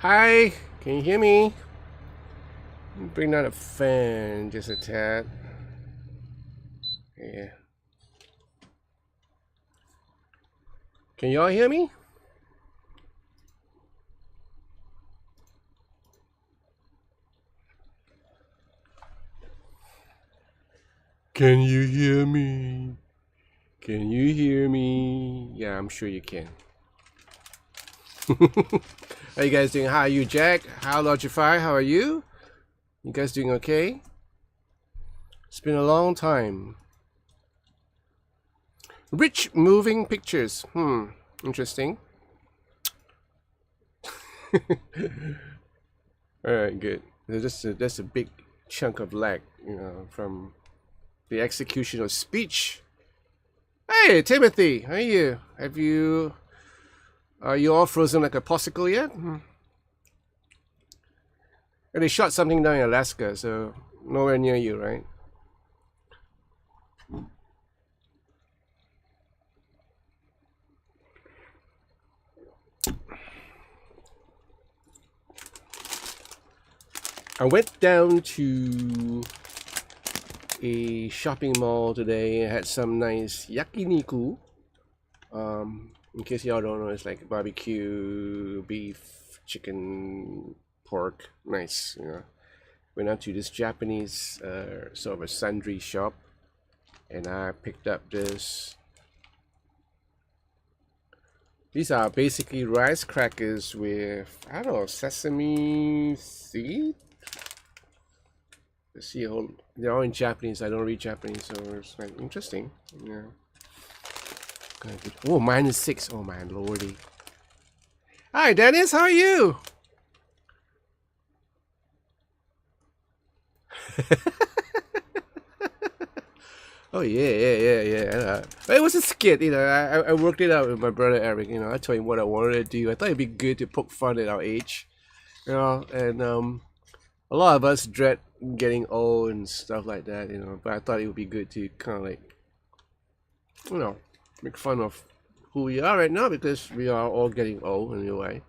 Hi, can you hear me? Bring down a fan just a tad. Yeah. Can y'all hear me? Can you hear me? Can you hear me? Yeah, I'm sure you can. How you guys doing? How are you, Jack? How Logify? How are you? You guys doing okay? It's been a long time. Rich moving pictures. Interesting. All right, good. That's a big chunk of lag, from the execution of speech. Hey, Timothy, how are you? Are you all frozen like a popsicle yet? And they shot something down in Alaska, so nowhere near you, right? I went down to a shopping mall today and had some nice yakiniku. In case y'all don't know, it's like barbecue, beef, chicken, pork. Nice, Went out to this Japanese sort of a sundry shop, and I picked up this. These are basically rice crackers with, I don't know, sesame seed. Let's see, they're all in Japanese. I don't read Japanese, so it's like interesting. Yeah. Oh, -6. Oh my lordy. Hi, Dennis. How are you? Oh yeah. It was a skit, I worked it out with my brother Eric. I told him what I wanted to do. I thought it'd be good to poke fun at our age, and a lot of us dread getting old and stuff like that, But I thought it would be good to kind of like, make fun of who we are right now, because we are all getting old in a way.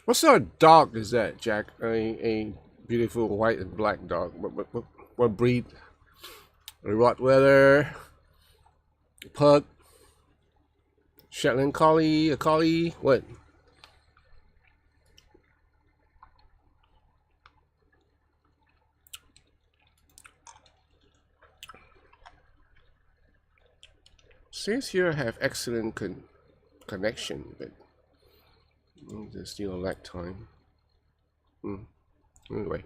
What sort of dog is that, Jack? A beautiful white and black dog. What breed? A Rottweiler, a Pug, Shetland Collie, a Collie? What? Says here have excellent connection, but there's still a lag time. Anyway.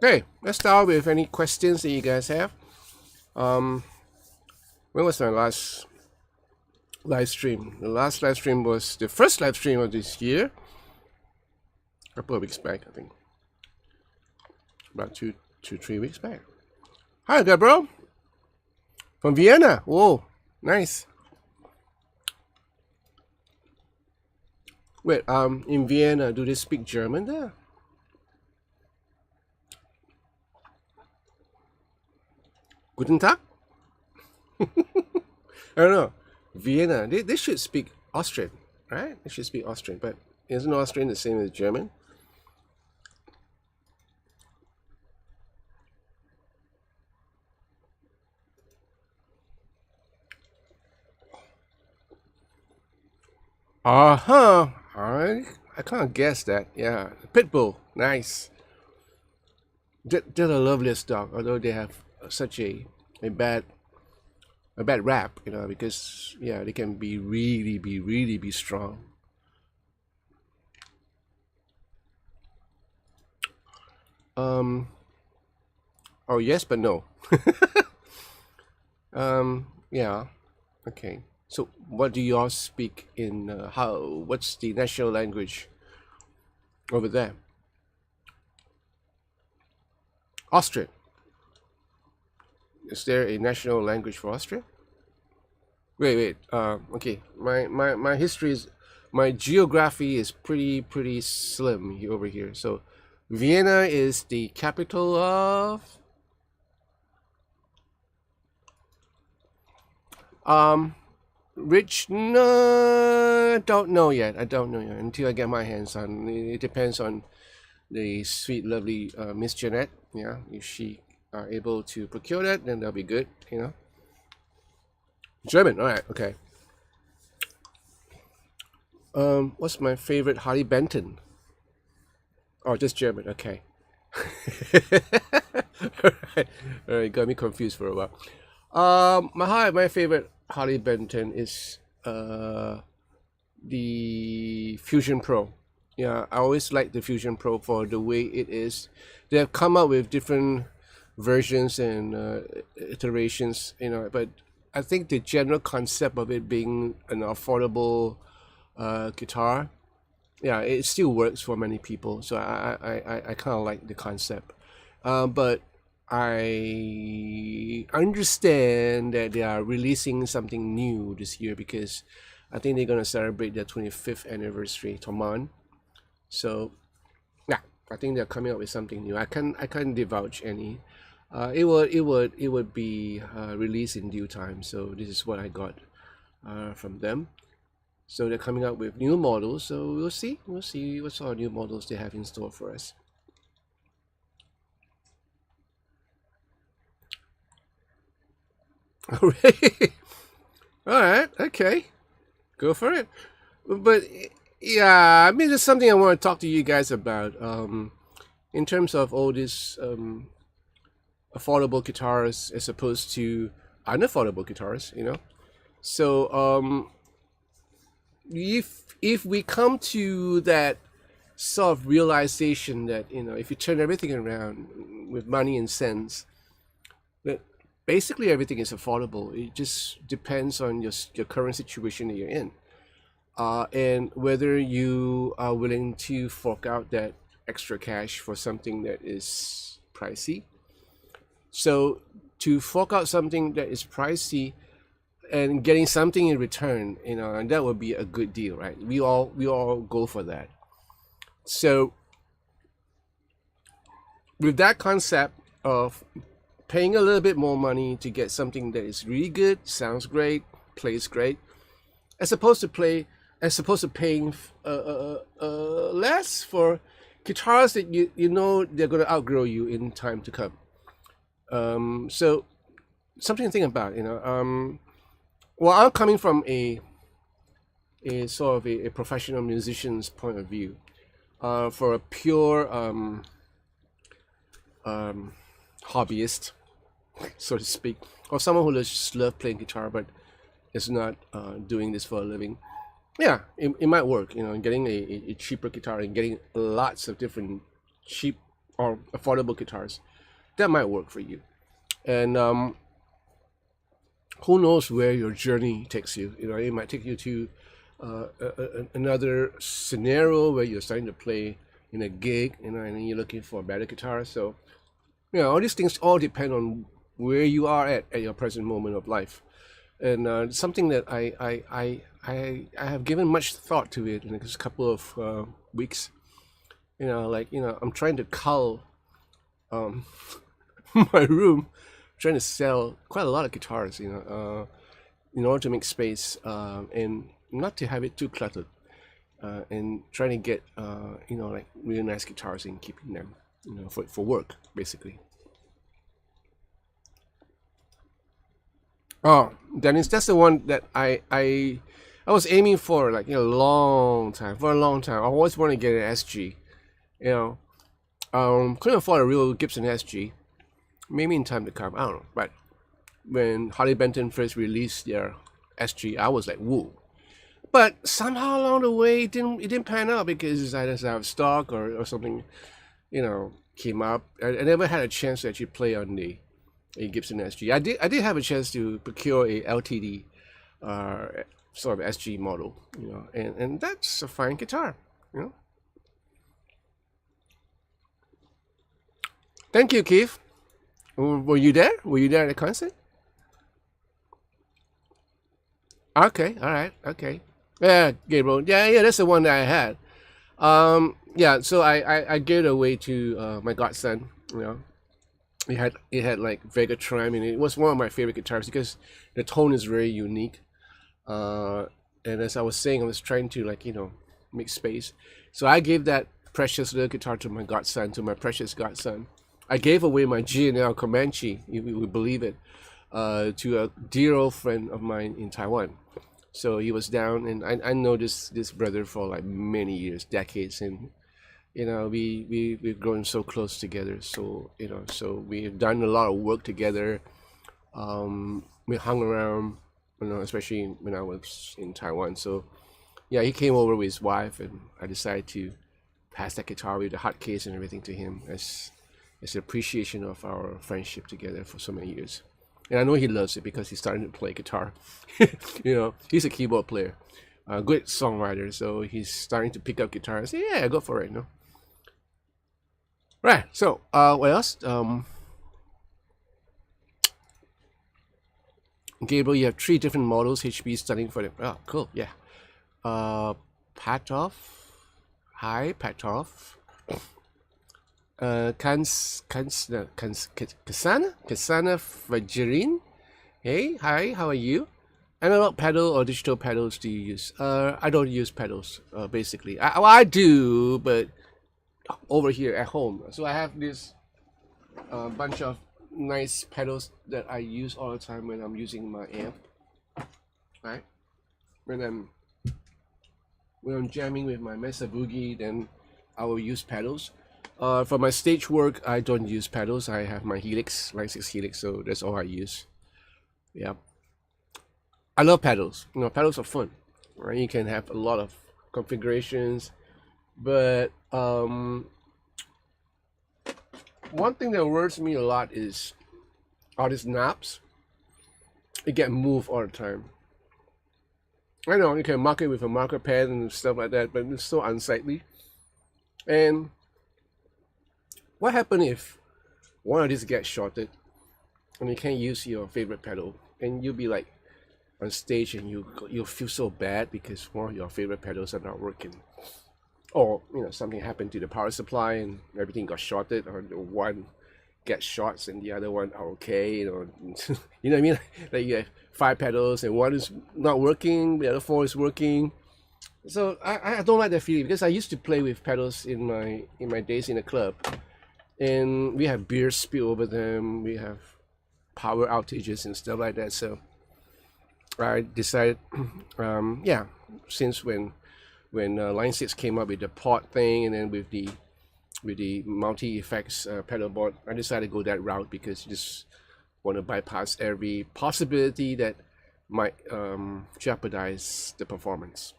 Okay, let's start with any questions that you guys have. When was my last live stream? The last live stream was the first live stream of this year. A couple of weeks back, I think. About 2-3 weeks back. Hi, Gabriel. From Vienna. Whoa, nice. Wait, in Vienna, do they speak German there? Guten Tag? I don't know. Vienna, they should speak Austrian, right? They should speak Austrian, but isn't Austrian the same as German? Uh-huh. I can't guess that. Yeah. Pitbull. Nice. They're the loveliest dog, although they have such a bad rap, because they can be really strong. Oh yes, but no. Yeah. Okay. So what do you all speak in what's the national language over there? Austrian. Is there a national language for Austria? Wait. Okay. My my geography is pretty slim over here. So Vienna is the capital of no, don't know yet. I don't know yet until I get my hands on. It depends on the sweet, lovely Miss Jeanette. Yeah, if she are able to procure that, then that'll be good. You know, German. All right, okay. What's my favorite Harley Benton? Oh, just German. Okay. All right, got me confused for a while. My favorite Harley Benton is the Fusion Pro. Yeah, I always like the Fusion Pro for the way it is. They have come up with different versions and iterations, you know, but I think the general concept of it being an affordable guitar, yeah, it still works for many people. So I kind of like the concept, but I understand that they are releasing something new this year because I think they're gonna celebrate their 25th anniversary, Toman. So yeah, I think they're coming up with something new. I can't divulge any. It would be released in due time. So this is what I got from them. So they're coming up with new models. So we'll see what sort of new models they have in store for us. Alright. All right. Okay. Go for it. But yeah, I mean, there's something I want to talk to you guys about. In terms of all these affordable guitars as opposed to unaffordable guitars, you know. So if we come to that sort of realization that, you know, if you turn everything around with money and cents, that basically everything is affordable. It just depends on your current situation that you're in, and whether you are willing to fork out that extra cash for something that is pricey. So to fork out something that is pricey and getting something in return, you know, and that would be a good deal, right? We all go for that. So with that concept of paying a little bit more money to get something that is really good, sounds great, plays great, as opposed to paying less for guitars that you know they're going to outgrow you in time to come. So something to think about, you know. Well, I'm coming from a sort of a professional musician's point of view. For a pure hobbyist, so to speak, or someone who just loves playing guitar but is not doing this for a living, yeah, it might work, you know, getting a cheaper guitar and getting lots of different cheap or affordable guitars, that might work for you. And who knows where your journey takes you. You know, it might take you to another scenario where you're starting to play in a gig, you know, and you're looking for a better guitar. So, you know, all these things all depend on where you are at your present moment of life. And something that I have given much thought to it in the last couple of weeks. You know, like, you know, I'm trying to cull my room, trying to sell quite a lot of guitars, you know, in order to make space and not to have it too cluttered, and trying to get you know, like really nice guitars and keeping them, you know, for work basically. Oh, Dennis, that's the one that I was aiming for, like, you know, for a long time. I always want to get an SG, you know. Couldn't afford a real Gibson SG. Maybe in time to come, I don't know. But when Harley Benton first released their SG, I was like, whoa. But somehow along the way, it didn't pan out because it's either out of stock or something, you know, came up. I never had a chance to actually play on a Gibson SG. I did have a chance to procure a LTD sort of SG model, you know, and that's a fine guitar, you know. Thank you, Keith. Were you there? Were you there at the concert? Okay, all right, okay. Yeah, Gabriel. Yeah, that's the one that I had. Yeah, so I gave it away to my godson. You know, it had like Vega Tram, and it was one of my favorite guitars because the tone is very unique. Uh, and as I was saying, I was trying to like make space. So I gave that precious little guitar to my godson, to my precious godson. I gave away my G&L Comanche, if you would believe it, to a dear old friend of mine in Taiwan. So he was down, and I know this brother for like many years, decades, and we've grown so close together. So so we've done a lot of work together. We hung around, especially when I was in Taiwan. So yeah, he came over with his wife, and I decided to pass that guitar with the hot case and everything to him as an appreciation of our friendship together for so many years. And I know he loves it because he's starting to play guitar. He's a keyboard player, a good songwriter, so he's starting to pick up guitar and say, yeah, go for it, Right, so what else? Gabriel, you have 3 different models, HP starting for them. Oh, cool, yeah. Patov, hi, Patov. Kasana Vajirin. Hey, hi, how are you? Analog pedal or digital pedals do you use? I don't use pedals, basically. I do, but over here at home. So I have this bunch of nice pedals that I use all the time when I'm using my amp. Right? When I'm jamming with my Mesa Boogie, then I will use pedals. For my stage work, I don't use pedals. I have my Helix, Line 6 Helix, so that's all I use. Yeah. I love pedals. Pedals are fun, right? You can have a lot of configurations, but one thing that worries me a lot is all these knobs. It get moved all the time. I know you can mark it with a marker pen and stuff like that, but it's so unsightly. And what happens if one of these gets shorted and you can't use your favorite pedal, and you'll be like on stage and you'll feel so bad because one of your favorite pedals are not working, or something happened to the power supply and everything got shorted, or the one gets shots and the other one are okay, you know what I mean? Like you have 5 pedals and one is not working, the other 4 is working. So I don't like that feeling, because I used to play with pedals in my days in the club, and we have beer spill over them, we have power outages and stuff like that. So I decided, yeah, since when Line 6 came up with the pod thing, and then with the multi-effects pedal board, I decided to go that route, because you just want to bypass every possibility that might jeopardize the performance,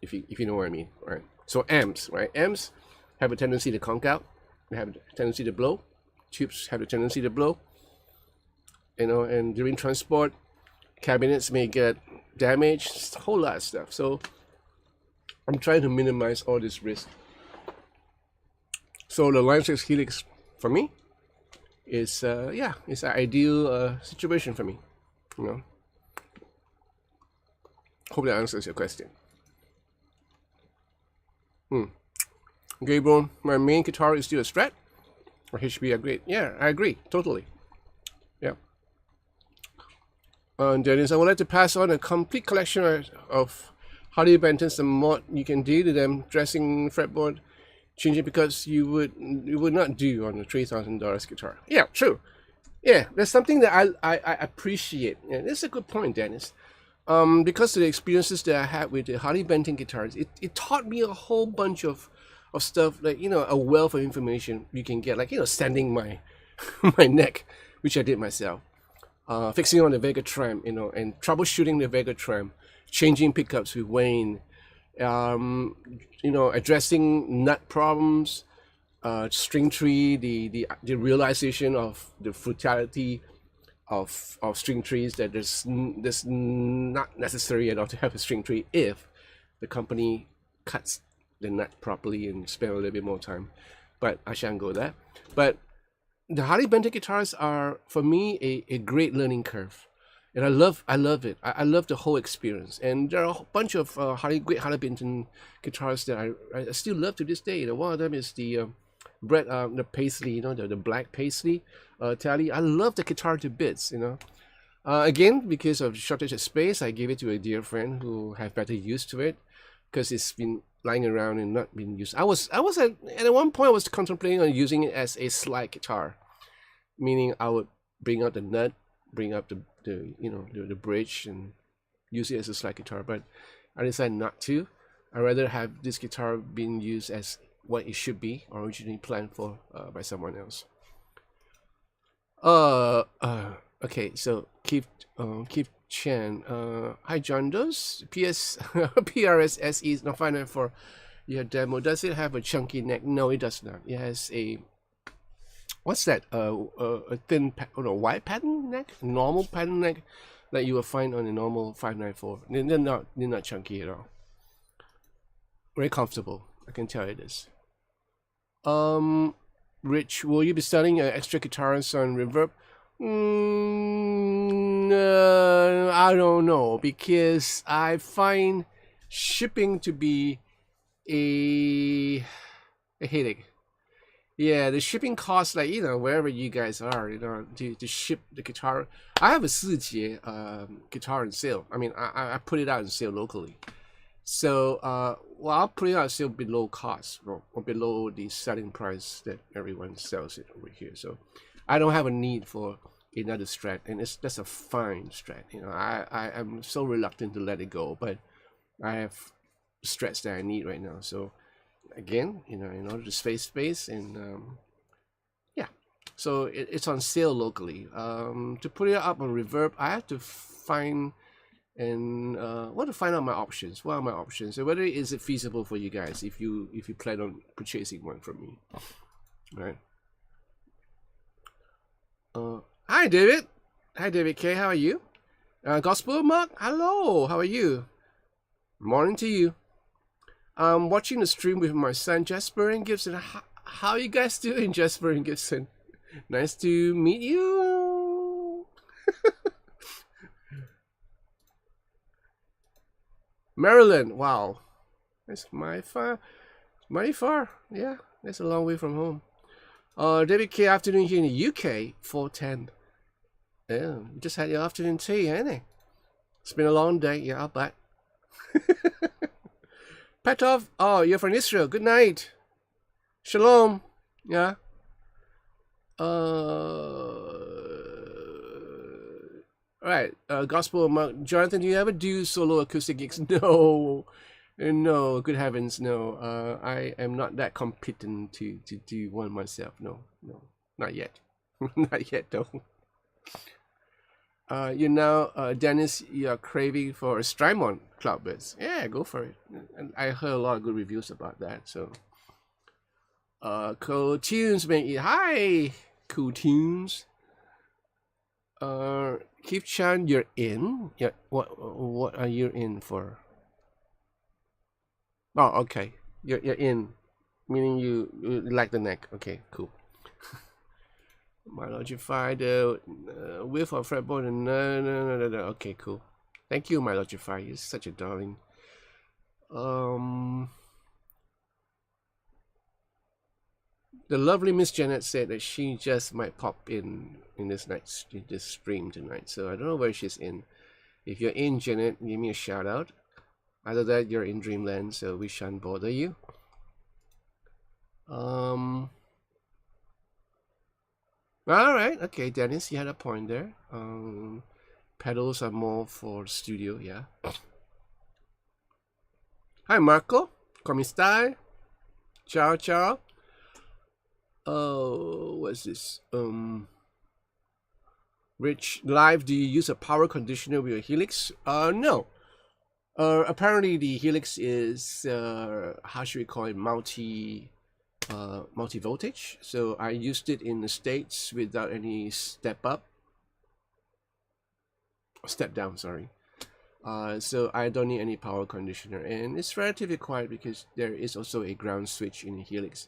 if you know what I mean, right? So amps, right? Amps have a tendency to conk out, they have a tendency to blow, tubes have a tendency to blow, and during transport, cabinets may get damaged, a whole lot of stuff. So I'm trying to minimize all this risk. So the Line 6 Helix for me is it's an ideal situation for me. Hope that answers your question. Gabriel, my main guitar is still a Strat or HP upgrade. Yeah, I agree totally. Yeah. Dennis, I would like to pass on a complete collection of Harley Benton's, the mod you can do to them, dressing fretboard changing, because you would not do on a $3,000 guitar. Yeah, true. Yeah, that's something that I appreciate. Yeah, that's a good point, Dennis. Because of the experiences that I had with the Harley Benton guitars, it taught me a whole bunch of stuff, like a wealth of information you can get, like sanding my my neck, which I did myself, fixing on the Vega Tram, and troubleshooting the Vega Tram, changing pickups with Wayne, addressing nut problems, string tree, the realization of the frugality of string trees, that there's not necessary at all to have a string tree if the company cuts the nut properly and spend a little bit more time. But I shan't go there. But the Harley Benton guitars are, for me, a great learning curve. and I love it. I love the whole experience. And there are a bunch of great Harley Benton guitars that I still love to this day. You know, one of them is the the paisley, you know, the black paisley tally. I love the guitar to bits, you know. Again, because of shortage of space, I gave it to a dear friend who have better use to it, because it's been lying around and not being used. I was at one point I was contemplating on using it as a slide guitar, meaning I would bring out the nut, bring up the you know, the bridge, and use it as a slide guitar. But I decided not to. I'd rather have this guitar being used as what it should be, originally planned for by someone else. Okay, so Keith Chen. Hi John, does PRS SE is not fine for your demo. Does it have a chunky neck? No, it does not. It has a, what's that? A thin, wide pattern neck, normal pattern neck that you will find on a normal 594. They're not chunky at all. Very comfortable, I can tell you this. Rich, will you be selling extra guitars on Reverb? I don't know, because I find shipping to be a headache. Yeah, the shipping costs, like, you know, wherever you guys are, you know, to ship the guitar. I have a 4节 guitar on sale. I mean, I put it out on sale locally. So, well, I'll put it out still below cost, or below the selling price that everyone sells it over here. So, I don't have a need for another Strat, and that's a fine Strat. You know, I'm so reluctant to let it go, but I have Strats that I need right now. So, again, you know, in order to save space, and yeah, so it's on sale locally. To put it up on Reverb, I have to find. And want to find out my options. What are my options? So whether is it feasible for you guys if you plan on purchasing one from me, right? Hi David. Hi David K. How are you? Gospel Mark. Hello. How are you? Morning to you. I'm watching the stream with my son Jasper and Gibson. How are you guys doing, Jasper and Gibson? Nice to meet you. Maryland, wow, that's mighty far. Yeah, that's a long way from home. David K. Afternoon here in the UK, 4:10. Yeah, you just had your afternoon tea, ain't it? It's been a long day. Yeah, I'll bet. Petov, oh, you're from Israel. Good night. Shalom. Yeah. Alright, Gospel Monk. Jonathan, do you ever do solo acoustic gigs? No. No, good heavens, no. I am not that competent to do one myself. No, not yet. Not yet, though. You know, Dennis, you're craving for a Strymon cloudburst. Yeah, go for it. And I heard a lot of good reviews about that, so. Cool Tunes, mate. Hi, Cool Tunes. Keith Chan, you're in? Yeah, what are you in for? Oh, okay. You're in, meaning you like the neck. Okay, cool. My Logify, the width of fretboard, no. Okay, cool. Thank you, my Logify. You're such a darling. The lovely Miss Janet said that she just might pop in this stream tonight. So I don't know where she's in. If you're in, Janet, give me a shout out. Either that, you're in Dreamland, so we shan't bother you. All right, okay, Dennis, you had a point there. Pedals are more for studio, yeah. Hi, Marco. Come stai? Ciao, ciao. What's this? Rich Live, do you use a power conditioner with your Helix? No. Apparently the Helix is how should we call it, multi voltage. So I used it in the States without any step down, sorry. So I don't need any power conditioner, and it's relatively quiet because there is also a ground switch in the Helix.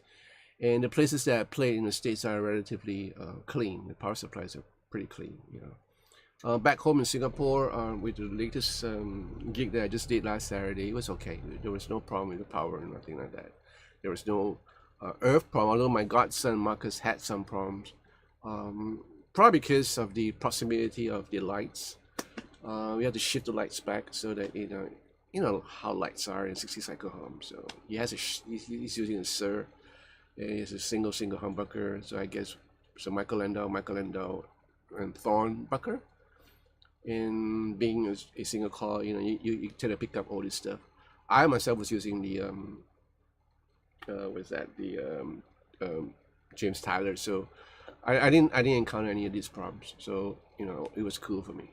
And the places that I play in the States are relatively clean. The power supplies are pretty clean, you know. Back home in Singapore, with the latest gig that I just did last Saturday, it was okay. There was no problem with the power or nothing like that. There was no earth problem, although my godson Marcus had some problems. Probably because of the proximity of the lights. We had to shift the lights back so that you know how lights are in 60 cycle hum. So he has he's using a Sir, and he has a single humbucker. So I guess so Michael Landau, and Thornbucker. And being a single coil, you tend to pick up all this stuff. I myself was using the what's that, the James Tyler, so I didn't encounter any of these problems. So it was cool for me.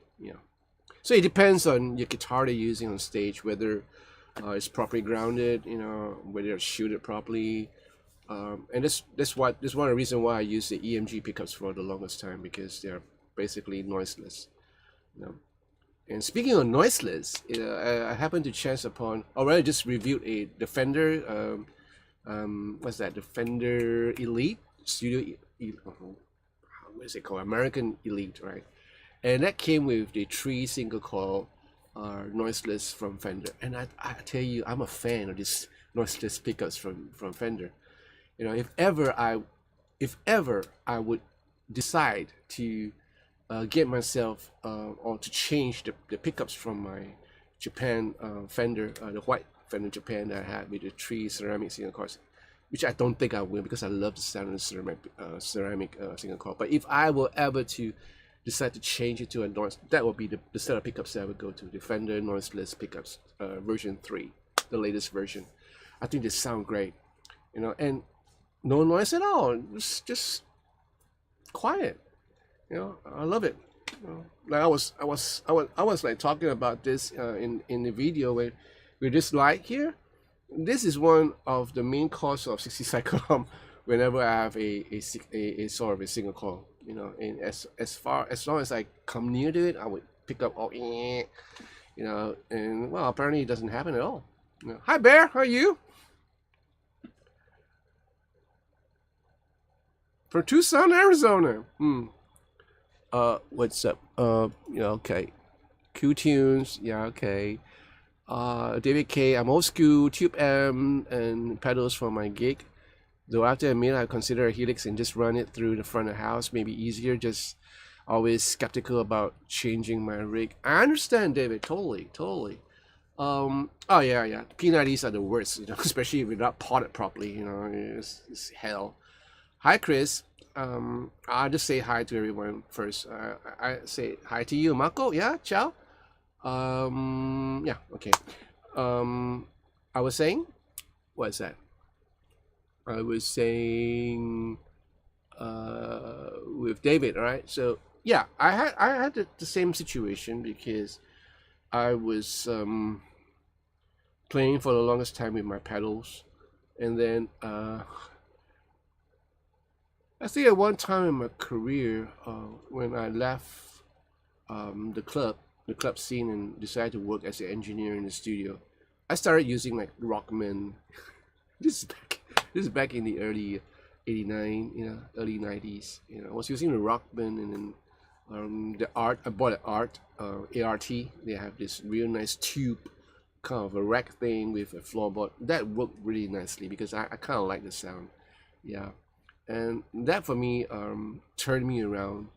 So it depends on your guitar they're using on stage, whether it's properly grounded, whether it's shielded properly. And this one of the reasons why I use the EMG pickups for the longest time, because they're basically noiseless. And speaking of noiseless, I happened to chance upon, or rather just reviewed the Fender, what's that? The Fender Elite Studio, what is it called? American Elite, right? And that came with the 3 single coil noiseless from Fender. And I tell you, I'm a fan of these noiseless pickups from Fender. If ever I would decide to get myself or to change the pickups from my Japan Fender, the white Fender Japan that I had with the 3 ceramic single coils, which I don't think I will, because I love the sound of the ceramic single coil. But if I were ever to decide to change it to a noise, that would be the set of pickups that I would go to, the Fender noiseless pickups, version 3, the latest version. I think they sound great, and no noise at all. It's just quiet. I love it. Like I was like talking about this in the video with this light here. This is one of the main causes of 60 cycle hum whenever I have a sort of a single coil. And as long as I come near to it, I would pick up all, and well, apparently it doesn't happen at all. Hi Bear, how are you? From Tucson, Arizona. What's up? Okay. Q-Tunes, yeah, okay. David K, I'm old school, tube amp and pedals for my gig. Though I have to admit, I consider a Helix and just run it through the front of the house, maybe easier. Just always skeptical about changing my rig. I understand, David, totally. Oh yeah. P90s are the worst, especially if they're not potted properly. It's hell. Hi, Chris. I'll just say hi to everyone first. I say hi to you, Marco. Yeah, ciao. Yeah, okay. I was saying, what is that? I was saying, with David, all right? So yeah, I had the same situation, because I was playing for the longest time with my pedals, and then I think at one time in my career, when I left the club scene and decided to work as an engineer in the studio, I started using like Rockman. This is back in the early '89, early '90s. I was using the Rockman, and then the Art. I bought an Art ART. They have this real nice tube, kind of a rack thing with a floorboard. That worked really nicely because I kind of like the sound. Yeah. And that for me turned me around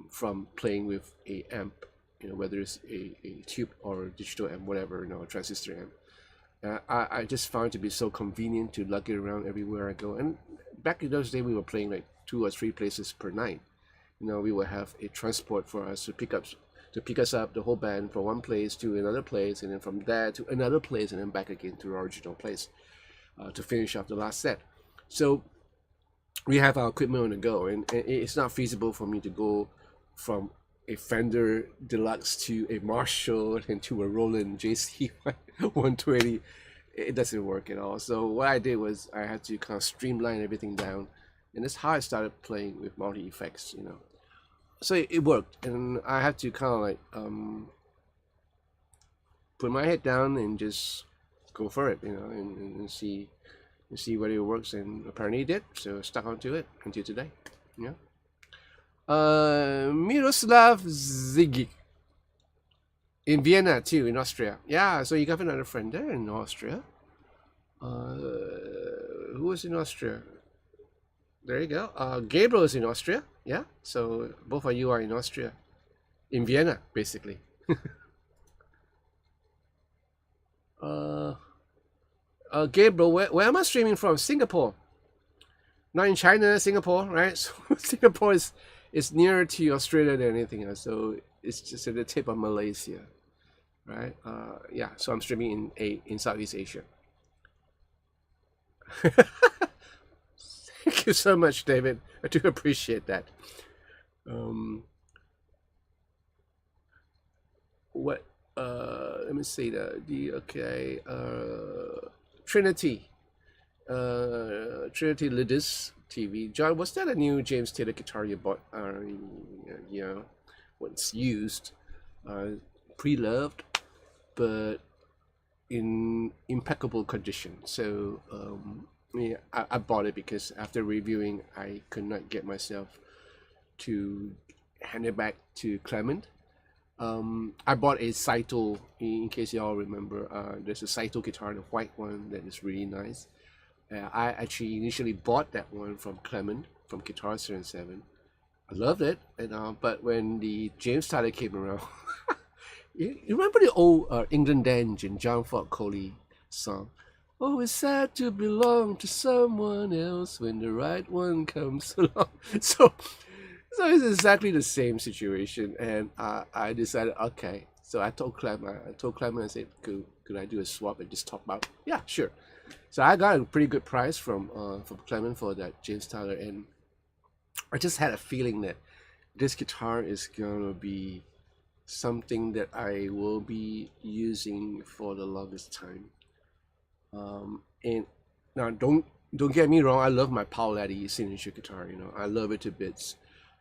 from playing with a amp, whether it's a tube or a digital amp, whatever, a transistor amp. I just found it to be so convenient to lug it around everywhere I go. And back in those days, we were playing like 2 or 3 places per night. We would have a transport for us to pick us up, the whole band, from one place to another place, and then from there to another place, and then back again to our original place to finish off the last set. So we have our equipment on the go, and it's not feasible for me to go from a Fender Deluxe to a Marshall and to a Roland JC 120. It doesn't work at all. So what I did was I had to kind of streamline everything down, and that's how I started playing with multi effects. So it worked, and I had to kind of like put my head down and just go for it, and see whether it works, and apparently it did. So I stuck onto it until today. Yeah. Miroslav Zigic in Vienna too, in Austria. Yeah, so you got another friend there in Austria. Who was in Austria? There you go. Gabriel is in Austria. Yeah, so both of you are in Austria, in Vienna, basically. Gabriel, where am I streaming from? Singapore. Not in China, Singapore, right? So Singapore is nearer to Australia than anything else. So it's just at the tip of Malaysia, right? Yeah, so I'm streaming in Southeast Asia. Thank you so much, David. I do appreciate that. What? Let me see the okay. Trinity. Trinity Lidis TV. John, was that a new James Taylor guitar you bought? Yeah, once used, pre-loved, but in impeccable condition. So yeah, I bought it because after reviewing, I could not get myself to hand it back to Clement. I bought a Saito, in case y'all remember. There's a Saito guitar, the white one that is really nice. I actually initially bought that one from Clement from Guitar 7. I loved it, and but when the James Tyler came around, you remember the old England Dance and John Ford Coley song? Oh, it's sad to belong to someone else when the right one comes along. So it's exactly the same situation, and I decided, okay. So I told Clement, I said, could I do a swap and just top out? Yeah, sure. So I got a pretty good price from Clement for that James Tyler, and I just had a feeling that this guitar is gonna be something that I will be using for the longest time. And now don't get me wrong, I love my Paoletti signature guitar. You know, I love it to bits.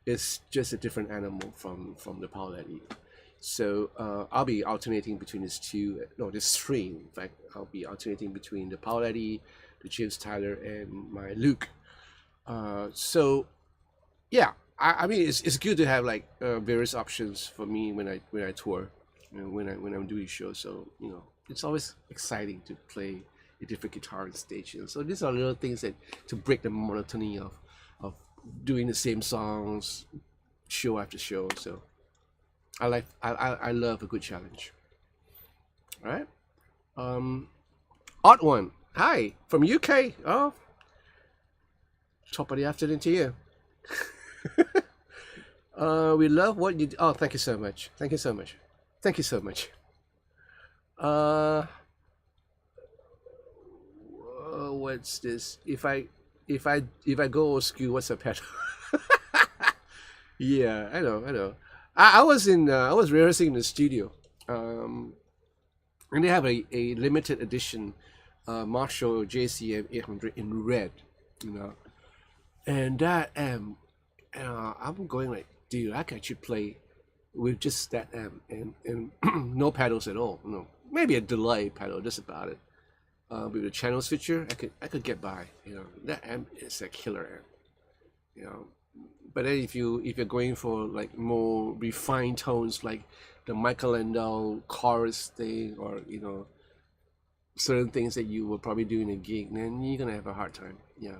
It's just a different animal from the Paoletti. So I'll be alternating between this three. In fact, I'll be alternating between the Paoletti, the James Tyler, and my Luke. So yeah, I mean it's good to have like various options for me when I tour, when I'm doing shows. So you know, it's always exciting to play a different guitar on stage. So these are little things that to break the monotony of doing the same songs show after show. So I love a good challenge. All right. Odd one. Hi from UK. Oh, top of the afternoon to you. We love what you do. Oh, thank you so much. Thank you so much. Thank you so much. What's this? If I go old school, what's a pedal? Yeah, I know. I was rehearsing in the studio, and they have a limited edition Marshall JCM 800 in red, you know, and that amp, I'm going like, dude, I can actually play with just that amp and no pedals at all, you know, maybe a delay pedal, just about it. With the channel switcher, I could get by, you know. That amp is a killer amp, you know. But then if you're going for like more refined tones, like the Michael Landau chorus thing, or you know, certain things that you will probably do in a gig, then you're gonna have a hard time. Yeah.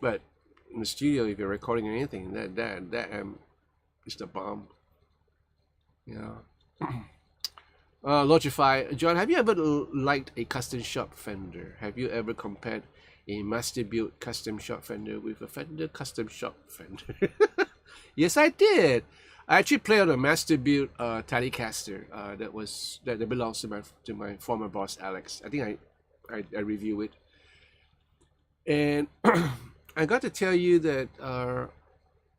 But in the studio, if you're recording anything, that amp is the bomb. Yeah. Logify, John, have you ever liked a custom shop Fender? Have you ever compared a master built custom shop Fender with a Fender custom shop Fender? Yes, I did. I actually played on a master built Telecaster that belongs to my former boss Alex. I think I review it, and I got to tell you that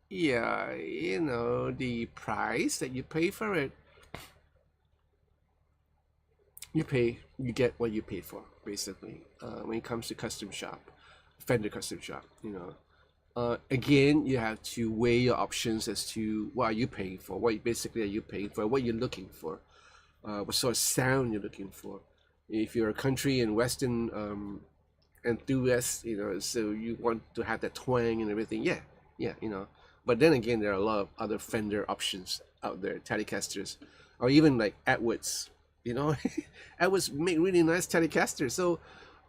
yeah, you know, the price that you pay for it, you get what you pay for, basically. When it comes to custom shop, Fender custom shop, you know. Again, you have to weigh your options as to what are you paying for, what basically are you paying for, what you're looking for, what sort of sound you're looking for. If you're a country and western enthusiast, you know, so you want to have that twang and everything, yeah, you know, But then again, there are a lot of other Fender options out there, Telecasters, or even like Edwards. You know, Edwards make really nice Telecaster. So,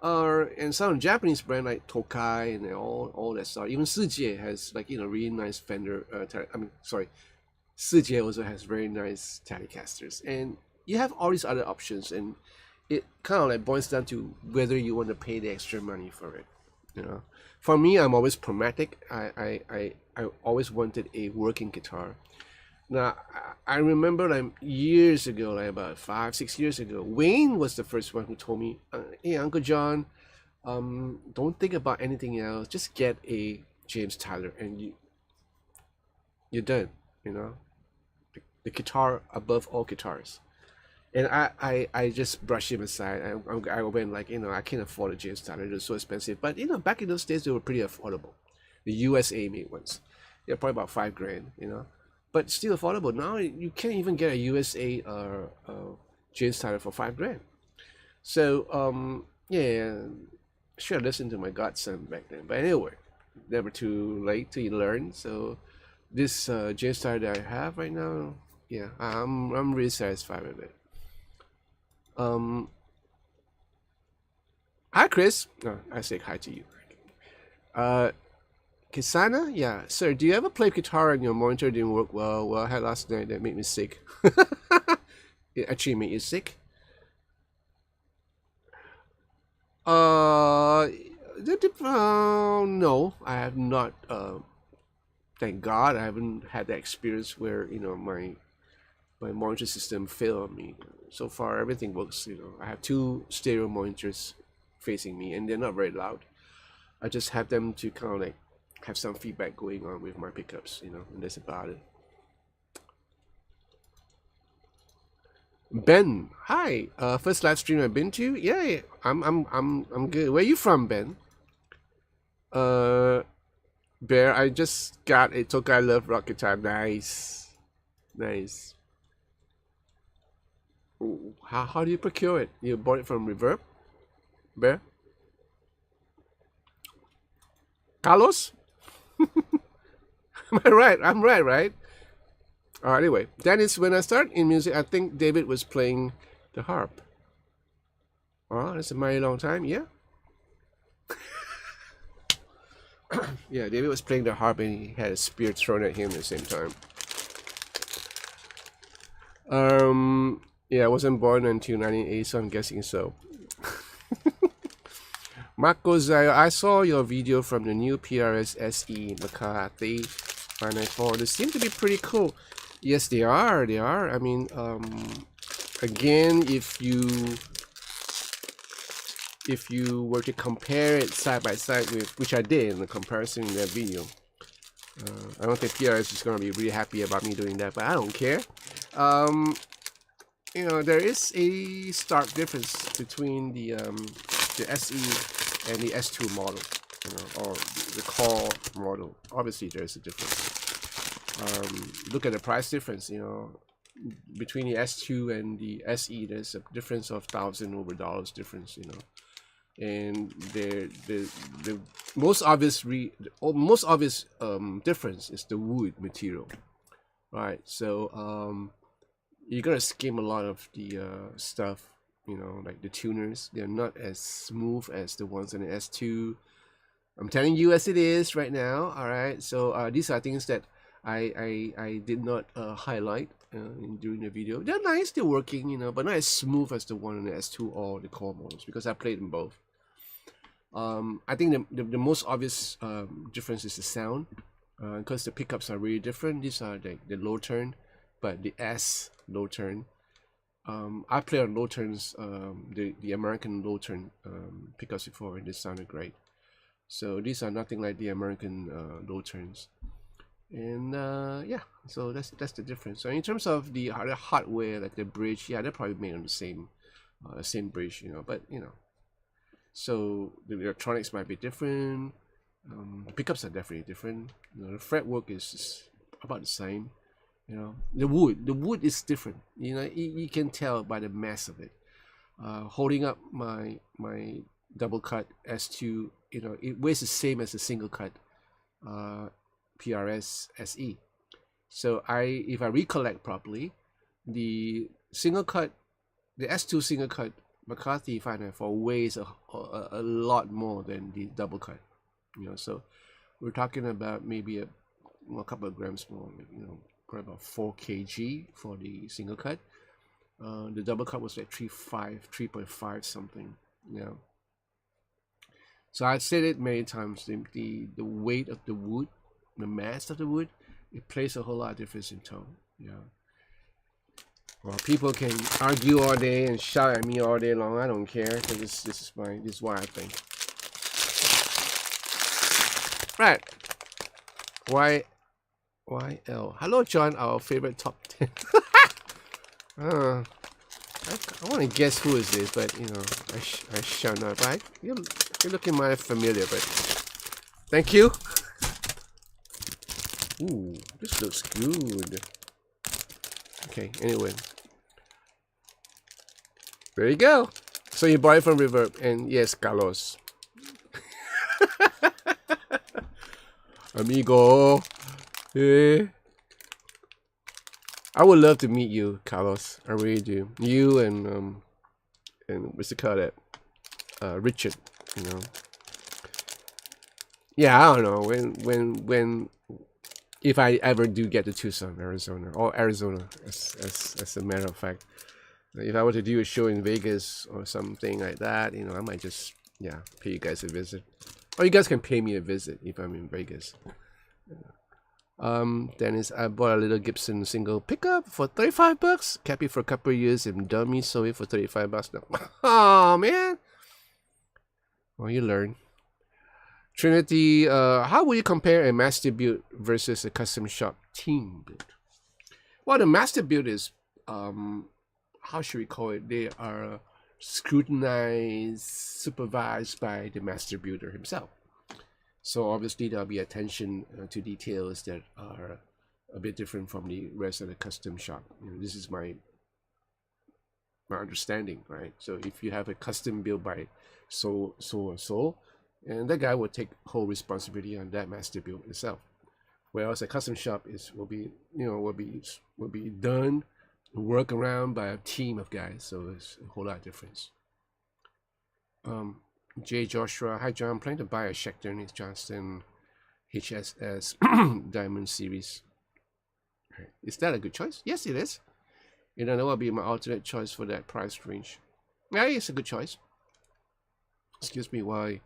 and some Japanese brand like Tokai and all that stuff. Even Sijie has like really nice Fender. Sijie also has very nice Telecasters, and you have all these other options, and it kind of like boils down to whether you want to pay the extra money for it. You know, for me, I'm always pragmatic. I always wanted a working guitar. Now, I remember like years ago, like about 5-6 years ago, Wayne was the first one who told me, "Hey, Uncle John, don't think about anything else. Just get a James Tyler, and you're done. You know, the guitar above all guitars." And I just brushed him aside. I went like, I can't afford a James Tyler. They're so expensive. But back in those days, they were pretty affordable. The USA made ones. They're probably about $5,000. But still affordable. Now you can't even get a USA James Tyler for $5,000. So yeah, should have listened to my godson back then. But anyway, never too late to learn. So this James Tyler that I have right now, yeah, I'm really satisfied with it. Hi Chris. I say hi to you. Kisana, yeah, sir. Do you ever play guitar and your monitor didn't work well? Well, I had last night that made me sick. It actually made you sick. No, I have not. Thank God, I haven't had that experience where my monitor system failed on me. So far, everything works. I have 2 stereo monitors facing me, and they're not very loud. I just have them to kind of like have some feedback going on with my pickups, and that's about it. Ben, hi. First live stream I've been to. Yeah, I'm good. Where are you from, Ben? Bear, I just got a Tokai Love rock guitar. Nice. Ooh, how do you procure it? You bought it from Reverb, Bear? Carlos? Am I right? I'm right? Anyway, Dennis, when I started in music, I think David was playing the harp. Oh, that's a very long time, yeah? Yeah, David was playing the harp and he had a spear thrown at him at the same time. Yeah, I wasn't born until 1980, so I'm guessing so. Marco Zayo, I saw your video from the new PRS SE Makati 594. They seem to be pretty cool. Yes, they are. I mean, again, if you were to compare it side by side with, which I did in the comparison in that video, I don't think PRS is going to be really happy about me doing that, but I don't care. There is a stark difference between the SE and the S2 model, or the core model. Obviously, there's a difference. Look at the price difference. Between the S2 and the SE, there's a difference of $1,000 difference. And the most obvious difference is the wood material, right? So you're gonna skim a lot of the stuff. Like the tuners, they're not as smooth as the ones in the S2. I'm telling you as it is right now. All right, so these are things that I did not highlight during the video. They're nice, they're working, but not as smooth as the one in the S2 or the core models, because I played them both. I think the most obvious difference is the sound, because the pickups are really different. These are the low turn, but the S low turn. I play on low turns, the American low turn pickups before, and they sounded great. So these are nothing like the American low turns, and yeah, so that's the difference. So in terms of the hardware, like the bridge, yeah, they're probably made on the same bridge, but so the electronics might be different. The pickups are definitely different. The fretwork is about the same. The wood is different. You can tell by the mass of it. Holding up my double cut S2, it weighs the same as a single cut PRS SE. So if I recollect properly, the single cut, the S2 single cut McCarthy 594 weighs a lot more than the double cut. So we're talking about maybe a couple of grams more. Probably about 4 kg for the single cut. The double cut was like 3.5 something. So I've said it many times. The weight of the wood, the mass of the wood, it plays a whole lot of difference in tone. Well, people can argue all day and shout at me all day long. I don't care, because this is what I think. Right. YL. Hello, John. Our favorite top 10. I want to guess who is this, but I shall not. But you're looking mighty familiar, but thank you. Ooh, this looks good. Okay, anyway. There you go. So you buy it from Reverb, and yes, Carlos. Amigo. Yeah. I would love to meet you, Carlos. I really do. You and what's it called? Richard. Yeah, I don't know when if I ever do get to Tucson, Arizona, or Arizona, as a matter of fact, if I were to do a show in Vegas or something like that, I might just pay you guys a visit, or you guys can pay me a visit if I'm in Vegas. Dennis, I bought a little Gibson single pickup for $35. Kept it for a couple of years and dummy sold it for $35 now. Oh man. Well, you learn. Trinity, how would you compare a master build versus a custom shop team build? Well, the master build is, how should we call it? They are scrutinized, supervised by the master builder himself. So obviously there'll be attention to details that are a bit different from the rest of the custom shop. This is my understanding, right? So if you have a custom build by so and so, and that guy will take whole responsibility on that master build itself. Whereas a custom shop will be done, work around by a team of guys. So it's a whole lot of difference. J. Joshua, hi John, I'm planning to buy a Schecter Nick Johnston HSS Diamond Series. Is that a good choice? Yes, it is. That will be my alternate choice for that price range. Yeah, it's a good choice. Excuse me while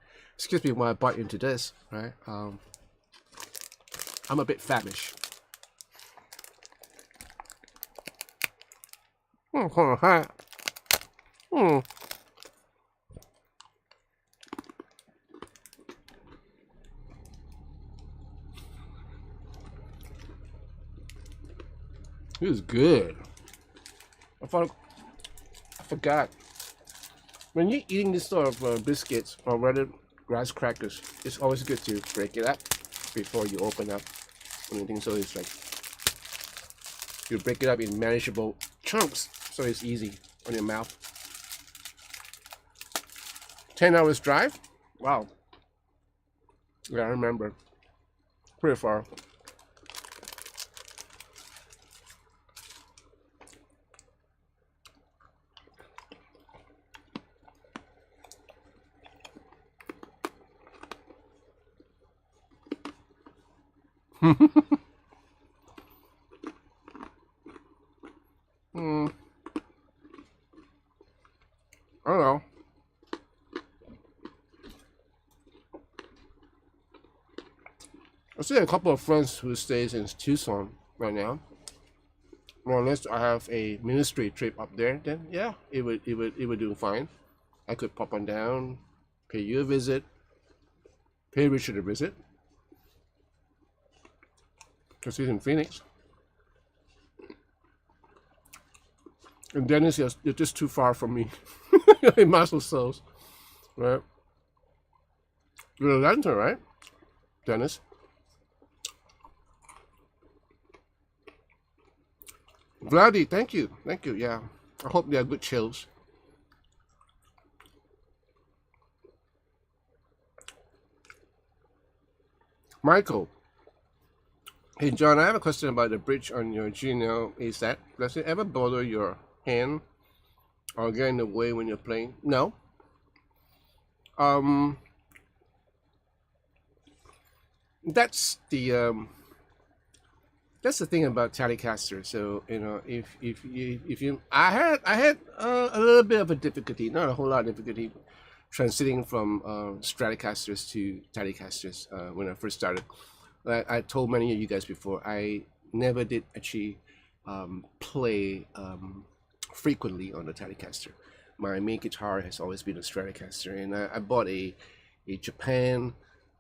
I bite into this, right? I'm a bit famished. It was good. I forgot. When you're eating this sort of biscuits, or rather rice crackers, it's always good to break it up before you open up anything. So it's like you break it up in manageable chunks, so it's easy on your mouth. 10 hours drive? Wow. Yeah, I remember. Pretty far. I don't know. I see a couple of friends who stays in Tucson right now. Well, unless I have a ministry trip up there, then yeah, it would do fine. I could pop on down, pay you a visit, pay Richard a visit, because he's in Phoenix. And Dennis, you're just too far from me. In Muscle Souls, right? You're Atlanta, right, Dennis? Vladdy, thank you. Yeah, I hope they are good chills. Michael, Hey John, I have a question about the bridge on your Gino. Does it ever bother your hand or get in the way when you're playing? No. Um, that's the thing about Telecaster. So if you I had a little bit of a difficulty, not a whole lot of difficulty, transiting from Stratocasters to Telecasters when I first started. Like I told many of you guys before, I never did actually play frequently on the Telecaster. My main guitar has always been a Stratocaster, and I bought a Japan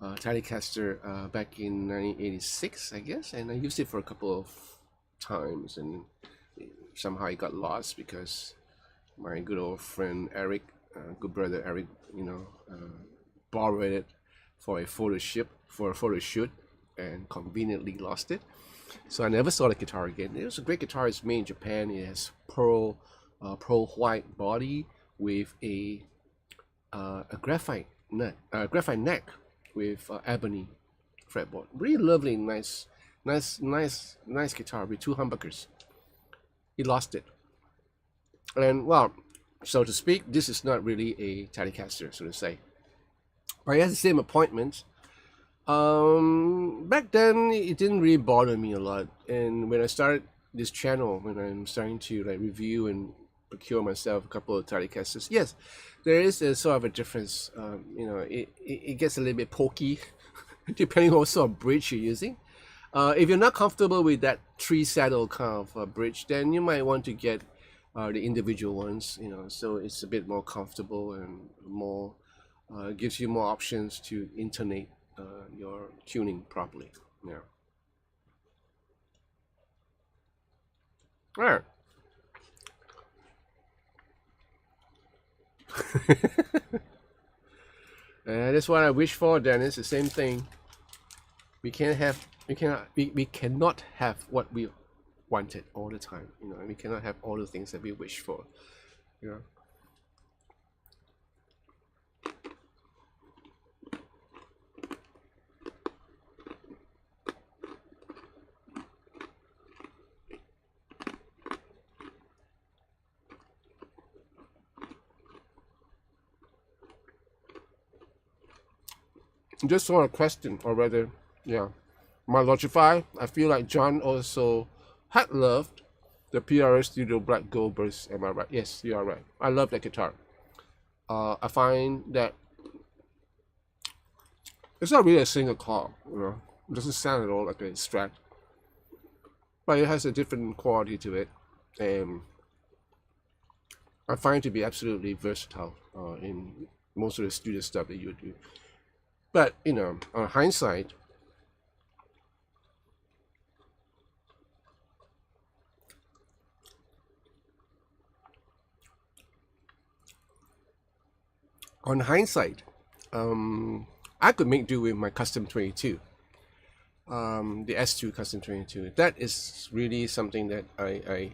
Telecaster back in 1986, I guess, and I used it for a couple of times, and somehow it got lost because my good old friend Eric, good brother Eric, borrowed it for a photo shoot, and conveniently lost it. So I never saw the guitar again. It was a great guitar. It's made in Japan. It has pearl white body with a graphite neck with ebony fretboard. Really lovely, nice guitar with 2 humbuckers. He lost it, and well, so to speak, this is not really a Telecaster, so to say. But it has the same appointments. Back then it didn't really bother me a lot, and when I started this channel, when I'm starting to like review and procure myself a couple of Telecasters, yes, there is a sort of a difference. It gets a little bit pokey depending on what sort of bridge you're using. If you're not comfortable with that 3-saddle kind of bridge, then you might want to get the individual ones, so it's a bit more comfortable and more gives you more options to intonate your tuning properly. Yeah. All right. That's what I wish for, Dennis. The same thing. We cannot have what we wanted all the time. We cannot have all the things that we wish for. Just on a question, or rather, yeah, my Logify, I feel like John also had loved the PRS Studio Black Gold Burst. Am I right? Yes, you are right. I love that guitar. I find that it's not really a single call, it doesn't sound at all like a Strat, but it has a different quality to it, and I find it to be absolutely versatile in most of the studio stuff that you would do. But on hindsight, I could make do with my custom 22, the S2 custom 22. That is really something that I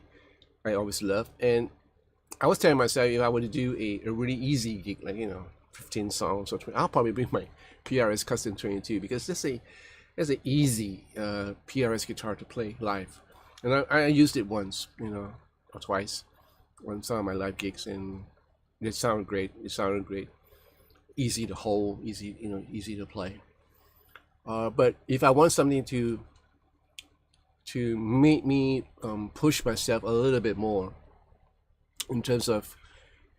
always love, and I was telling myself, if I were to do a really easy gig, like 15 songs or 20, I'll probably bring my PRS custom 22, because that's an easy PRS guitar to play live, and I used it once, or twice on some of my live gigs, and it sounded great. Easy to hold, easy to play. But if I want something to make me push myself a little bit more in terms of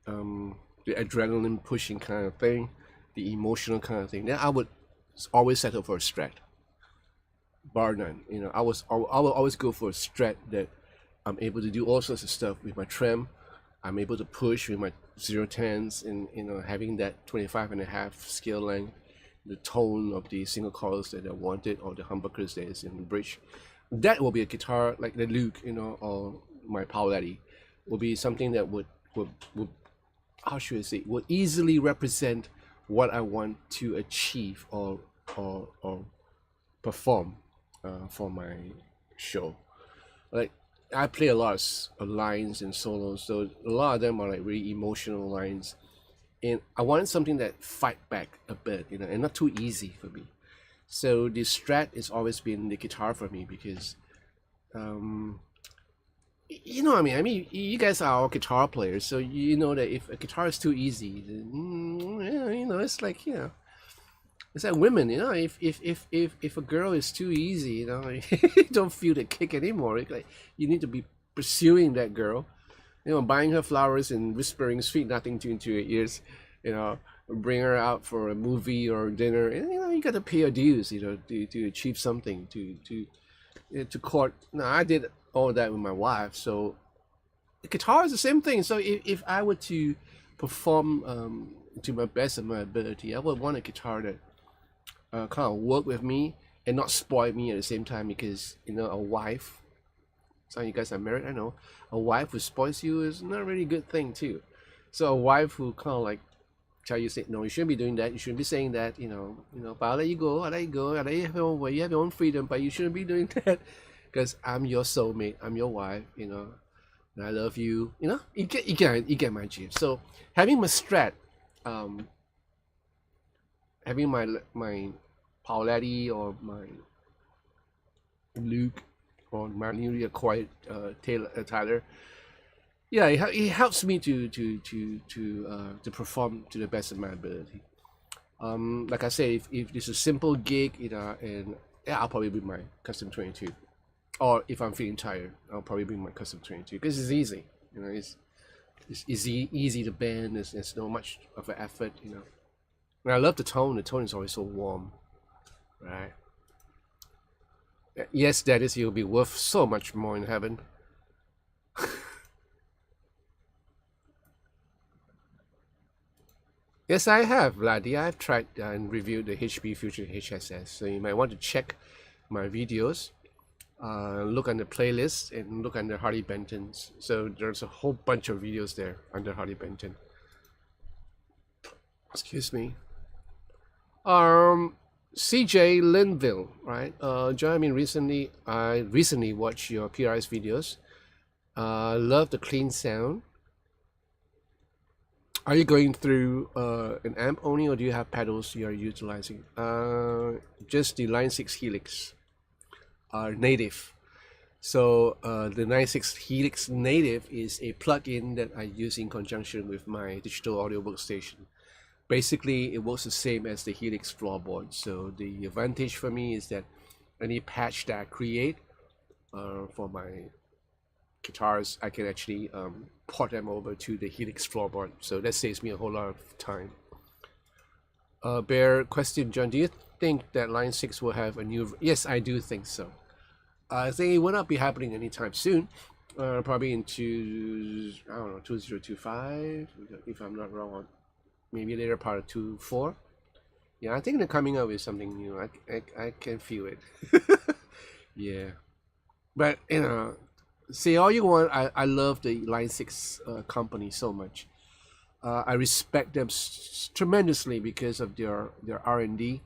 the adrenaline pushing kind of thing, the emotional kind of thing, then I would always settle for a Strat, bar none. I will always go for a Strat that I'm able to do all sorts of stuff with my trem. I'm able to push with my 010s, and having that 25.5 scale length, the tone of the single coils that I wanted, or the humbuckers that is in the bridge. That will be a guitar like the Luke, or my Paoletti, will be something that would how should I say, will easily represent what I want to achieve or perform for my show. Like, I play a lot of lines and solos, so a lot of them are like really emotional lines, and I wanted something that fight back a bit, and not too easy for me. So the Strat has always been the guitar for me because, you know, I mean, you guys are all guitar players, so you know that if a guitar is too easy, then, yeah, you know, it's like, you know, it's like women, you know, if a girl is too easy, you know, you don't feel the kick anymore. It's like you need to be pursuing that girl, you know, buying her flowers and whispering sweet nothing into her ears, you know, bring her out for a movie or dinner, and you know, you got to pay your dues, you know, to achieve something, to court. No, I did all that with my wife, so the guitar is the same thing. So if I were to perform to my best of my ability, I would want a guitar that kind of work with me and not spoil me at the same time, because you know, a wife, some of you guys are married, I know, a wife who spoils you is not a really good thing too. So a wife who kind of like tell you, say, no, you shouldn't be doing that, you shouldn't be saying that, you know, but I'll let you go, I'll let you go, I'll let you have your own way, you have your own freedom, but you shouldn't be doing that because I'm your soulmate, I'm your wife, you know, and I love you, you know, you get my drift. So having my Strat, having my Pauletti or my Luke or my newly acquired Tyler, yeah, it helps me to perform to the best of my ability. Like I say, if it's a simple gig, you know, and yeah, I'll probably bring my custom 22, or if I'm feeling tired, I'll probably bring my custom 22 because it's easy, you know, it's easy to bend. There's no much of an effort, you know. And I love the tone. The tone is always so warm, right? Yes, that is, you'll be worth so much more in heaven. Yes, I have, Vladi. I've tried and reviewed the HP Fusion HSS, so you might want to check my videos. Look on the playlist and look under Harley Benton's. So there's a whole bunch of videos there under Harley Benton. Excuse me. CJ Linville, right? John, I recently watched your PRS videos. Love the clean sound. Are you going through an amp only, or do you have pedals you are utilizing? Just the Line 6 Helix Native. So the Line 6 Helix Native is a plug-in that I use in conjunction with my digital audio workstation. Basically, it works the same as the Helix floorboard. So the advantage for me is that any patch that I create for my guitars, I can actually port them over to the Helix floorboard. So that saves me a whole lot of time. Bear question, John, do you think that Line 6 will have a new... Yes, I do think so. I think it will not be happening anytime soon. Probably into, I don't know, 2025, if I'm not wrong. Maybe later part of 24. Yeah, I think they're coming up with something new. I can feel it. Yeah. But, you know, say all you want, I love the Line 6 company so much. I respect them tremendously because of their R&D.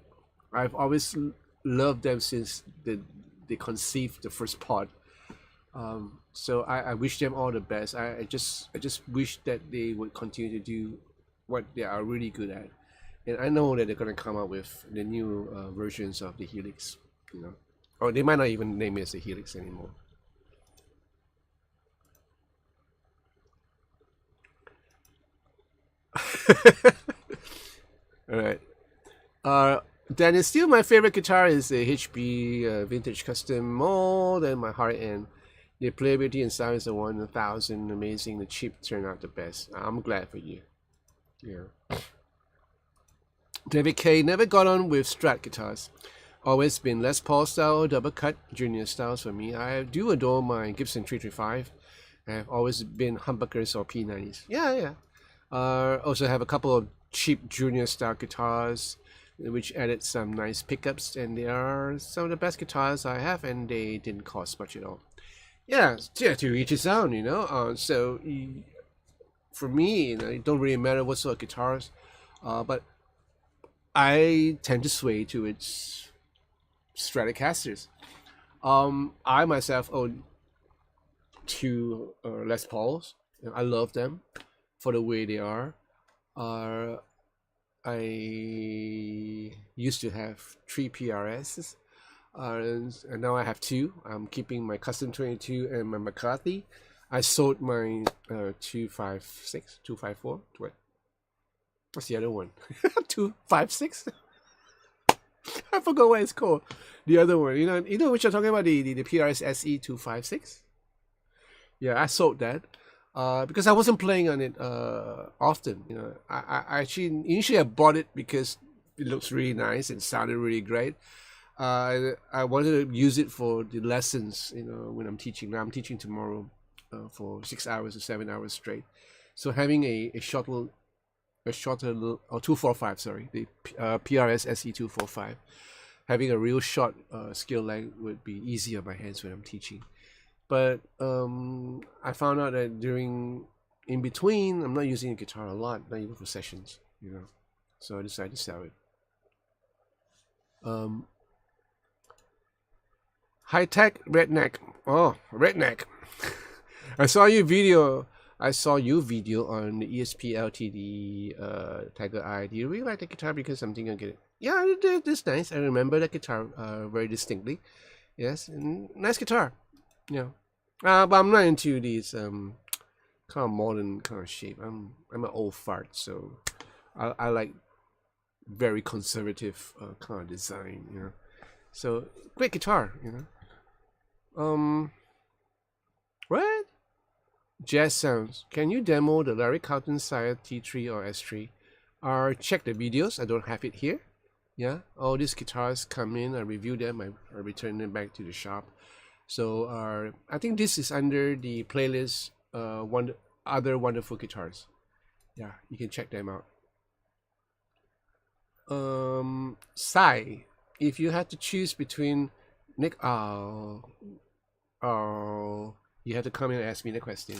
I've always loved them since they conceived the first pod. So I wish them all the best. I just wish that they would continue to do what they are really good at. And I know that they're going to come up with the new versions of the Helix, you know. Or they might not even name it as the Helix anymore. All right. Then it's still my favorite guitar is the HP Vintage Custom, more than my high end. The playability and sound is the 1000, amazing. The cheap turned out the best. I'm glad for you. Yeah. David K never got on with Strat guitars. Always been Les Paul style, double cut, junior styles for me. I do adore my Gibson 335. I have always been humbuckers or P90s. Yeah. Also have a couple of cheap junior style guitars, which added some nice pickups, and they are some of the best guitars I have, and they didn't cost much at all. Yeah, to each his own, you know. So for me, you know, it don't really matter what sort of guitars, but I tend to sway to its Stratocasters. I myself own two Les Pauls. I love them for the way they are. I used to have 3 PRSs, and now I have 2. I'm keeping my custom 22 and my McCarthy. I sold my 256, 254. What's the other one? 256. I forgot what it's called. The other one, you know what you're talking about, the PRS SE 256. Yeah, I sold that because I wasn't playing on it often. You know, I actually initially I bought it because it looks really nice and sounded really great. I wanted to use it for the lessons. You know, when I'm teaching. Now I'm teaching tomorrow for 6 hours or 7 hours straight. So having a shorter or 245, sorry, the PRS SE 245, having a real short scale length would be easier on my hands when I'm teaching. But I found out that in between, I'm not using a guitar a lot, not even for sessions, you know. So I decided to sell it. High tech redneck. Oh, redneck. I saw your video on the ESP LTD Tiger Eye. Do you really like the guitar? Because I'm thinking I'll get it. Yeah, it's nice. I remember the guitar very distinctly. Yes, nice guitar. Yeah. But I'm not into these kind of modern kind of shape. I'm an old fart, so I like very conservative kind of design, you know. So great guitar, you know. What? Jazz sounds. Can you demo the Larry Carlton Sire T3 or S3? Check the videos. I don't have it here. Yeah, all these guitars come in. I review them. I return them back to the shop. So I think this is under the playlist. Other wonderful guitars. Yeah, you can check them out. Sai, if you had to choose between Nick, you have to come in and ask me the question.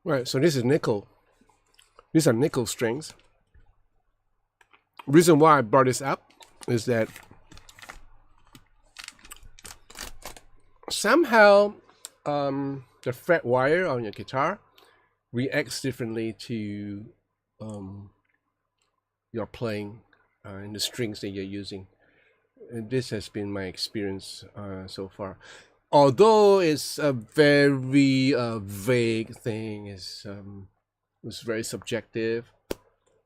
Right, so this is nickel. These are nickel strings. Reason why I brought this up is that somehow the fret wire on your guitar reacts differently to your playing and the strings that you're using. And this has been my experience so far. Although it's a very vague thing, it's very subjective.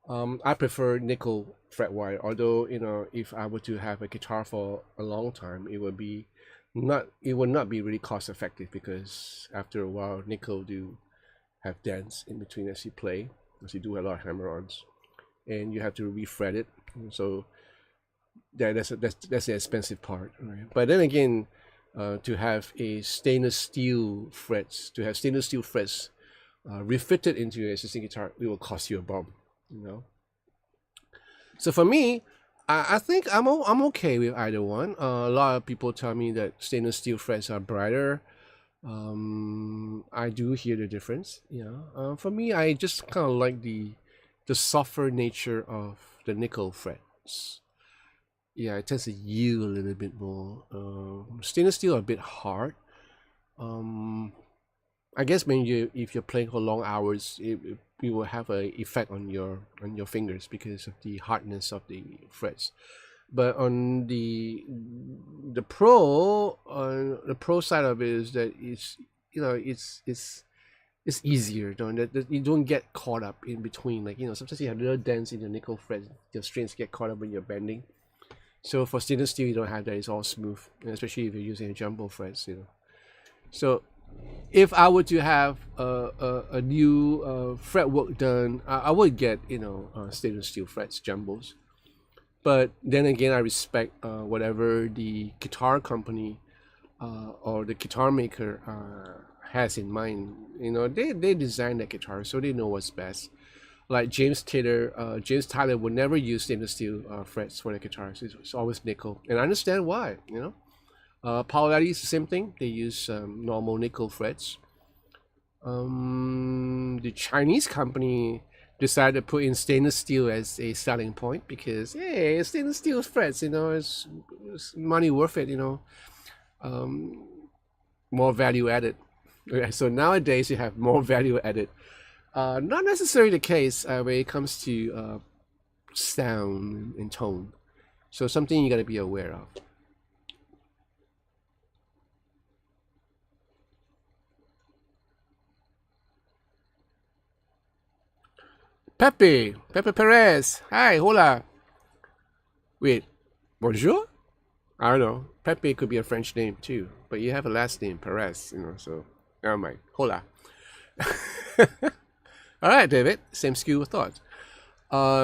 I prefer nickel fret wire. Although, you know, if I were to have a guitar for a long time, it would not be really cost effective, because after a while nickel do have dents in between as you play, as you do a lot of hammer-ons, and you have to refret it. So that's the expensive part, right? But then again, to have stainless steel frets refitted into your existing guitar, it will cost you a bomb, you know. So for me, I think I'm okay with either one. A lot of people tell me that stainless steel frets are brighter. I do hear the difference, you know. For me, I just kind of like the softer nature of the nickel frets. Yeah, it tends to yield a little bit more. Stainless steel are a bit hard. I guess if you're playing for long hours, it will have an effect on your fingers because of the hardness of the frets. But on the pro side of it is that it's easier. That you don't get caught up in between. Like, you know, sometimes you have little dents in your nickel frets. Your strings get caught up when you're bending. So for stainless steel, you don't have that. It's all smooth, and especially if you're using a jumbo frets, you know. So if I were to have a new fretwork done, I would get, you know, stainless steel frets, jumbos. But then again, I respect whatever the guitar company or the guitar maker has in mind. You know, they design that guitar, so they know what's best. Like James Tyler would never use stainless steel frets for the guitars. It's always nickel, and I understand why. You know, Paolatti is the same thing. They use normal nickel frets. The Chinese company decided to put in stainless steel as a selling point because, hey, stainless steel frets, you know, it's money worth it, you know, more value added. So nowadays you have more value added. Not necessarily the case when it comes to sound and tone. So something you got to be aware of. Pepe Perez. Hi, hola. Wait, bonjour? I don't know. Pepe could be a French name too, but you have a last name, Perez, you know, so never mind. Hola. All right, David, same school of thought.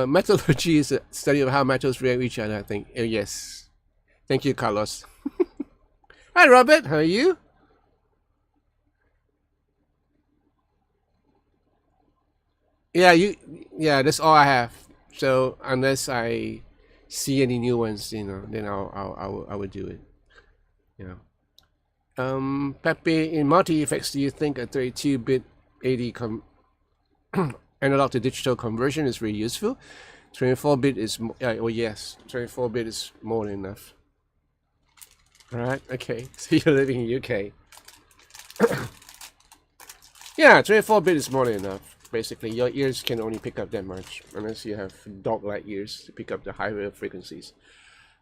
Metallurgy is a study of how metals react with each other, I think. Yes. Thank you, Carlos. Hi, Robert. How are you? Yeah, that's all I have. So unless I see any new ones, you know, then I will do it. You know. Pepe, in multi effects, do you think a 32-bit 80 analog to digital conversion is really useful? 24-bit is oh yes, 24-bit is more than enough. All right, okay. So you're living in UK. Yeah, 24-bit is more than enough. Basically, your ears can only pick up that much unless you have dog-like ears to pick up the higher frequencies.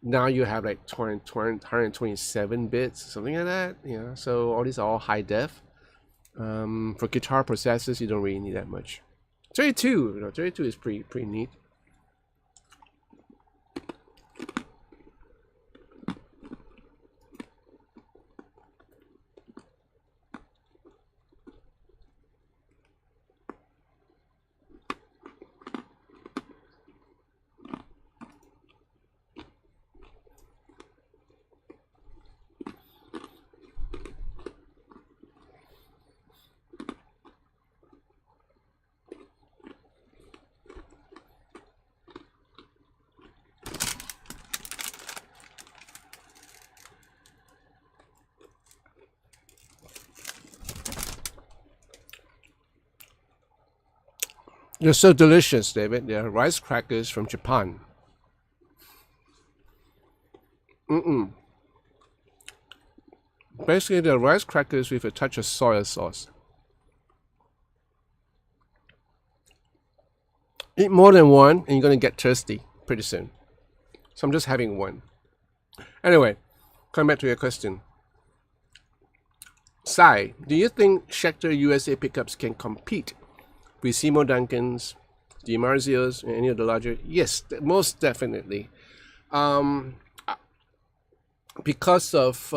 Now you have like 127 bits, something like that. Yeah, so all these are all high def. For guitar processors, you don't really need that much. 32, you know, 32 is pretty neat. They're so delicious, David. They're rice crackers from Japan. Basically, they're rice crackers with a touch of soy sauce. Eat more than one, and you're gonna get thirsty pretty soon. So I'm just having one. Anyway, come back to your question. Sai, do you think Schecter USA pickups can compete with Seymour Duncans, DiMarzios, and any of the larger? Yes, most definitely. Because of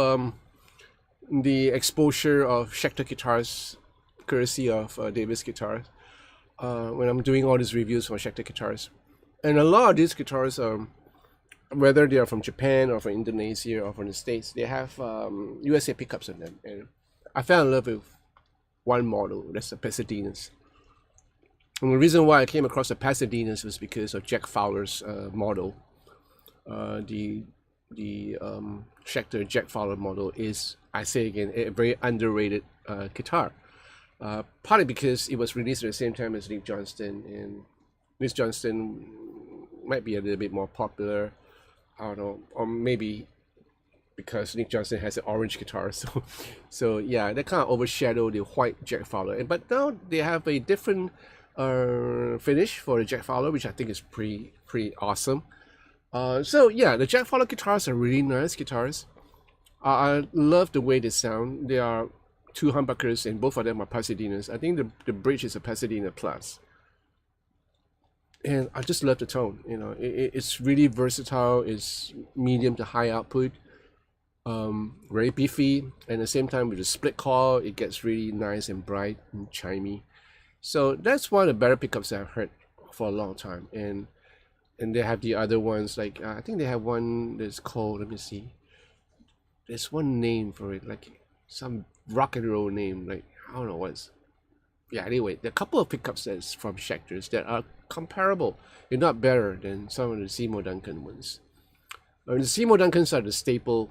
the exposure of Schecter guitars, courtesy of Davis Guitars, when I'm doing all these reviews for Schecter guitars, and a lot of these guitars, whether they are from Japan or from Indonesia or from the States, they have USA pickups on them, and I fell in love with one model. That's the Pasadena's. And the reason why I came across the Pasadena's was because of Jack Fowler's model. The Schecter Jack Fowler model is, I say again, a very underrated guitar. Partly because it was released at the same time as Nick Johnston, and Nick Johnston might be a little bit more popular. I don't know, or maybe because Nick Johnston has an orange guitar, so yeah, that kind of overshadowed the white Jack Fowler. But now they have a different finish for the Jack Fowler, which I think is pretty awesome. So yeah, the Jack Fowler guitars are really nice guitars. I love the way they sound. They are two humbuckers, and both of them are Pasadena's. I think the bridge is a Pasadena Plus. And I just love the tone. You know, it's really versatile. It's medium to high output. very beefy, and at the same time with the split coil, it gets really nice and bright and chimey. So that's one of the better pickups I've heard for a long time. And they have the other ones like I think they have one that's called, let me see, there's one name for it, like some rock and roll name, like I don't know what's. Yeah, anyway, there are a couple of pickups that's from Schecters that are comparable, if not better than some of the Seymour Duncan ones. The Seymour Duncans are the staple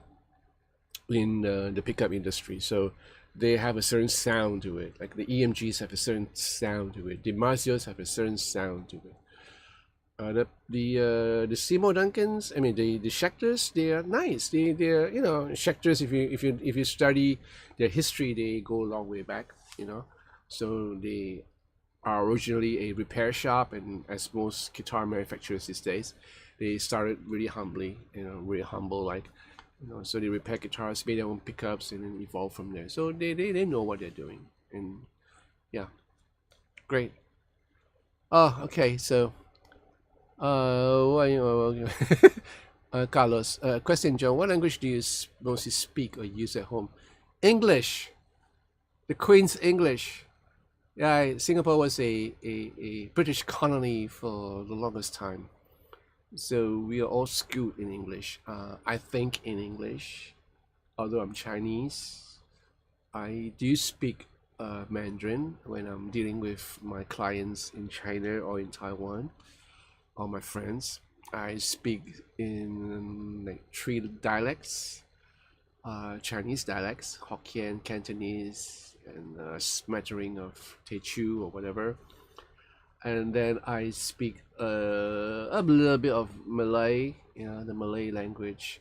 in the pickup industry, so they have a certain sound to it. Like the EMGs have a certain sound to it. The Marzios have a certain sound to it. The Seymour Duncans, I mean the Schecters, they are nice. They're Schecters. If you study their history, they go a long way back. So they are originally a repair shop, and as most guitar manufacturers these days, they started really humbly, really humble, like, so they repair guitars, made their own pickups, and then evolved from there. So they know what they're doing, and yeah, great. Oh, okay, so Carlos, question, John, what language do you mostly speak or use at home? English, the Queen's English. Yeah, Singapore was a British colony for the longest time. So we are all schooled in English. I think in English, although I'm Chinese. I do speak Mandarin when I'm dealing with my clients in China or in Taiwan, or my friends. I speak in like 3 dialects, Chinese dialects, Hokkien, Cantonese, and a smattering of Teochew or whatever. And then I speak a little bit of Malay, the Malay language.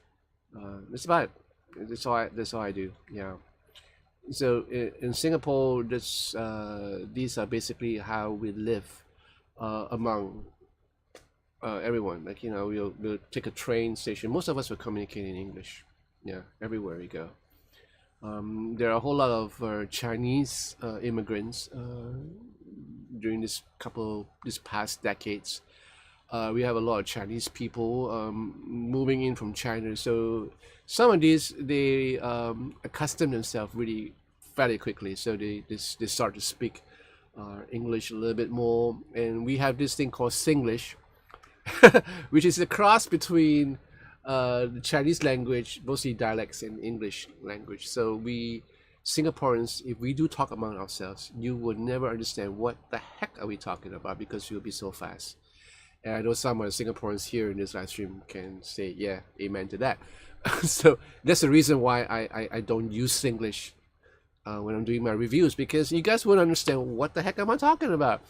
That's about it. That's all I do. Yeah. So in Singapore, these are basically how we live among everyone. Like we'll take a train station. Most of us will communicate in English. Yeah, everywhere we go. There are a whole lot of Chinese immigrants during this past decades. We have a lot of Chinese people moving in from China. So some of these, they accustom themselves really fairly quickly. So they start to speak English a little bit more. And we have this thing called Singlish, which is a cross between the Chinese language, mostly dialects, and English language. So we Singaporeans, if we do talk among ourselves, you would never understand what the heck are we talking about, because we'll be so fast. And I know some of the Singaporeans here in this live stream can say, yeah, amen to that. So that's the reason why I don't use Singlish when I'm doing my reviews, because you guys won't understand what the heck am I talking about.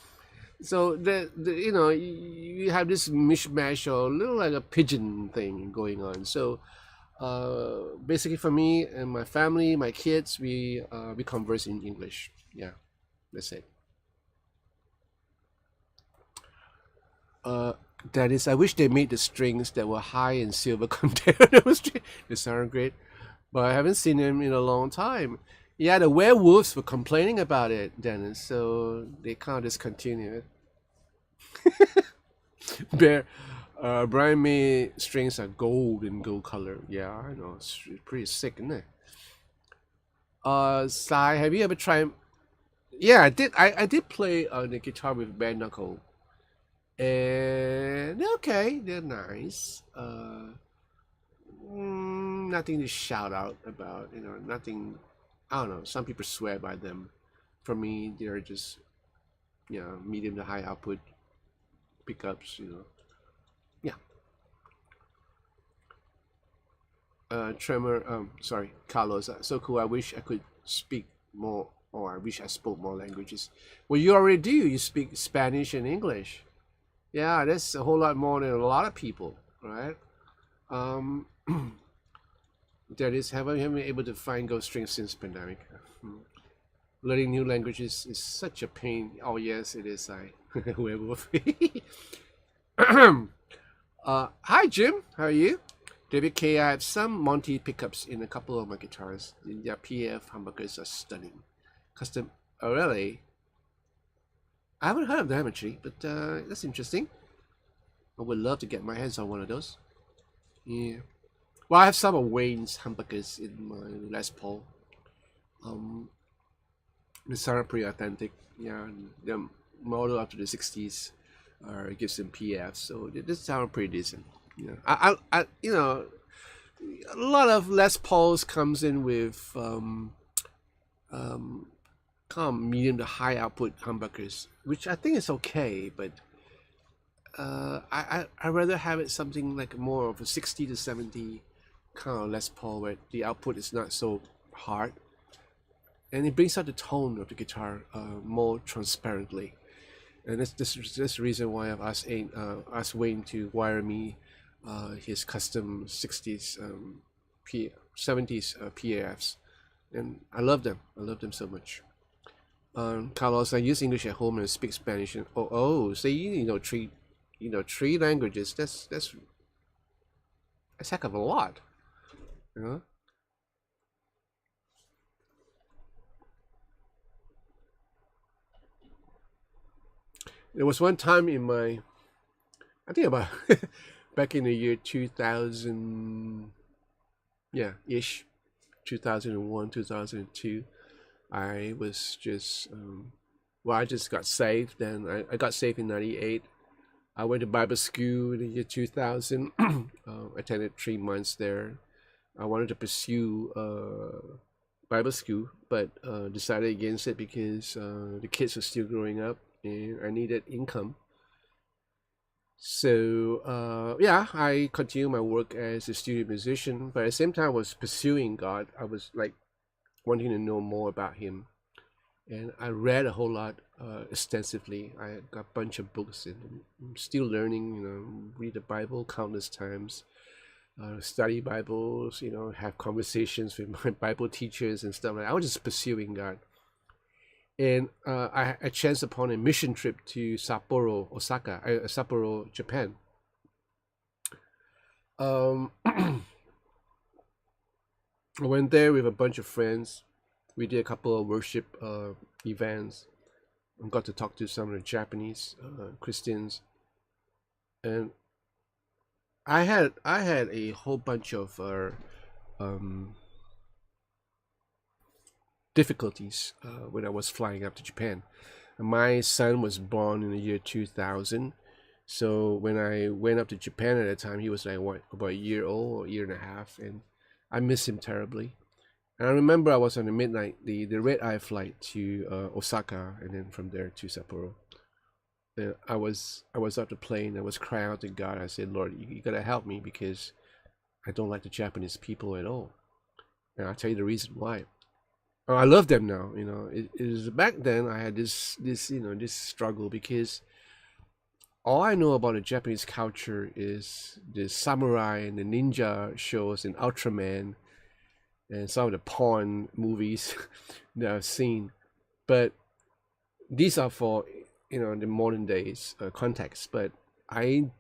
So you have this mishmash or a little like a pigeon thing going on. So basically for me and my family, my kids, we converse in English. Yeah, that's it. That is, I wish they made the strings that were high in silver compared to those strings. They sound great, but I haven't seen them in a long time. Yeah, the werewolves were complaining about it, Dennis, so they can't discontinue it. Bear, Brian May strings are gold in gold color. Yeah, I know, it's pretty sick, isn't it? Sai, have you ever tried? Yeah, I did. I did play the guitar with bare knuckle, and they're okay. They're nice. Nothing to shout out about. Nothing. I don't know. Some people swear by them. For me, they're just medium to high output pickups. Yeah. Tremor. Sorry, Carlos. So cool. I wish I could speak more, or I wish I spoke more languages. Well, you already do. You speak Spanish and English. Yeah, that's a whole lot more than a lot of people, right? That is, haven't been able to find Ghost strings since pandemic. Learning new languages is such a pain. Oh yes, it is. Werewolf. Hi Jim, how are you? David K. I have some Monty pickups in a couple of my guitars. Their PF humbuckers are stunning. Custom. Oh really? I haven't heard of them actually, but that's interesting. I would love to get my hands on one of those. Yeah. Well, I have some of Wayne's humbuckers in my Les Paul. They sound pretty authentic. Yeah, the model up to the 60s gives them PF, so this sound pretty decent. Yeah, you know, a lot of Les Pauls comes in with kind of medium to high output humbuckers, which I think is okay, but I rather have it something like more of a 60 to 70 kind of Les Paul where the output is not so hard, and it brings out the tone of the guitar more transparently. And that's the reason why I've asked Wayne to wire me his custom 60s 70s PAFs, and I love them. I love them so much. Carlos, I use English at home and speak Spanish. And so you know three languages. That's a heck of a lot. You know. There was one time in my, I think about back in the year 2000, yeah, ish, 2001, 2002. I was just, I just got saved. Then I got saved in '98. I went to Bible school in the year 2000. Attended 3 months there. I wanted to pursue Bible school, but decided against it because the kids were still growing up and I needed income. So yeah, I continued my work as a studio musician, but at the same time I was pursuing God. I was like wanting to know more about Him, and I read a whole lot extensively. I got a bunch of books and I'm still learning. You know, read the Bible countless times, study Bibles. You know, have conversations with my Bible teachers and stuff like that. I was just pursuing God. And I chanced upon a mission trip to Sapporo, Japan. I went there with a bunch of friends. We did a couple of worship events. I got to talk to some of the Japanese Christians, and I had a whole bunch of difficulties when I was flying up to Japan. My son was born in the year 2000, so when I went up to Japan at that time, he was like about a year old or a year and a half, and I miss him terribly. And I remember I was on the red eye flight to Osaka, and then from there to Sapporo. And I was off the plane. I was crying out to God. I said, Lord, you gotta help me because I don't like the Japanese people at all. And I'll tell you the reason why. Oh, I love them now. You know, it is back then I had this struggle because all I know about the Japanese culture is the samurai and the ninja shows and Ultraman and some of the porn movies that I've seen. But these are for the modern days context. But I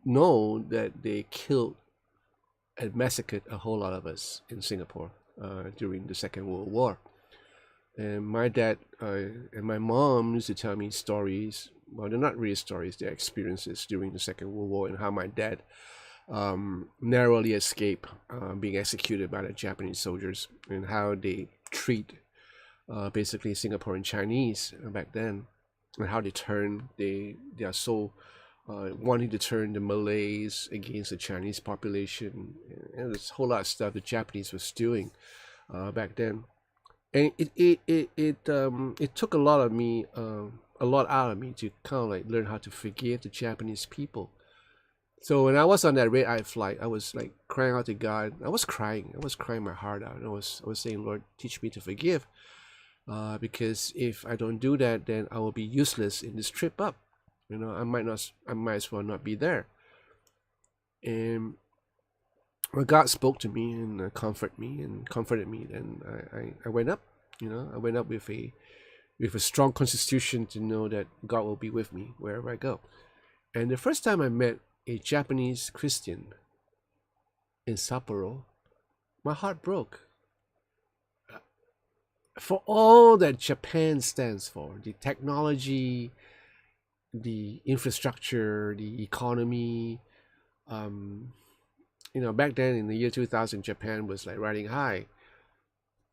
know that they killed and massacred a whole lot of us in Singapore during the Second World War. And my dad and my mom used to tell me stories. Well, they're not really stories; they're experiences during the Second World War and how my dad narrowly escaped being executed by the Japanese soldiers and how they treat basically Singaporean Chinese back then, and how they are so wanting to turn the Malays against the Chinese population, and there's a whole lot of stuff the Japanese was doing back then. And it took a lot out of me to kind of like learn how to forgive the Japanese people. So when I was on that red eye flight, I was like crying out to God. I was crying my heart out. I was saying, Lord, teach me to forgive, because if I don't do that, then I will be useless in this trip up. You know, I might as well not be there. And when God spoke to me and comforted me, then I went up. You know, I went up with a strong constitution to know that God will be with me wherever I go. And the first time I met a Japanese Christian in Sapporo, my heart broke. For all that Japan stands for, the technology, the infrastructure, the economy, you know, back then in the year 2000, Japan was like riding high.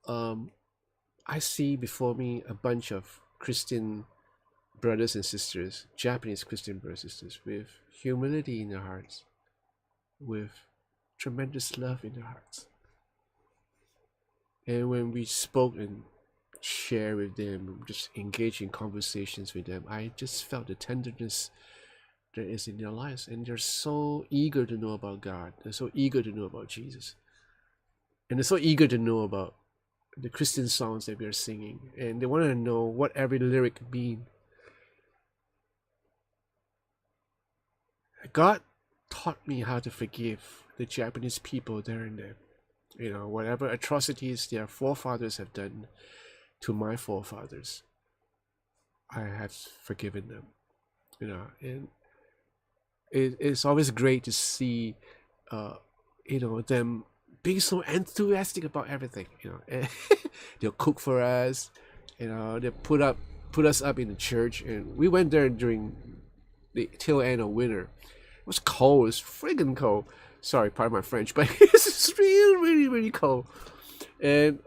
I see before me a bunch of Christian brothers and sisters, Japanese Christian brothers and sisters, with humility in their hearts, with tremendous love in their hearts. And when we spoke and shared with them, just engaged in conversations with them, I just felt the tenderness that is in their lives. And they're so eager to know about God. They're so eager to know about Jesus. And they're so eager to know about the Christian songs that we are singing. And they want to know what every lyric means. God taught me how to forgive the Japanese people there and then. You know, whatever atrocities their forefathers have done to my forefathers, I have forgiven them. You know, and it's always great to see, you know, them being so enthusiastic about everything. You know, and they'll cook for us. You know, they put us up in the church, and we went there during the tail end of winter. It was cold. It was friggin' cold. Sorry, pardon my French, but it's really, really cold. And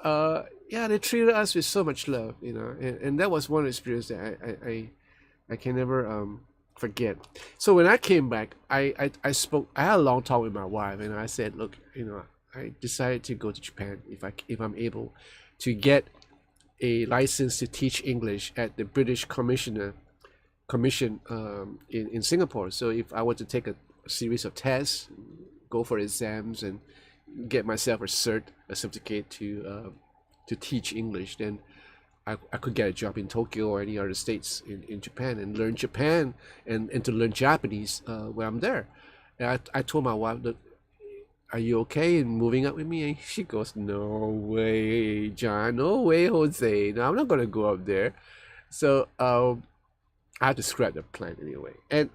yeah, they treated us with so much love, you know. And that was one experience that I can never forget. So when I came back, I spoke. I had a long talk with my wife, and I said, look, you know, I decided to go to Japan if I'm able to get a license to teach English at the British Commission in Singapore. So if I were to take a series of tests, go for exams, and get myself a certificate to teach English, then I could get a job in Tokyo or any other states in Japan and learn Japan and to learn Japanese when I'm there. And I told my wife, look, are you okay in moving up with me? And she goes, no way, John, no way, Jose. No, I'm not going to go up there. So I had to scrap the plan anyway. And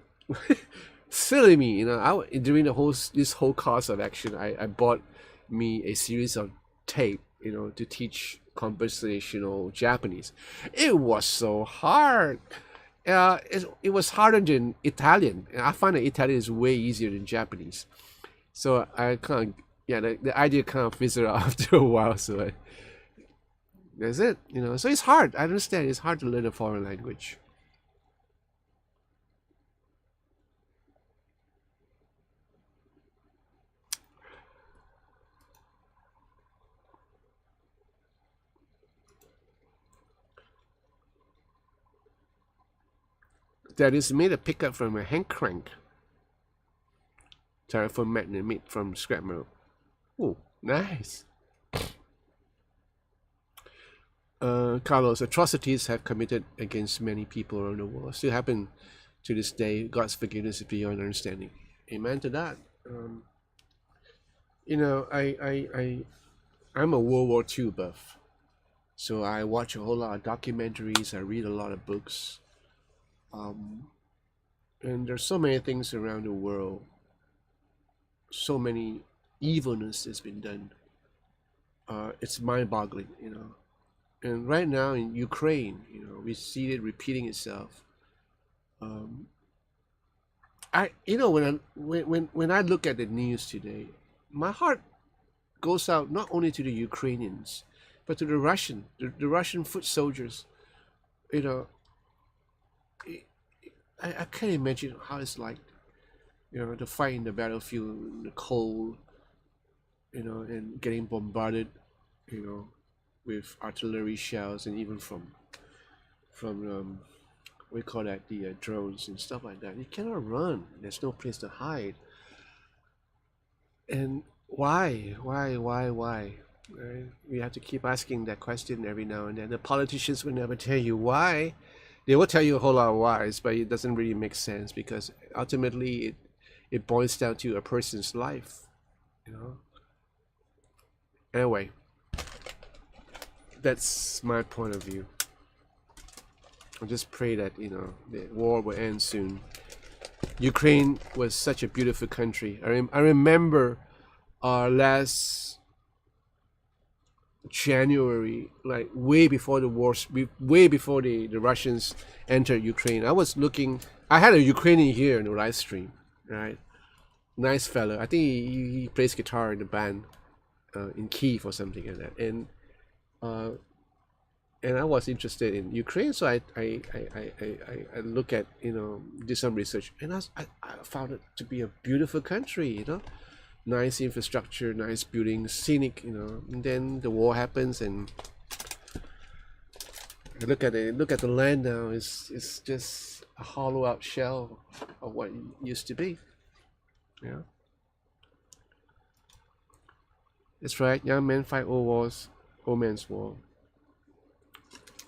silly me, you know, during this whole course of action, I bought me a series of tape, you know, to teach conversational Japanese. It was so hard. It was harder than Italian. And I find that Italian is way easier than Japanese. So I kind of, yeah, the idea kind of fizzled out after a while. So that's it, you know. So it's hard. I understand. It's hard to learn a foreign language. That is made a pickup from a hand crank. Telephone magnet made from scrap metal. Oh, nice. Carlos, atrocities have committed against many people around the world. Still happen to this day. God's forgiveness is beyond understanding. Amen to that. You know, I'm a World War II buff. So I watch a whole lot of documentaries. I read a lot of books. And there's so many things around the world, so many evilness has been done. It's mind-boggling, you know. And right now in Ukraine, you know, we see it repeating itself. You know, when I look at the news today, my heart goes out not only to the Ukrainians, but to the Russian foot soldiers. You know, I can't imagine how it's like, you know, to fight in the battlefield in the cold, you know, and getting bombarded, you know, with artillery shells, and even from we call that the drones and stuff like that. You cannot run. There's no place to hide. And why? Right? We have to keep asking that question every now and then. The politicians will never tell you why. They will tell you a whole lot of whys, but it doesn't really make sense, because ultimately it boils down to a person's life, you know. Anyway, that's my point of view. I just pray that, you know, the war will end soon. Ukraine was such a beautiful country. I remember last January, like way before the war, way before the Russians entered Ukraine. I had a Ukrainian here in the live stream, right? nice fellow. I think he plays guitar in the band in Kiev or something like that. And I was interested in Ukraine, so I look at, did some research, and I found it to be a beautiful country, nice infrastructure, nice buildings, scenic, and then the war happens, and I look at it, look at the land now, it's just a hollow out shell of what it used to be. Yeah. That's right, young men fight old wars, old man's war.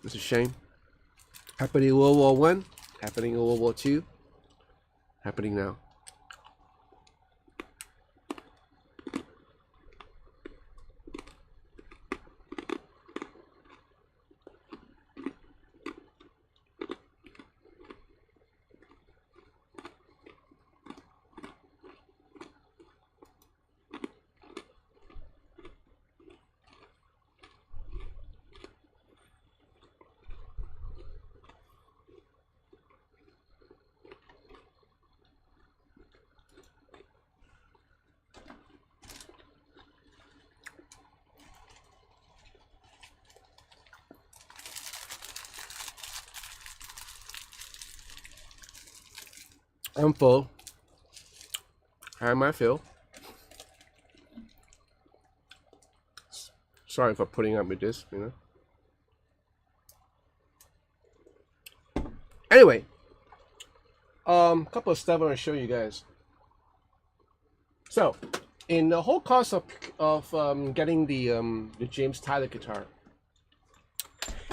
It's a shame. Happening in World War One, happening in World War Two, happening now. I'm full. How am I feel? Sorry for putting up with this, Anyway, couple of stuff I want to show you guys. So, in the whole course of getting the James Tyler guitar,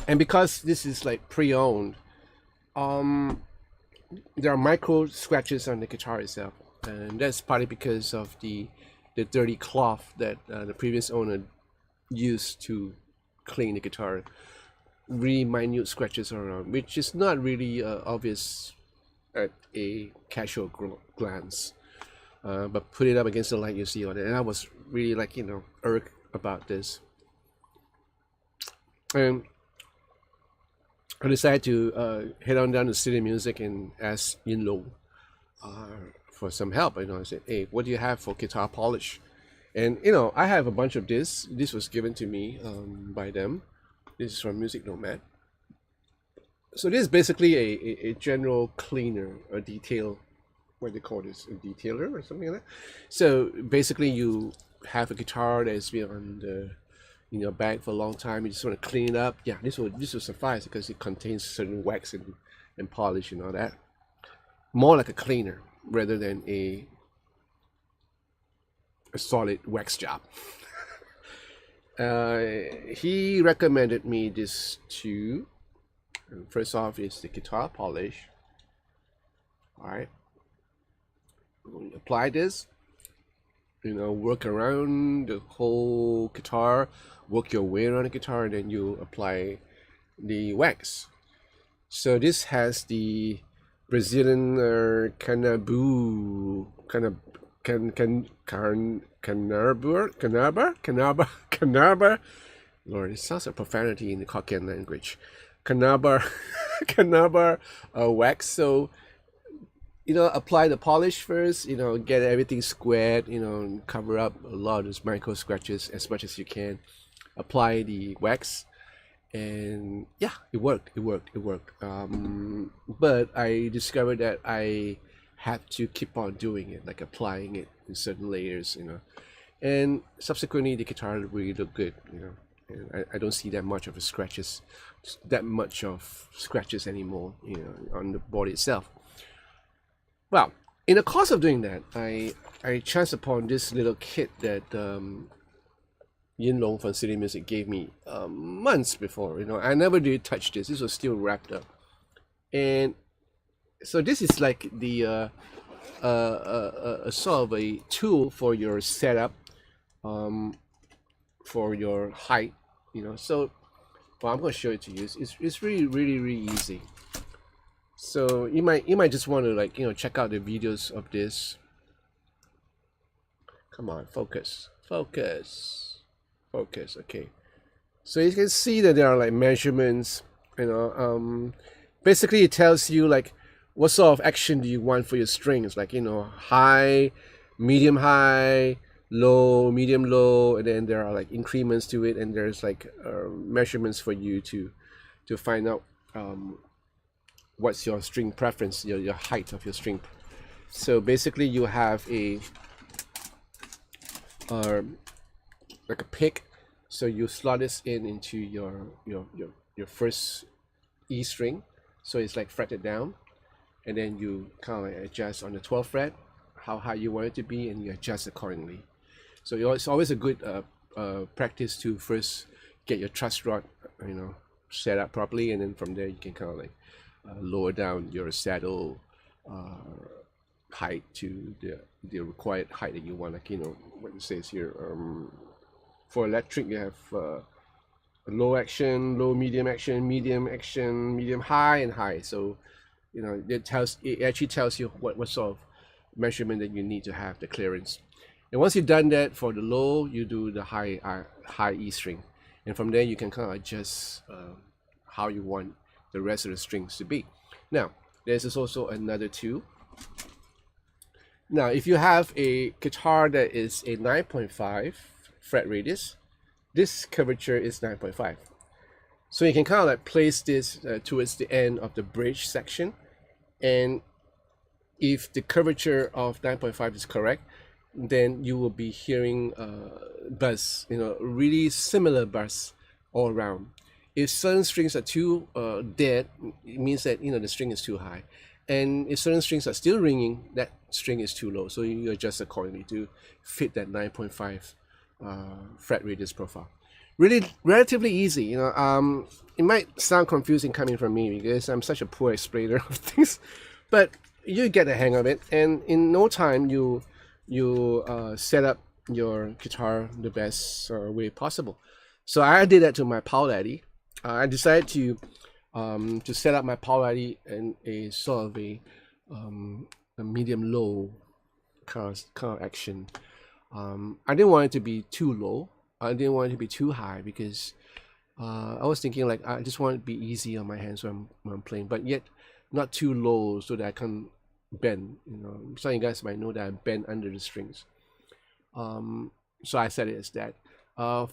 and because this is like pre-owned, there are micro scratches on the guitar itself, and that's partly because of the dirty cloth that the previous owner used to clean the guitar. Really minute scratches around, which is not really obvious at a casual glance, but put it up against the light, you see on it, and I was really like, irked about this. And I decided to head on down to City Music and ask Yin Long for some help. I said, hey, what do you have for guitar polish? And I have a bunch of this. This was given to me by them. This is from Music Nomad. So this is basically a general cleaner, a detail, what do they call this? A detailer or something like that. So basically you have a guitar that's been in your bag for a long time, you just want to clean it up. Yeah, this will suffice because it contains certain wax and polish and all that. More like a cleaner rather than a solid wax job. He recommended me this too. First off is the guitar polish. Alright. Apply this. Work around the whole guitar, work your way around the guitar, and then you apply the wax. So this has the Brazilian Canabur, Lord, it sounds like profanity in the Hokkien language. Canaba wax. So apply the polish first, get everything squared, cover up a lot of those micro scratches as much as you can. Apply the wax, and yeah, it worked. But I discovered that I had to keep on doing it, like applying it in certain layers, and subsequently the guitar really looked good, and I don't see that much of scratches anymore, on the body itself. Well, in the course of doing that, I chanced upon this little kit that Yin Long from City Music gave me months before. I never did touch this. This was still wrapped up, and so this is like the sort of a tool for your setup, for your height. So, well, I'm going to show it to you. It's really easy. So you might just want to check out the videos of this. Come on, focus. Okay. So you can see that there are measurements. Basically it tells you what sort of action do you want for your strings, high, medium high, low, medium low, and then there are like increments to it, and there's like measurements for you to find out what's your string preference, your height of your string. So basically you have a like a pick, so you slot this into your first E string, so it's like fretted down, and then you kind of like adjust on the 12th fret how high you want it to be, and you adjust accordingly. So it's always a good practice to first get your truss rod set up properly, and then from there you can kind of like lower down your saddle height to the required height that you want. Like what it says here, for electric you have low action, low, medium action, medium high, and high. So it actually tells you what sort of measurement that you need to have the clearance. And once you've done that for the low, you do the high E string, and from there you can kind of adjust how you want the rest of the strings to be. Now there's also another tool. Now if you have a guitar that is a 9.5 fret radius, this curvature is 9.5, so you can kind of like place this towards the end of the bridge section, and if the curvature of 9.5 is correct, then you will be hearing buzz, really similar buzz all around. If certain strings are too dead, it means that the string is too high, and if certain strings are still ringing, that string is too low. So you adjust accordingly to fit that 9.5 fret radius profile. Really relatively easy. It might sound confusing coming from me because I'm such a poor explainer of things, but you get the hang of it, and in no time you set up your guitar the best way possible. So I did that to my Powell Addy. I decided to set up my Powell Addy in a sort of a medium low kind of action. I didn't want it to be too low. I didn't want it to be too high, because I was thinking like I just want it to be easy on my hands when I'm playing, but yet not too low so that I can bend. Some of you guys might know that I bend under the strings. So I set it as that.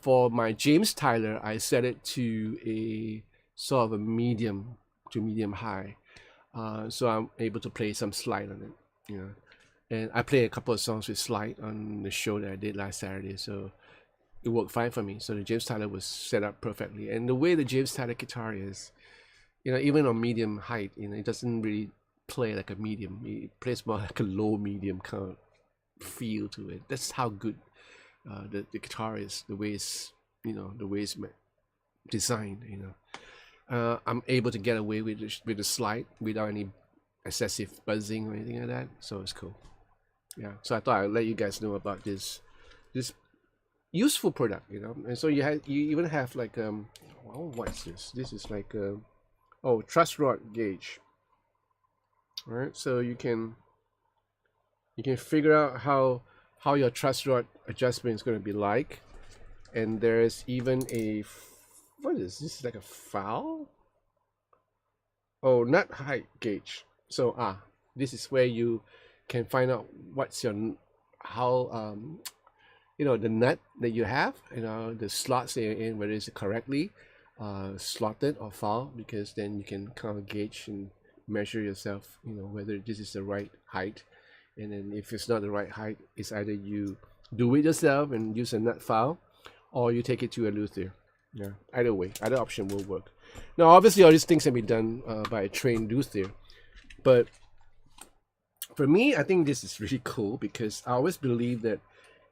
For my James Tyler, I set it to a sort of a medium to medium high, so I'm able to play some slide on it. And I played a couple of songs with slide on the show that I did last Saturday, so it worked fine for me. So the James Tyler was set up perfectly, and the way the James Tyler guitar is, even on medium height, it doesn't really play like a medium. It plays more like a low medium kind of feel to it. That's how good the guitar is, the way it's the way it's designed. I'm able to get away with the slide without any excessive buzzing or anything like that, so it's cool. Yeah, so I thought I'd let you guys know about this useful product, And so you even have like what's this? This is like truss rod gauge. All right, so you can figure out how your truss rod adjustment is going to be like, and there's even a what is this? This is like a Fowler? Oh, nut height gauge. So this is where you can find out what's your the nut that you have, the slots that you're in, whether it's correctly slotted or foul, because then you can kind of gauge and measure yourself, whether this is the right height. And then if it's not the right height, it's either you do it yourself and use a nut file, or you take it to a luthier. Yeah, either way, either option will work. Now obviously all these things can be done by a trained luthier, but for me, I think this is really cool, because I always believe that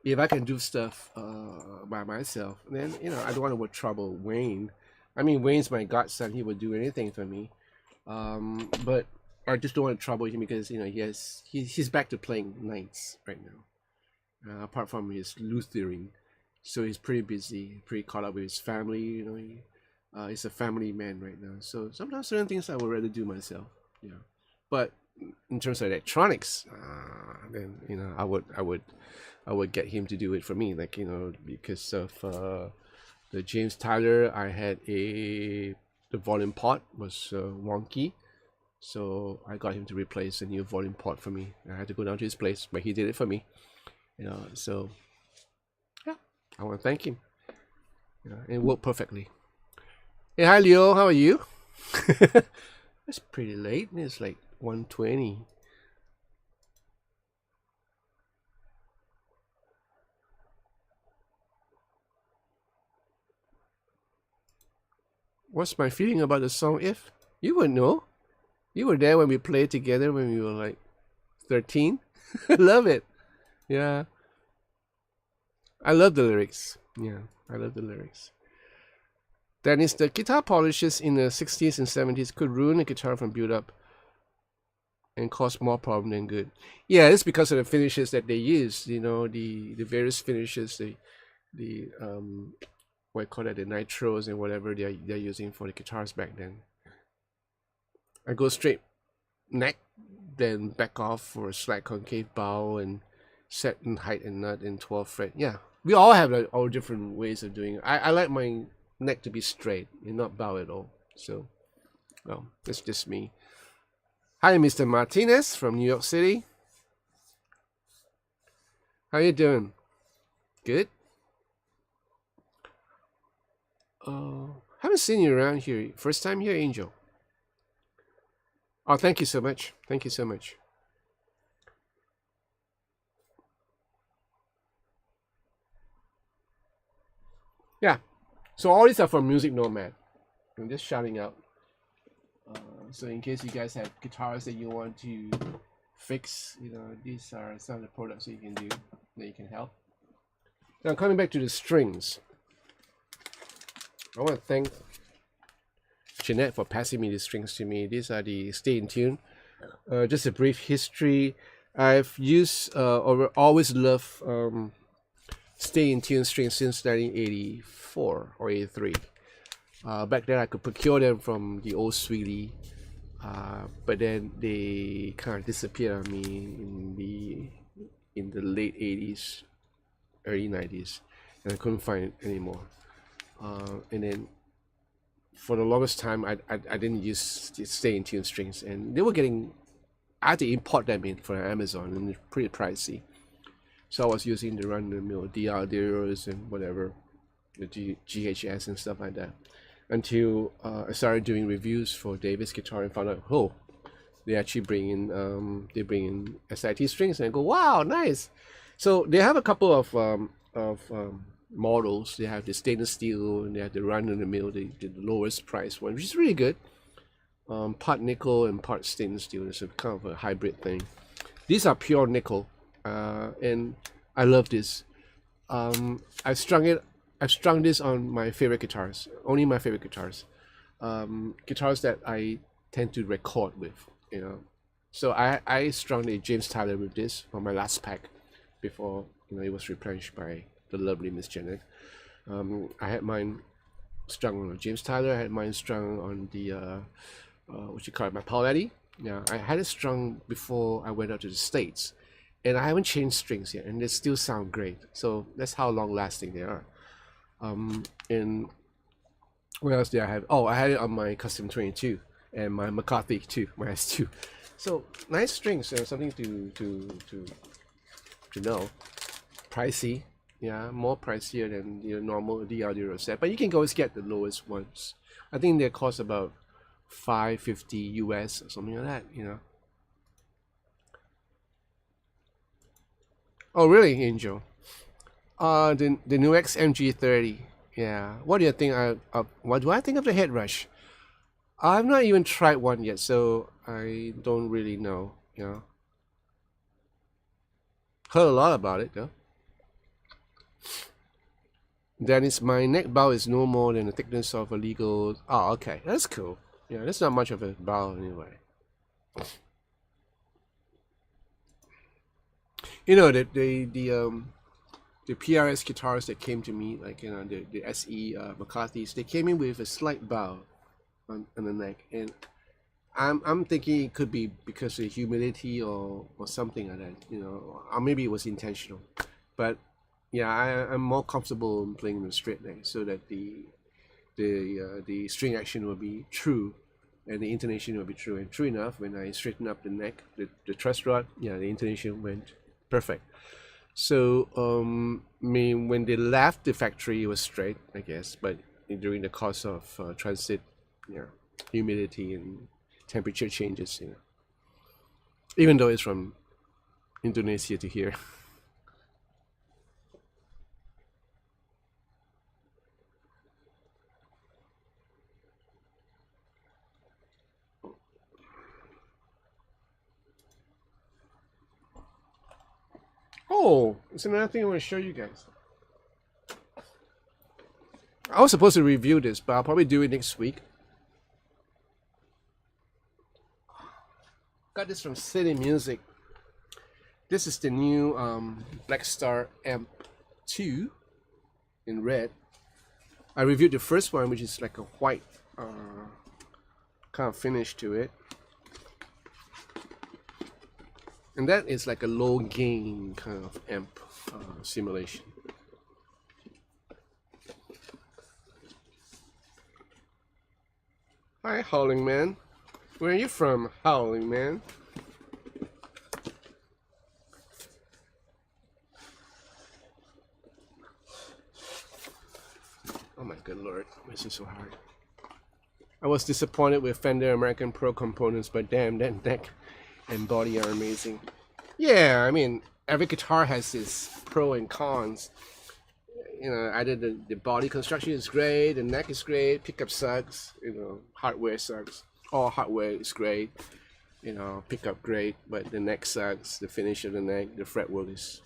if I can do stuff by myself, then I don't want to trouble Wayne. I mean, Wayne's my godson; he would do anything for me. But I just don't want to trouble him, because he's back to playing nights right now. Apart from his luthering, so he's pretty busy, pretty caught up with his family. He's a family man right now. So sometimes certain things I would rather do myself. Yeah, but in terms of electronics, then I would get him to do it for me, like because of the James Tyler, I had the volume pot was wonky, so I got him to replace a new volume pot for me. I had to go down to his place, but he did it for me. You know, so yeah, I want to thank him. You know, it worked perfectly. Hey, hi Leo, how are you? It's pretty late. It's like 1:20. What's my feeling about the song? If you would know, you were there when we played together when we were like 13. Love it. Yeah, I love the lyrics. Yeah, I love the lyrics. Dennis, the guitar polishes in the 60s and 70s could ruin a guitar from build up and cause more problem than good. Yeah, it's because of the finishes that they use. You know, the various finishes, the what you call it, the nitros and whatever they're using for the guitars back then. I go straight neck, then back off for a slight concave bow and set in height and nut in 12 fret. Yeah, we all have like all different ways of doing it. I like my neck to be straight and not bow at all. So, well, that's just me. Hi, Mr. Martinez from New York City. How you doing? Good. Haven't seen you around here. First time here, Angel. Oh, thank you so much. Thank you so much. Yeah. So all these are from Music Nomad. I'm just shouting out. So in case you guys have guitars that you want to fix, you know, these are some of the products that you can do, that you can help. Now coming back to the strings. I want to thank Jeanette for passing me the strings to me. These are the Stay in Tune. Just a brief history. I've used or always loved Stay in Tune strings since 1984 or 83. Back then I could procure them from the old Sweetie, but then they kind of disappeared on me in the late 80s, early 90s, and I couldn't find it anymore. And then for the longest time I didn't use Stay in Tune strings, and they were getting, I had to import them in from Amazon, and they're pretty pricey. So I was using the run-of-the-mill DR0s and whatever, the GHS and stuff like that, until I started doing reviews for David's Guitar and found out, oh, they actually bring in SIT strings, and I go, wow, nice. So they have a couple of models. They have the stainless steel, and they have the run-of-the-mill, the lowest price one, which is really good. Part nickel and part stainless steel. It's a kind of a hybrid thing. These are pure nickel, and I love this. I've strung this on my favorite guitars, only my favorite guitars, guitars that I tend to record with, you know. So I strung a James Tyler with this for my last pack before, you know, it was replenished by the lovely Miss Janet. I had mine strung on a James Tyler. I had mine strung on the what you call it, my Paoletti. Yeah, I had it strung before I went out to the States, and I haven't changed strings yet, and they still sound great. So that's how long lasting they are. And what else did I have? Oh, I had it on my Custom 22 and my McCarthy too, my S2. So nice strings, something to know. Pricey, yeah, more pricier than your normal DR0 set, but you can always get the lowest ones. I think they cost about $550 US or something like that, you know. Oh really, Angel? The new XMG30. Yeah. What do you think? What do I think of the head rush? I've not even tried one yet, so I don't really know. You know. Heard a lot about it though. Dennis, my neck bow is no more than the thickness of a legal. Oh, okay, that's cool. Yeah, that's not much of a bow anyway. You know the PRS guitars that came to me, like, you know, the SE McCarthy's, they came in with a slight bow on the neck, and I'm thinking it could be because of humidity or something like that, you know, or maybe it was intentional. But yeah, I'm more comfortable in playing the straight neck, so that the string action will be true, and the intonation will be true. And true enough, when I straighten up the neck, the truss rod, yeah, the intonation went perfect. So when they left the factory, it was straight, I guess. But during the course of transit, humidity and temperature changes, even though it's from Indonesia to here. Oh, it's another thing I want to show you guys. I was supposed to review this, but I'll probably do it next week. Got this from City Music. This is the new Blackstar Amp 2 in red. I reviewed the first one, which is like a white kind of finish to it. And that is like a low gain kind of amp simulation. Hi, Howling Man. Where are you from, Howling Man? Oh my good lord, this is so hard. I was disappointed with Fender American Pro components, but damn, that neck and body are amazing. Yeah, I mean, every guitar has its pro and cons. Either the body construction is great, the neck is great, pickup sucks, hardware sucks. All hardware is great, pickup great, but the neck sucks, the finish of the neck, the fretwork is,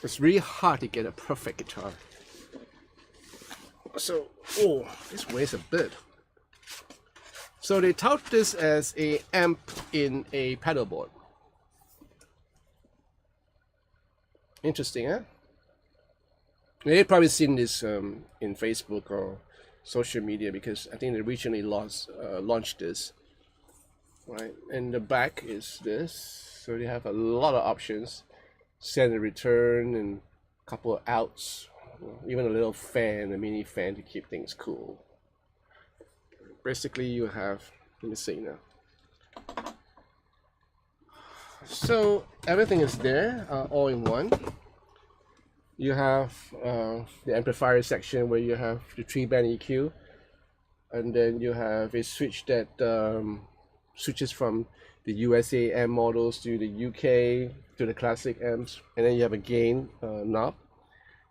It's really hard to get a perfect guitar. So, this weighs a bit. So they tout this as a amp in a pedalboard. Interesting, huh? They've probably seen this in Facebook or social media, because I think they recently launched this. Right, and the back is this. So they have a lot of options. Send and return, and a couple of outs. Even a little fan, a mini fan to keep things cool. Basically, you have, let me see now. So everything is there, all in one. You have the amplifier section where you have the 3-band EQ, and then you have a switch that switches from the USA amp models to the UK to the classic amps, and then you have a gain knob,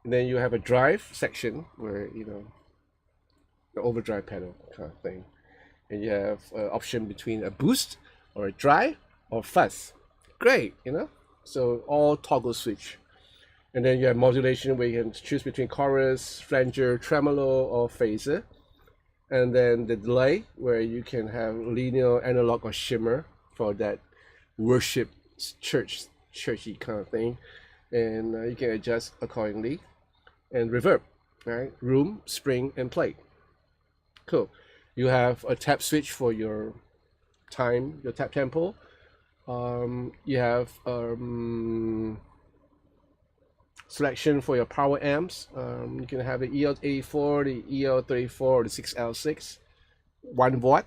and then you have a drive section where the overdrive pedal kind of thing, and you have option between a boost or a drive or fuzz. Great, so all toggle switch. And then you have modulation where you can choose between chorus, flanger, tremolo, or phaser. And then the delay where you can have linear, analog, or shimmer for that worship churchy kind of thing. And you can adjust accordingly. And reverb, right? Room, spring, and plate. Cool. You have a tap switch for your time, your tap tempo. You have selection for your power amps. You can have the EL84, the EL34, or the 6L6, 1 watt,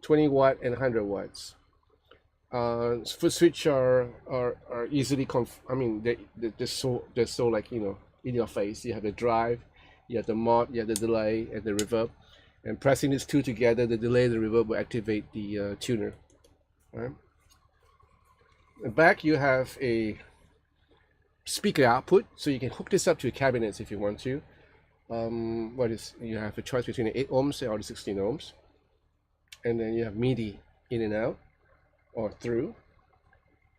20 watt, and 100 watts. Foot switch are easily they're so like in your face. You have the drive, you have the mod, you have the delay, and the reverb. And pressing these two together, the delay and the reverb will activate the tuner. Right? In the back, you have a speaker output, so you can hook this up to your cabinets if you want to. You have a choice between the 8 ohms or the 16 ohms, and then you have MIDI in and out or through,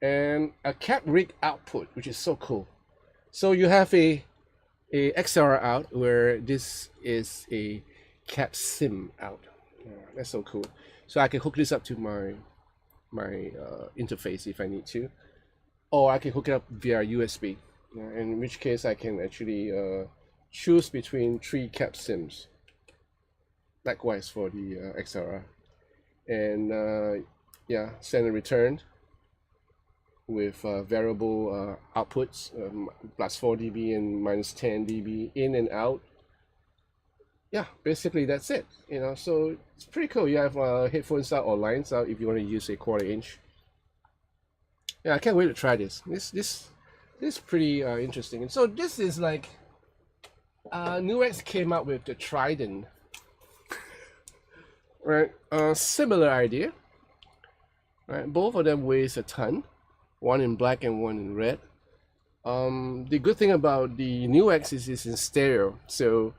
and a cap rig output, which is so cool. So you have a XLR out, where this is a cap sim out. That's so cool. So I can hook this up to my interface if I need to, or I can hook it up via USB, in which case I can actually choose between 3 cap sims. Likewise for the XLR, and send and return with variable outputs, plus 4 dB and minus 10 dB in and out. Yeah, basically that's it. So it's pretty cool. You have headphones out or lines out if you want to use a 1/4 inch. Yeah, I can't wait to try this. This is pretty interesting. And so this is like Nuex came up with the Trident, right? Similar idea, right? Both of them weighs a ton, one in black and one in red. The good thing about the Nuex is it's in stereo, so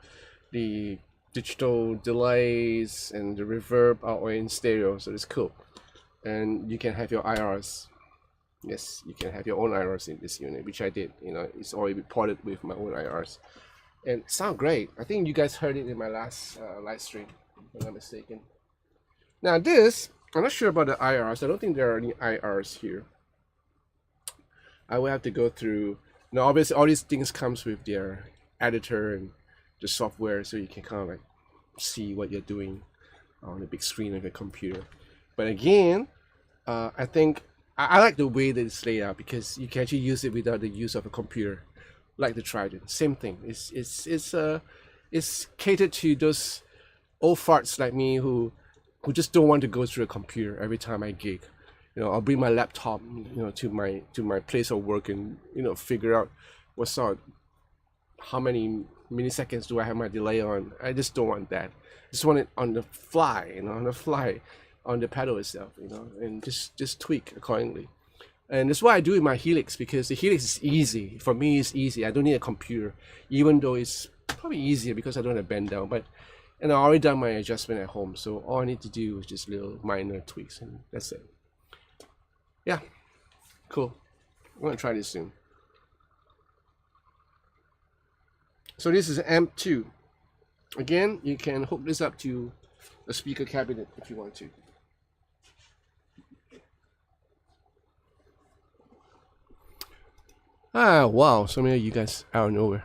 the digital delays and the reverb are all in stereo, so it's cool. And you can have your IRs. Yes, you can have your own IRs in this unit, which I did. You know, it's already ported with my own IRs, and sound great. I think you guys heard it in my last live stream, if I'm not mistaken. Now this, I'm not sure about the IRs. I don't think there are any IRs here. I will have to go through. Now, obviously, all these things comes with their editor and the software, so you can kind of like see what you're doing on the big screen of your computer. But again, I think I like the way that it's laid out because you can actually use it without the use of a computer, like the Trident. Same thing. It's catered to those old farts like me who just don't want to go through a computer every time I gig. You know, I'll bring my laptop, you know, to my place of work and, you know, figure out what's on, how many milliseconds do I have my delay on. I just don't want that. I just want it on the fly, you know, on the fly, on the pedal itself, you know, and just tweak accordingly. And that's why I do it in my Helix, because the Helix is easy. For me, it's easy. I don't need a computer, even though it's probably easier because I don't have to bend down. But, and I already done my adjustment at home, so all I need to do is just little minor tweaks, and that's it. Yeah, cool. I'm gonna try this soon. So this is Amp 2. Again, you can hook this up to a speaker cabinet if you want to. Ah, wow, so many of you guys out of nowhere.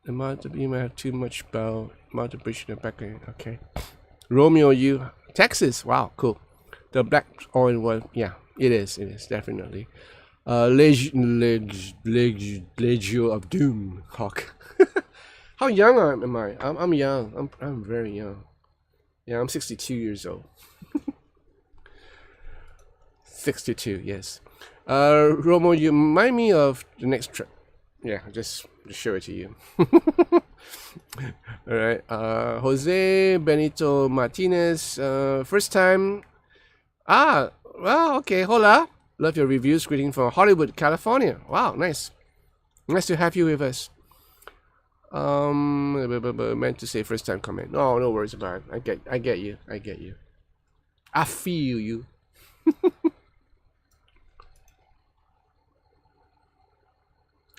The mountain beam have too much about mountain bridge in the back end. Okay. Romeo, you Texas. Wow, cool. The black oil one, yeah, it is definitely. Legio of Doom, Hawk. How young am I? I'm young. I'm very young. Yeah, I'm 62 years old. 62, yes. Romo, you remind me of the next trip. Yeah, just show it to you. All right. Jose Benito Martinez, first time. Ah, well, okay. Hola. Love your reviews. Greeting from Hollywood, California. Wow, nice. Nice to have you with us. Meant to say first time comment. No, no worries about it. I get you. I feel you.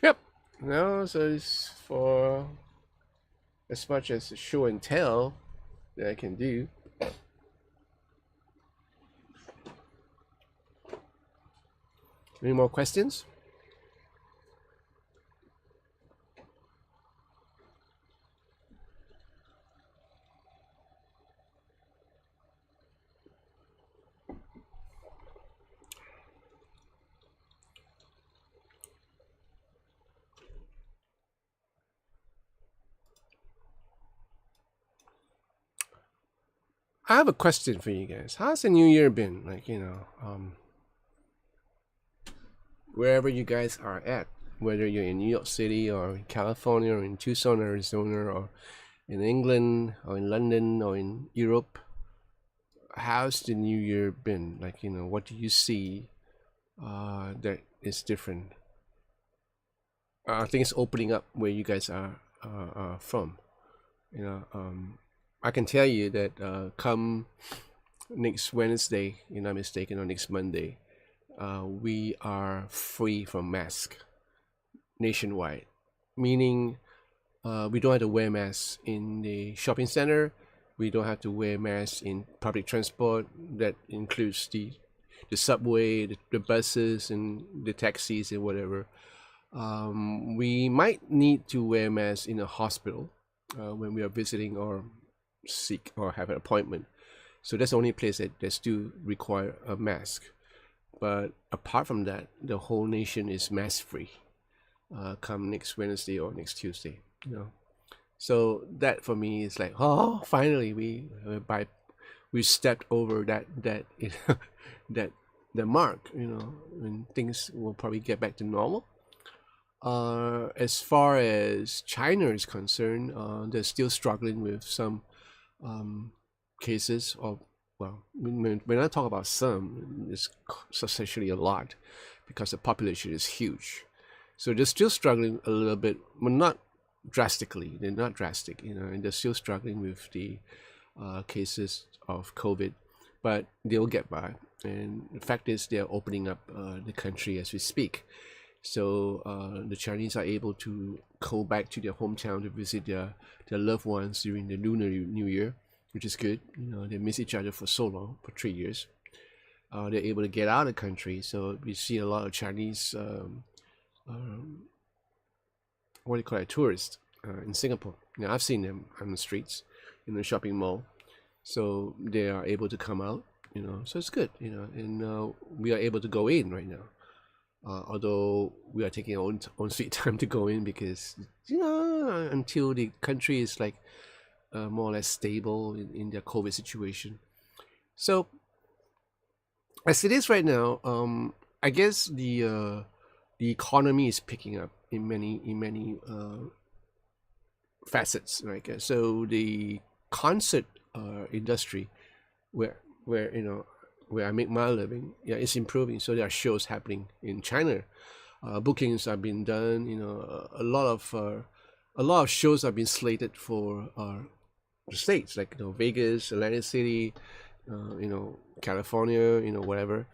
Yep. No, so it's for as much as show and tell that I can do. Any more questions? I have a question for you guys. How's the new year been? Like, you know, wherever you guys are at, whether you're in New York City or in California or in Tucson, Arizona, or in England or in London or in Europe, how's the new year been? Like, you know, what do you see that is different? I think it's opening up where you guys are from. You know, I can tell you that come next Wednesday, you're not mistaken, or next Monday, we are free from mask nationwide, meaning we don't have to wear masks in the shopping center. We don't have to wear masks in public transport. That includes the subway, the buses, and the taxis and whatever. We might need to wear masks in a hospital when we are visiting or sick or have an appointment. So that's the only place that still require a mask. But apart from that, the whole nation is mask free. Come next Wednesday or next Tuesday, you know. So that for me is like, oh, finally we we stepped over that that the mark, and things will probably get back to normal. As far as China is concerned, they're still struggling with some cases of, well, when I talk about some, it's essentially a lot, because the population is huge. So they're still struggling a little bit, but not drastically. They're not drastic, and they're still struggling with the cases of COVID, but they'll get by. And the fact is, they're opening up the country as we speak. So the Chinese are able to go back to their hometown to visit their loved ones during the Lunar New Year, which is good. They miss each other for so long, for 3 years. They're able to get out of the country. So we see a lot of Chinese, what do you call it, tourists in Singapore. I've seen them on the streets, in the shopping mall. So they are able to come out, so it's good, and we are able to go in right now. Although we are taking our own sweet time to go in, because until the country is like more or less stable in their COVID situation. So as it is right now, I guess the economy is picking up in many facets, right? So the concert industry, where I make my living, it's improving. So there are shows happening in China. Bookings have been done. A lot of shows have been slated for the states, like Vegas, Atlantic City, California, whatever.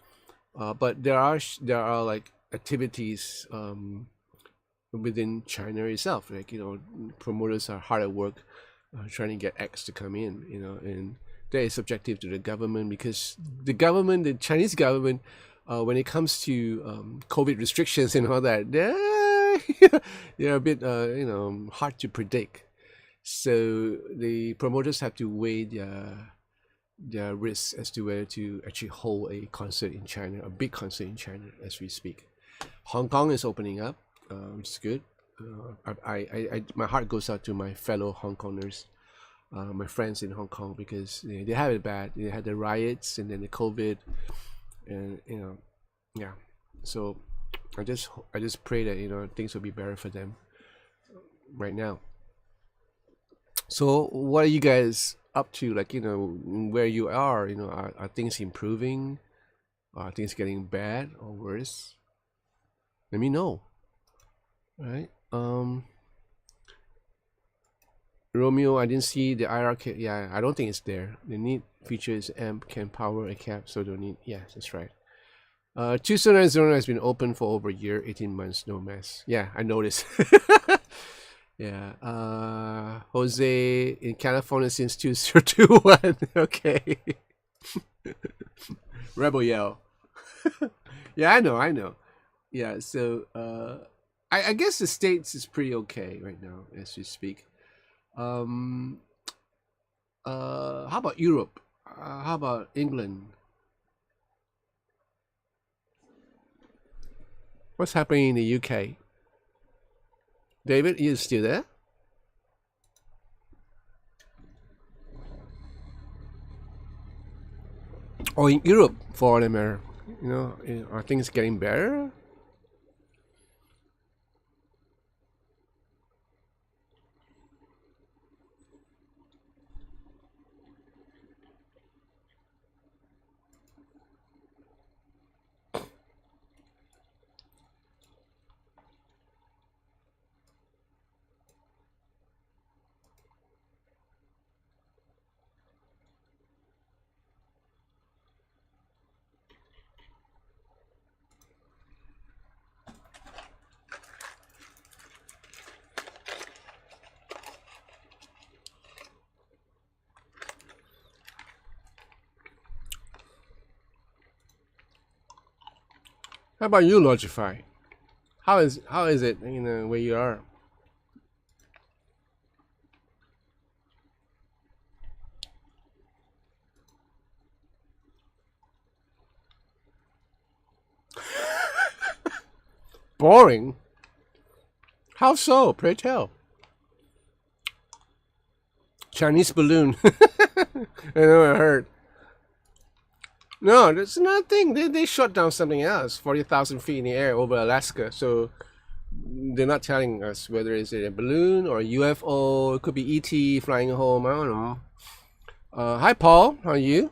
But there are like activities within China itself. Like promoters are hard at work trying to get acts to come in. And that is subjective to the government, because the Chinese government, when it comes to COVID restrictions and all that, they're a bit hard to predict. So the promoters have to weigh their risks as to whether to actually hold a concert in China, a big concert in China as we speak. Hong Kong is opening up, which is good. My heart goes out to my fellow Hong Kongers. My friends in Hong Kong, because they have it bad. They had the riots and then the COVID, and yeah. So I just pray that things will be better for them right now. So what are you guys up to? Like where you are, are things improving? Are things getting bad or worse? Let me know. Right? Romeo, I didn't see the IR kit. Yeah, I don't think it's there. The neat feature is amp can power a cab, so don't need. Yeah, that's right. 27909 has been open for over a year, 18 months, no mess. Yeah, I noticed. Yeah. Jose in California since 2021. Okay. Rebel yell. Yeah, I know. Yeah, so I guess the States is pretty okay right now as we speak. How about Europe? How about England? What's happening in the UK? David, you still there? Or in Europe, for that matter? Are things getting better? How about you, Logify? How is it where you are? Boring? How so? Pray tell. Chinese balloon. I know, I heard. No, that's another thing. They shot down something else, 40,000 feet in the air over Alaska. So they're not telling us whether it's a balloon or a UFO. It could be ET flying home. I don't know. Hi, Paul. How are you?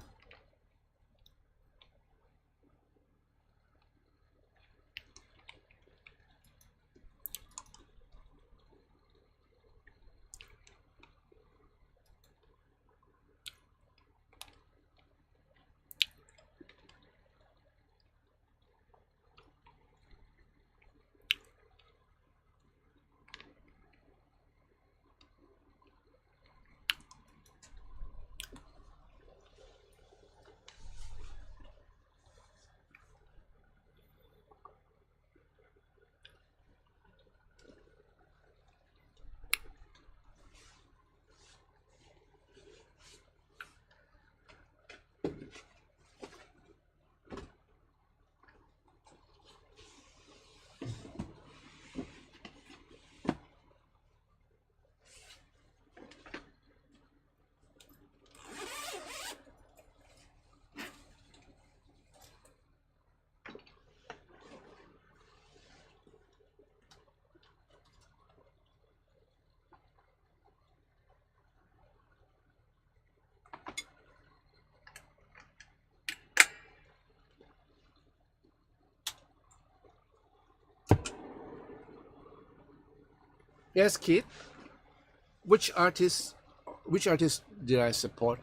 Yes, Kid. Which artist did I support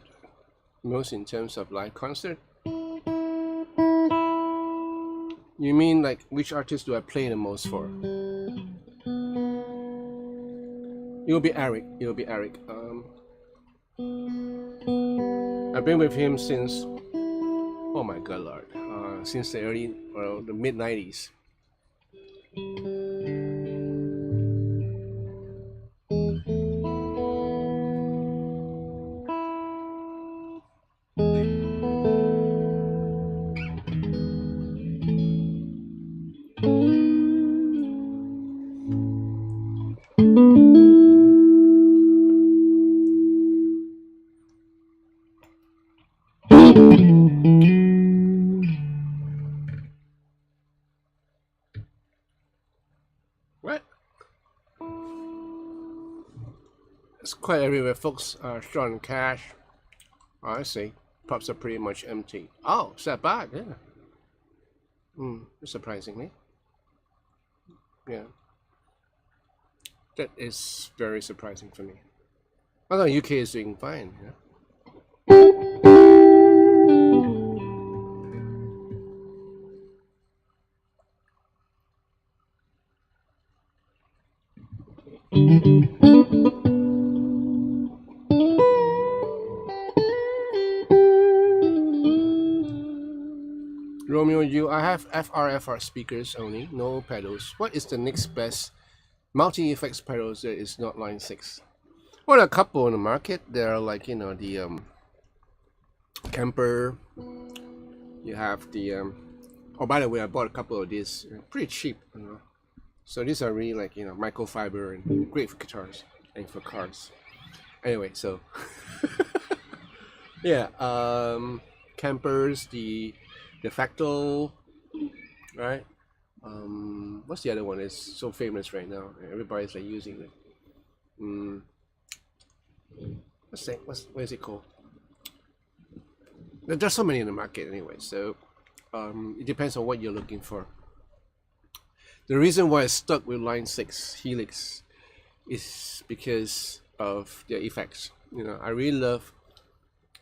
most in terms of live concert? You mean like which artist do I play the most for? It will be Eric. It will be Eric. I've been with him since, oh my God, Lord, since the the mid '90s. What? It's quite everywhere, folks. Short on cash. Oh, I see. Pubs are pretty much empty. Oh, is that bad? Yeah. Surprisingly. Yeah. That is very surprising for me. Although UK is doing fine. Yeah. Romeo, I have FRFR speakers only, no pedals. What is the next best multi-effects pedals that is not line 6? Well, a couple in the market. There are like, the Kemper. You have the oh, by the way, I bought a couple of these, pretty cheap, So these are really like, microfiber and great for guitars and for cars. Anyway, so yeah, Kempers, the Fractal, right? What's the other one? It's so famous right now. Everybody's like using it. What is it called? There's so many in the market anyway. So it depends on what you're looking for. The reason why I stuck with line 6 Helix is because of their effects. I really love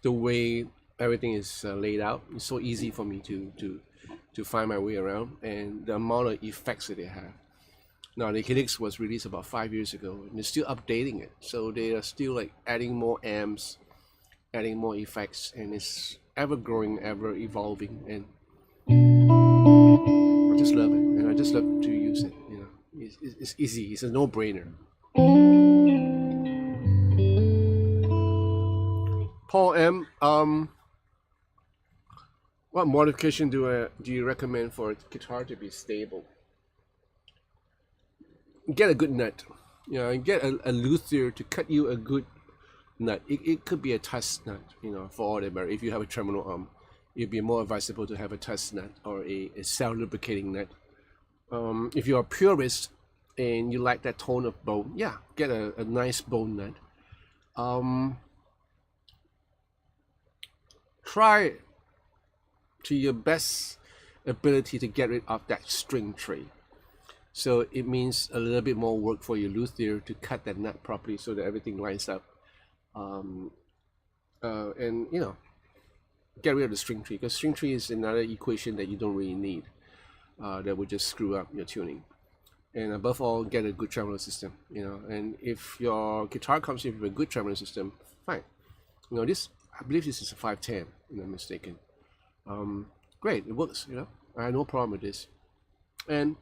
the way everything is laid out. It's so easy for me to find my way around, and the amount of effects that they have. Now the Helix was released about 5 years ago, and they're still updating it. So they are still like adding more amps, adding more effects, and it's ever growing, ever evolving, and I just love it, and I just love to use it. It's easy. It's a no-brainer. Paul M. What modification do you recommend for a guitar to be stable? Get a good nut. Get a luthier to cut you a good nut. It could be a tusk nut, for all that matter. If you have a tremolo arm, it'd be more advisable to have a test nut or a self-lubricating nut. If you're a purist and you like that tone of bone, yeah, get a nice bone nut. Try to your best ability to get rid of that string tray. So it means a little bit more work for your luthier to cut that nut properly so that everything lines up. And you know, get rid of the string tree, because string tree is another equation that you don't really need. That would just screw up your tuning. And above all, get a good tremolo system. You know, and if your guitar comes in with a good tremolo system, fine. You know, this, I believe this is a 510, if I'm not mistaken. Great, it works. You know, I have no problem with this. And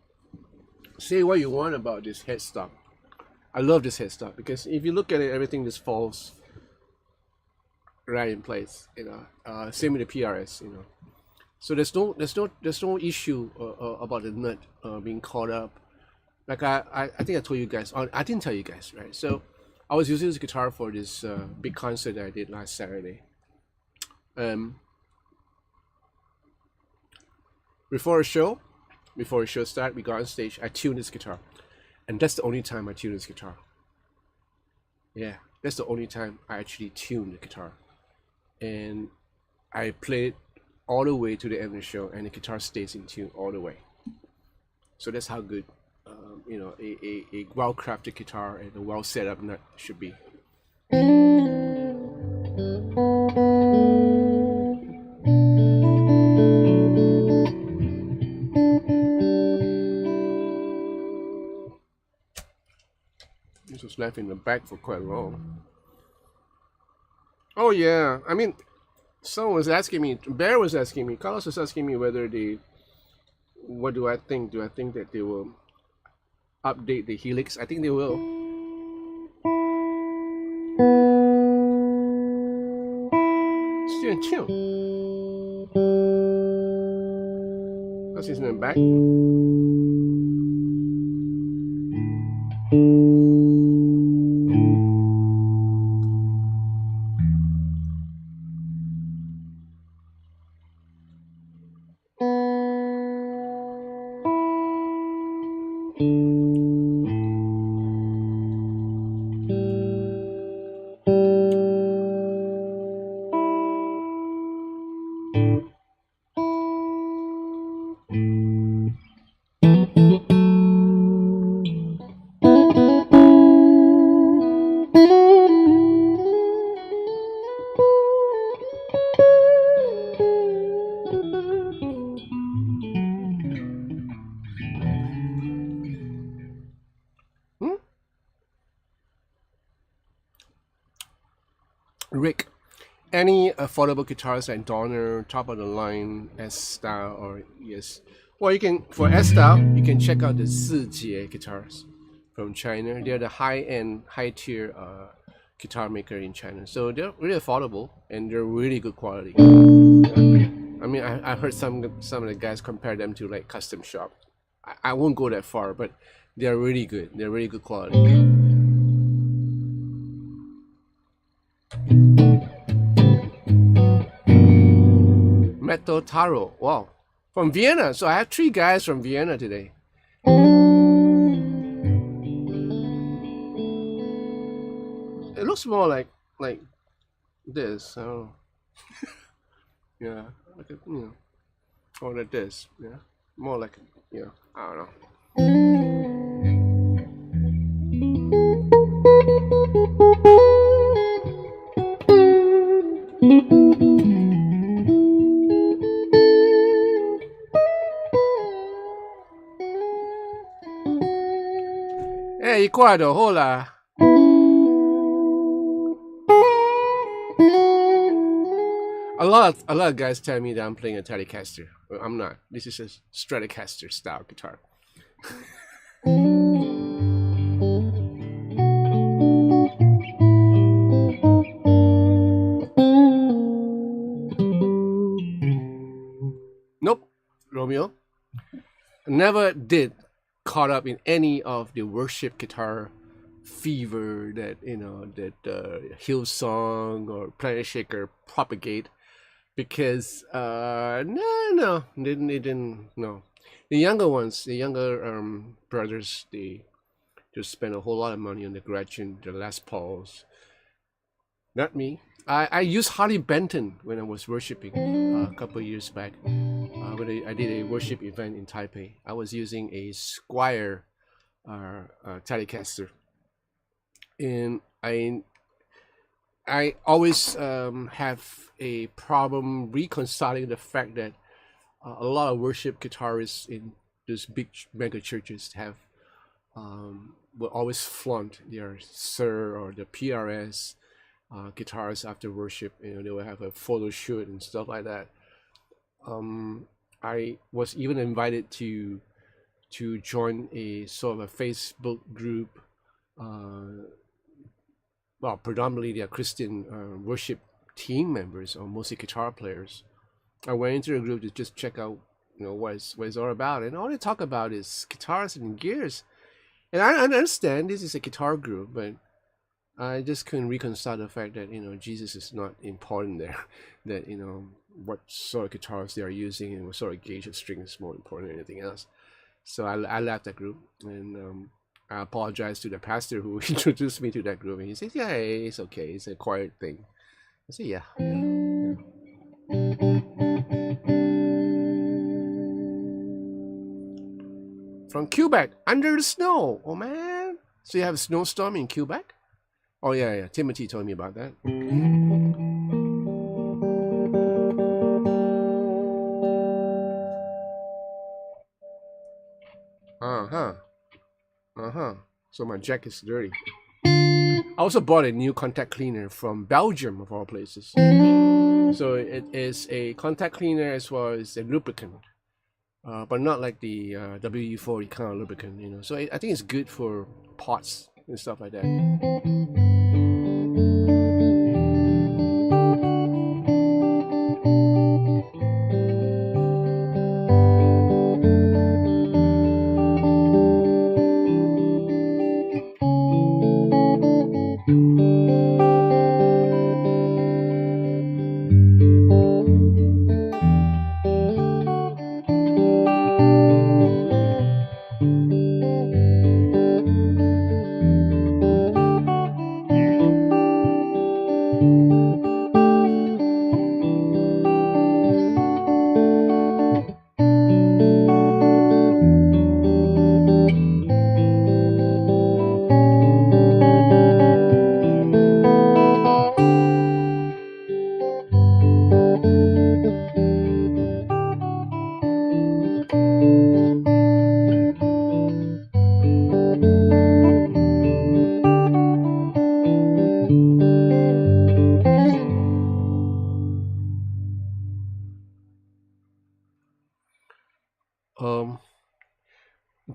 say what you want about this headstock. I love this headstock because if you look at it, everything just falls right in place. You know, same with the PRS. You know, so there's no issue about the nut being caught up. Like I think I told you guys. I didn't tell you guys, right? So I was using this guitar for this big concert that I did last Saturday. Before a show started, we got on stage. I tuned this guitar, and that's the only time I tuned this guitar. Yeah, that's the only time I actually tuned the guitar, and I played all the way to the end of the show, and the guitar stays in tune all the way. So that's how good, you know, a well-crafted guitar and a well-set-up nut should be. This was left in the back for quite long. Oh yeah, I mean, someone was asking me, Bear was asking me, Carlos was asking me whether what do I think? Do I think that they will update the Helix? I think they will. Still in tune. That's in the back. Rick, any affordable guitars like Donner, top of the line, S style or ES? Well, you can, for S style, you can check out the Zijie guitars from China. They're the high-end, high-tier guitar maker in China. So they're really affordable and they're really good quality. I mean, I heard some of the guys compare them to like custom shop. I won't go that far, but they're really good. They're really good quality. Metal Taro, wow, from Vienna. So I have 3 guys from Vienna today. It looks more like this. I don't know. Yeah, like a, you know, or like this. Yeah, more like, you know, I don't know. Hey, Ecuador, hola. A lot of guys tell me that I'm playing a Telecaster. Well, I'm not. This is a Stratocaster style guitar. Nope, Romeo. Never did caught up in any of the worship guitar fever that, you know, that Hillsong or Planet Shaker propagate. because no, they didn't. No, the younger ones, the younger brothers, they just spend a whole lot of money on the Gretchen, the Les Pauls. Not me. I used Harley Benton when I was worshiping a couple of years back. When I did a worship event in Taipei, I was using a Squire Telecaster, and I always have a problem reconciling the fact that a lot of worship guitarists in those big mega churches have will always flaunt their Sir or the PRS guitars after worship. You know, they will have a photo shoot and stuff like that. I was even invited to join a sort of a Facebook group. Well, predominantly they are Christian worship team members or mostly guitar players. I went into the group to just check out, you know, what it's all about, and all they talk about is guitars and gears. And I understand this is a guitar group, but I just couldn't reconcile the fact that, you know, Jesus is not important there. That, you know, what sort of guitars they are using and what sort of gauge of string is more important than anything else. So I left that group, and I apologized to the pastor who introduced me to that group, and he says, "Yeah, it's okay. It's a quiet thing." I said, "Yeah." From Quebec, under the snow. Oh man! So you have a snowstorm in Quebec? Oh yeah. Timothy told me about that. So my jack is dirty. I also bought a new contact cleaner from Belgium, of all places. So it is a contact cleaner as well as a lubricant, but not like the WE-40 kind of lubricant, you know. So I think it's good for pots and stuff like that.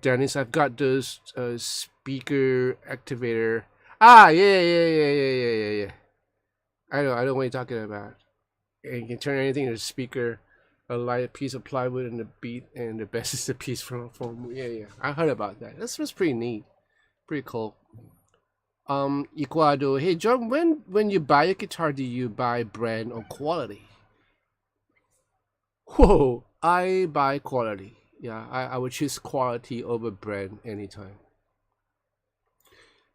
Dennis, I've got those speaker activator. Yeah. I know what you're talking about. And you can turn anything into a speaker, a light piece of plywood and the beat, and the best is the piece from yeah. I heard about that. That's pretty neat, pretty cool. Ecuador. Hey John, when you buy a guitar, do you buy brand or quality? Whoa, I buy quality. Yeah, I would choose quality over brand anytime.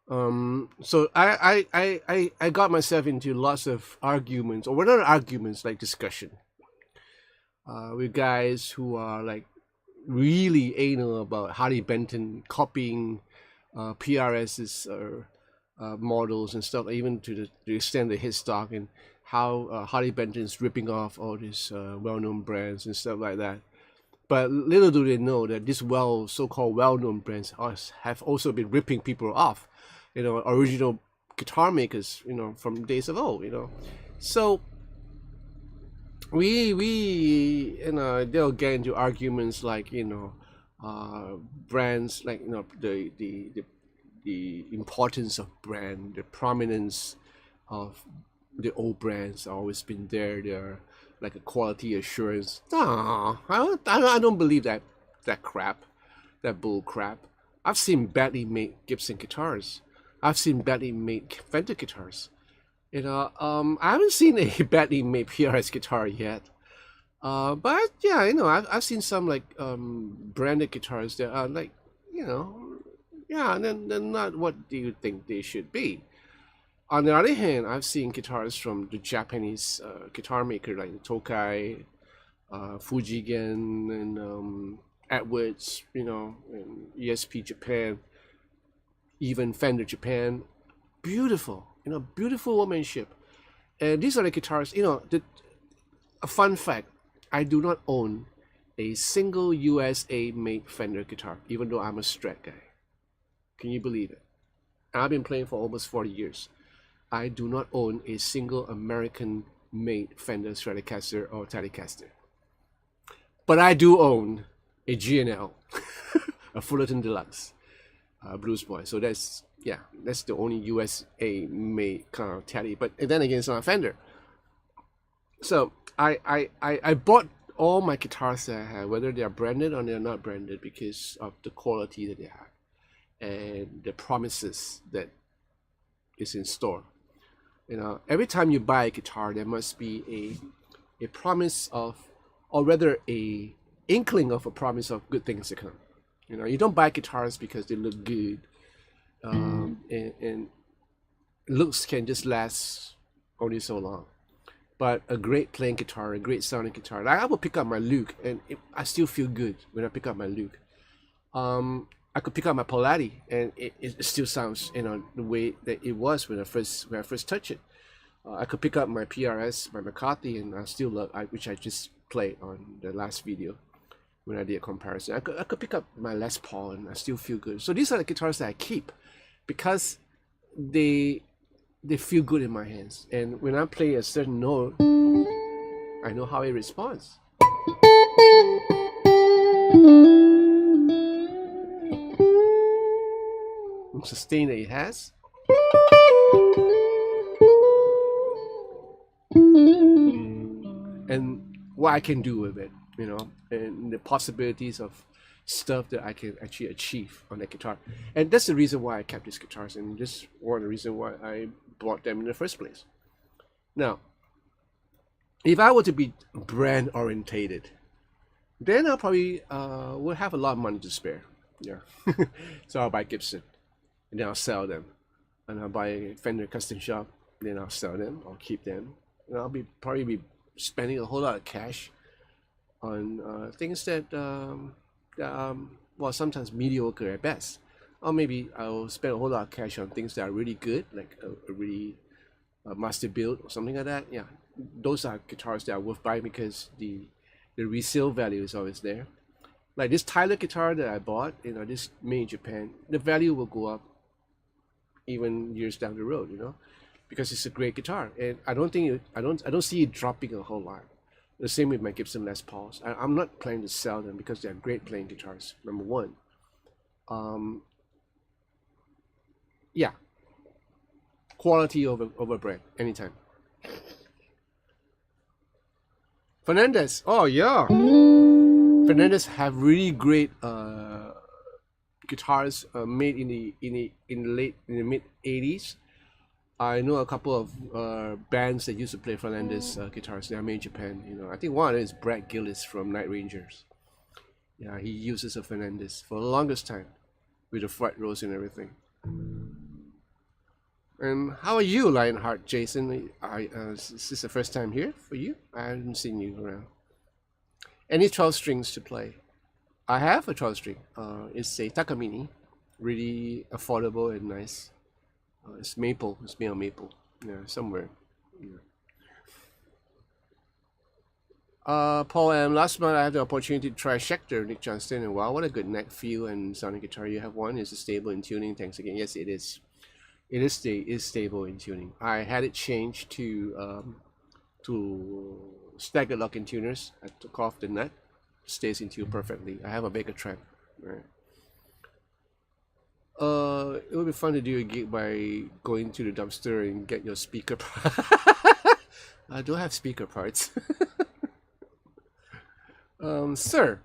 So I got myself into lots of arguments, or not arguments, like discussion, with guys who are like really anal about Harley Benton copying PRS's models and stuff, even to the extent of Headstock, and how Harley Benton is ripping off all these well-known brands and stuff like that. But little do they know that these so-called well-known brands have also been ripping people off, you know, original guitar makers, you know, from days of old, you know. So we you know, they'll get into arguments like, you know, brands, like, you know, the importance of brand, the prominence of the old brands always been there. They're like a quality assurance. No, I don't believe that crap, that bull crap. I've seen badly made Gibson guitars. I've seen badly made Fender guitars. I haven't seen a badly made PRS guitar yet. But yeah, I've seen some like branded guitars that are like, yeah, they're not what do you think they should be. On the other hand, I've seen guitars from the Japanese guitar maker like Tokai, Fujigen, and Edwards, and ESP Japan, even Fender Japan. Beautiful, beautiful workmanship. And these are the guitars, a fun fact, I do not own a single USA made Fender guitar, even though I'm a Strat guy. Can you believe it? I've been playing for almost 40 years. I do not own a single American made Fender Stratocaster or Telecaster. But I do own a G&L, a Fullerton Deluxe Blues Boy. So that's the only USA made kind of Tele. But then again, it's not a Fender. So I bought all my guitars that I have, whether they are branded or they're not branded, because of the quality that they have and the promises that is in store. Every time you buy a guitar, there must be a promise of, or rather a inkling of a promise of good things to come. You don't buy guitars because they look good, and looks can just last only so long. But a great playing guitar, a great sounding guitar, like I will pick up my Luke, and I still feel good when I pick up my Luke. I could pick up my Polati, and it still sounds, the way that it was when I first touched it. I could pick up my PRS, my McCarthy, and I still love, which I just played on the last video when I did a comparison. I could pick up my Les Paul, and I still feel good. So these are the guitars that I keep because they feel good in my hands, and when I play a certain note, I know how it responds. Sustain that it has, and what I can do with it, and the possibilities of stuff that I can actually achieve on that guitar. And that's the reason why I kept these guitars, and this is one of the reasons why I bought them in the first place. Now, if I were to be brand orientated, then I probably would have a lot of money to spare. Yeah. So I'll buy Gibson, and then I'll sell them, and I'll buy a Fender custom shop, then I'll sell them, I'll keep them, and I'll probably be spending a whole lot of cash on things that well, sometimes mediocre at best, or maybe I'll spend a whole lot of cash on things that are really good, like a really master build or something like that. Yeah, those are guitars that are worth buying because the resale value is always there. Like this Tyler guitar that I bought, this made in Japan, the value will go up even years down the road, because it's a great guitar, and I don't see it dropping a whole lot. The same with my Gibson Les Pauls. I'm not planning to sell them because they're great playing guitars. Number one, yeah, quality over brand anytime. Fernandez, oh yeah, Fernandez have really great guitars made in the mid 80s. I know a couple of bands that used to play Fernandez guitars. They are made in Japan. I think one of them is Brad Gillis from Night Rangers. Yeah, he uses a Fernandez for the longest time with the fret rolls and everything. And how are you, Lionheart Jason? Is this the first time here for you? I haven't seen you around. Any 12 strings to play? I have a 12 string. It's a Takamine, really affordable and nice. It's maple. It's made of maple. Yeah, somewhere. Yeah. Paul M. Last month I had the opportunity to try Schecter Nick Johnston, and wow, what a good neck feel and sounding guitar you have. One is it stable in tuning. Thanks again. Yes, it is. It is stable in tuning. I had it changed to staggered lock in tuners. I took off the nut. Stays in tune perfectly. I have a bigger trap. Right. It would be fun to do a gig by going to the dumpster and get your speaker I don't have speaker parts. Sir,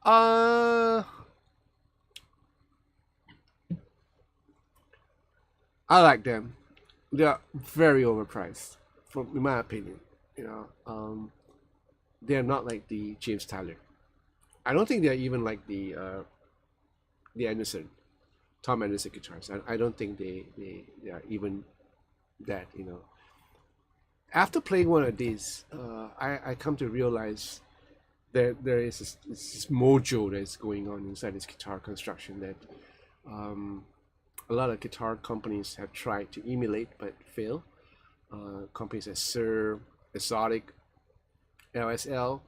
I like them. they are very overpriced, in my opinion. You know, they're not like the James Tyler. I don't think they're even like the Anderson, Tom Anderson guitars. I don't think they are even that. You know, after playing one of these, I come to realize that there is this mojo that's going on inside this guitar construction that a lot of guitar companies have tried to emulate but fail. Companies like Sir, Exotic, LSL,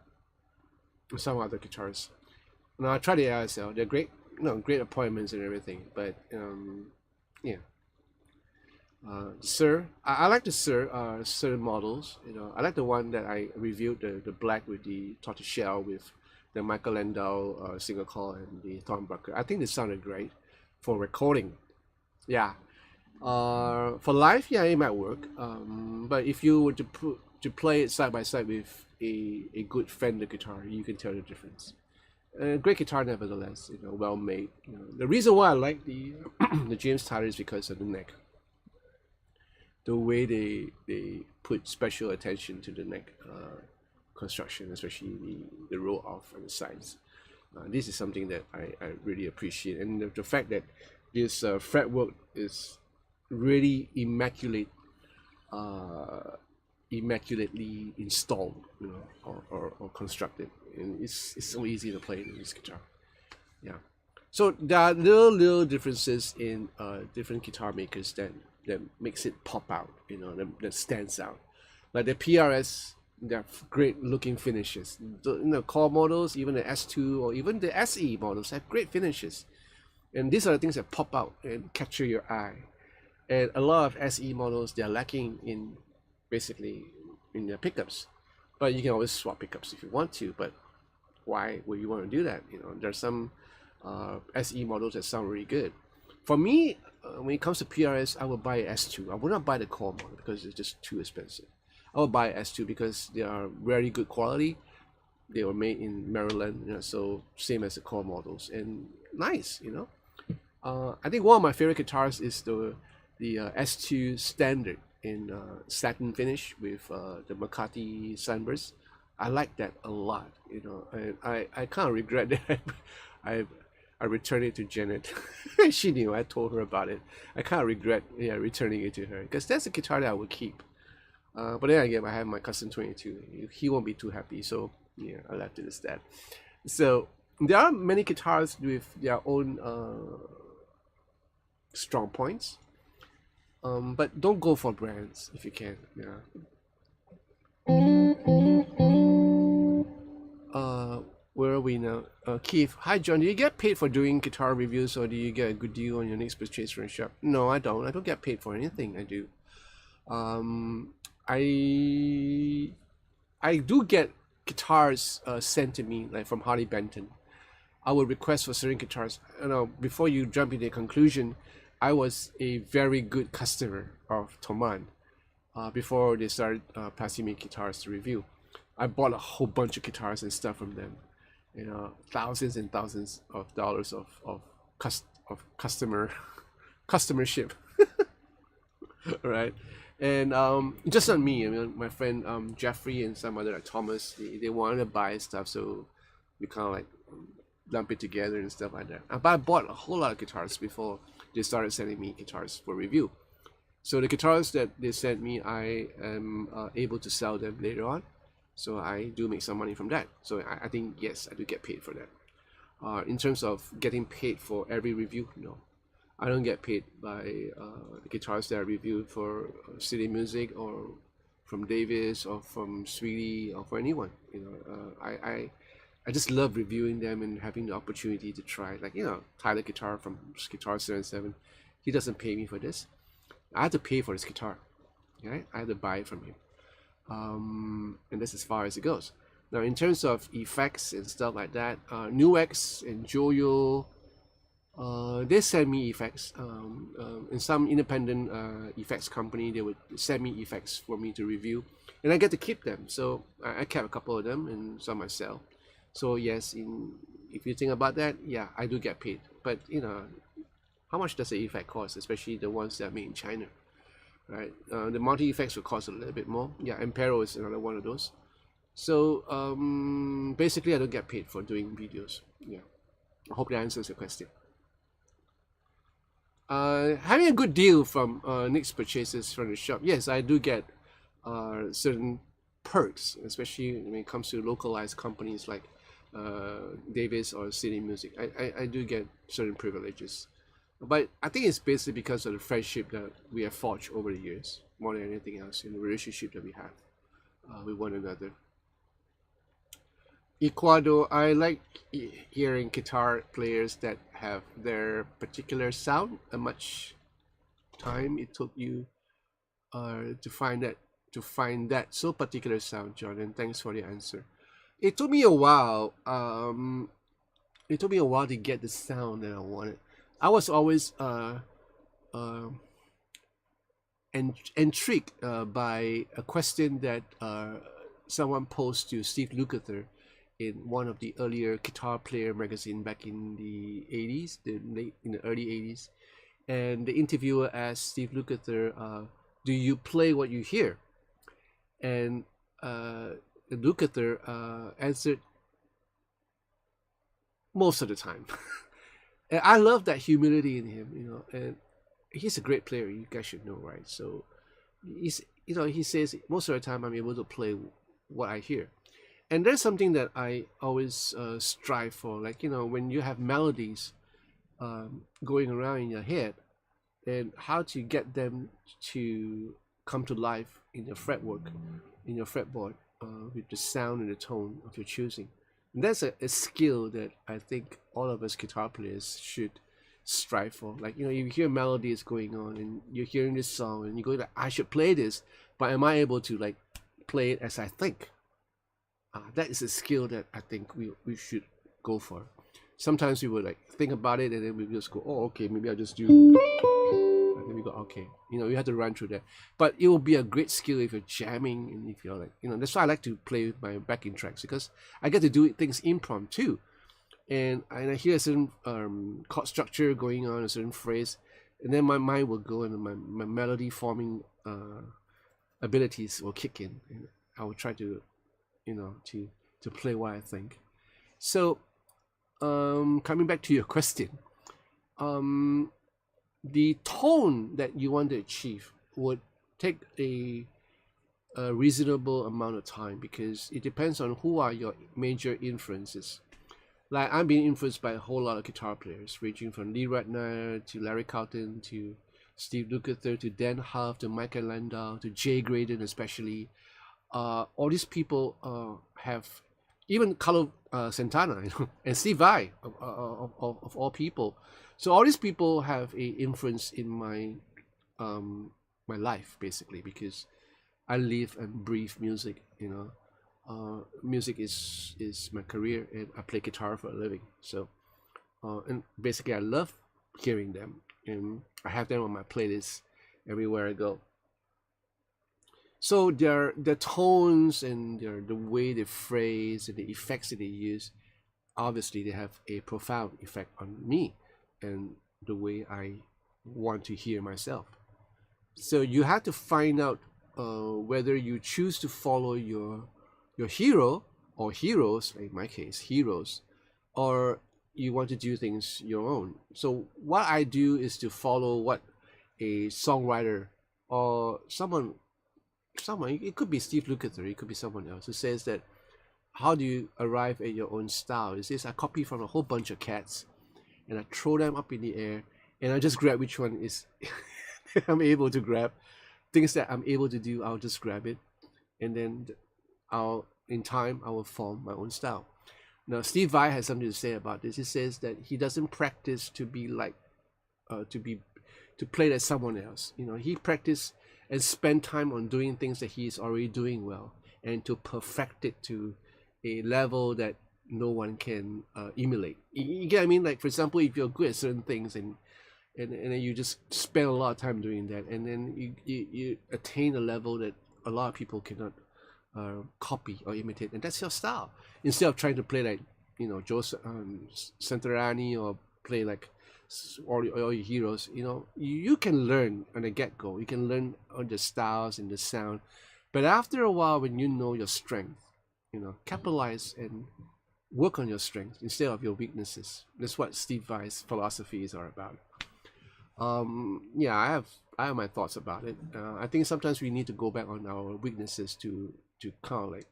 and some other guitars. Now I tried the LSL. They're great, great appointments and everything. But yeah, Sir, I like the Sir models. You know, I like the one that I reviewed, the black with the tortoiseshell with the Michael Landau single coil and the Thornbucker. I think they sounded great for recording. Yeah. For live, yeah, it might work. But if you were to play it side by side with a good Fender guitar, you can tell the difference. Great guitar nevertheless, well made. The reason why I like the the James Tyler is because of the neck. The way they put special attention to the neck construction, especially the roll off and the sides. This is something that I really appreciate, and the fact that this fretwork is really immaculately installed, or constructed, and it's so easy to play in this guitar. Yeah, so there are little differences in different guitar makers that makes it pop out, that stands out. Like the PRS, they have great looking finishes. The core models, even the S2 or even the SE models have great finishes, and these are the things that pop out and capture your eye. And a lot of SE models, they're lacking in basically in their pickups, but you can always swap pickups if you want to. But why would you want to do that? There's some SE models that sound really good. For me, when it comes to PRS, I will buy S2. I would not buy the core model because it's just too expensive. I will buy S2 because they are very good quality. They were made in Maryland, so same as the core models, and nice. I think one of my favorite guitars is the S2 Standard in satin finish with the McCarthy Sunburst. I like that a lot, and I kind of regret that I returned it to Janet. She knew, I told her about it. I kind of regret returning it to her because that's a guitar that I would keep. But then again, I have my Custom 22. He won't be too happy, so yeah, I left it as that. So there are many guitars with their own strong points. But don't go for brands if you can. Yeah. Where are we now? Keith, hi John. Do you get paid for doing guitar reviews, or do you get a good deal on your next purchase from a shop? No, I don't. I don't get paid for anything I do. I do get guitars sent to me, like from Harley Benton. I will request for certain guitars. Before you jump into a conclusion, I was a very good customer of Thomann before they started passing me guitars to review. I bought a whole bunch of guitars and stuff from them, thousands and thousands of dollars of customership, right? And just not me. My friend Jeffrey and some other like Thomas, they wanted to buy stuff, so we kind of like lump it together and stuff like that. But I bought a whole lot of guitars before they started sending me guitars for review. So the guitars that they sent me, I am able to sell them later on. So I do make some money from that. So I think, yes, I do get paid for that. In terms of getting paid for every review, no. I don't get paid by the guitars that I reviewed for City Music or from Davis or from Sweetie or for anyone. I just love reviewing them and having the opportunity to try. Like, Tyler Guitar from Guitar 77, he doesn't pay me for this. I have to pay for this guitar. Right? I have to buy it from him. And that's as far as it goes. Now, in terms of effects and stuff like that, Nuex and Joyo, they send me effects. In some independent effects company, they would send me effects for me to review, and I get to keep them. So I kept a couple of them, and some I sell. So yes, if you think about that, yeah, I do get paid. But how much does the effect cost, especially the ones that are made in China? right? The multi effects will cost a little bit more. Yeah, Ampero is another one of those. So basically, I don't get paid for doing videos. Yeah, I hope that answers your question. Having a good deal from Nick's purchases from the shop. Yes, I do get certain perks, especially when it comes to localized companies like Davis or City Music. I do get certain privileges, but I think it's basically because of the friendship that we have forged over the years, more than anything else, in the relationship that we have with one another. Ecuador, I like hearing guitar players that have their particular sound. How much time it took you to find that so particular sound, Jordan? Thanks for the answer. It took me a while. It took me a while to get the sound that I wanted. I was always intrigued by a question that someone posed to Steve Lukather in one of the earlier guitar player magazine back in the 80s, in the early 80s. And the interviewer asked Steve Lukather, do you play what you hear? And Lukather answered, most of the time. And I love that humility in him, you know, and he's a great player, you guys should know, right? So he's, you know, he says most of the time I'm able to play what I hear. And there's something that I always strive for, like, you know, when you have melodies going around in your head, and how to get them to come to life in your fretwork, in your fretboard, with the sound and the tone of your choosing. And that's a skill that I think all of us guitar players should strive for. Like, you know, you hear melodies going on and you're hearing this song and you go like, I should play this, but am I able to like play it as I think? That is a skill that I think we should go for. Sometimes we would like think about it and then we just go, oh, okay, maybe I'll just do, and then we go, okay, you know, you have to run through that. But it will be a great skill if you're jamming and if you're like, you know, that's why I like to play with my backing tracks, because I get to do things impromptu, and I hear a certain chord structure going on, a certain phrase, and then my mind will go and my melody forming abilities will kick in, and I will try to, you know, to play what I think. So coming back to your question, the tone that you want to achieve would take a reasonable amount of time, because it depends on who are your major influences. Like, I'm being influenced by a whole lot of guitar players, ranging from Lee Ratner to Larry Carlton to Steve Lukather to Dan Huff to Michael Landau to Jay Graydon especially. All these people have, even Carlos Santana, you know, and Steve Vai of all people. So all these people have a influence in my my life, basically, because I live and breathe music. You know, music is my career, and I play guitar for a living. So and basically, I love hearing them, and I have them on my playlist everywhere I go. So their tones and the way they phrase and the effects that they use, obviously they have a profound effect on me and the way I want to hear myself. So you have to find out whether you choose to follow your hero or heroes, in my case, heroes, or you want to do things your own. So what I do is to follow what a songwriter or someone, it could be Steve Lukather, it could be someone else, who says that, how do you arrive at your own style? It says I copy from a whole bunch of cats and I throw them up in the air and I just grab which one is I'm able to grab. Things that I'm able to do, I'll just grab it, and then in time I will form my own style. Now Steve Vai has something to say about this. He says that he doesn't practice to be like to play like someone else. You know, he practice and spend time on doing things that he is already doing well, and to perfect it to a level that no one can emulate. You get what I mean? Like, for example, if you're good at certain things and then you just spend a lot of time doing that, and then you attain a level that a lot of people cannot copy or imitate, and that's your style. Instead of trying to play like, you know, Joe Santarani, or play like all your heroes, you know, you can learn on the get-go. You can learn on the styles and the sound, but after a while, when you know your strength, you know, capitalize and work on your strengths instead of your weaknesses. That's what Steve Vai's philosophies are about. Yeah, I have my thoughts about it. I think sometimes we need to go back on our weaknesses to kind of like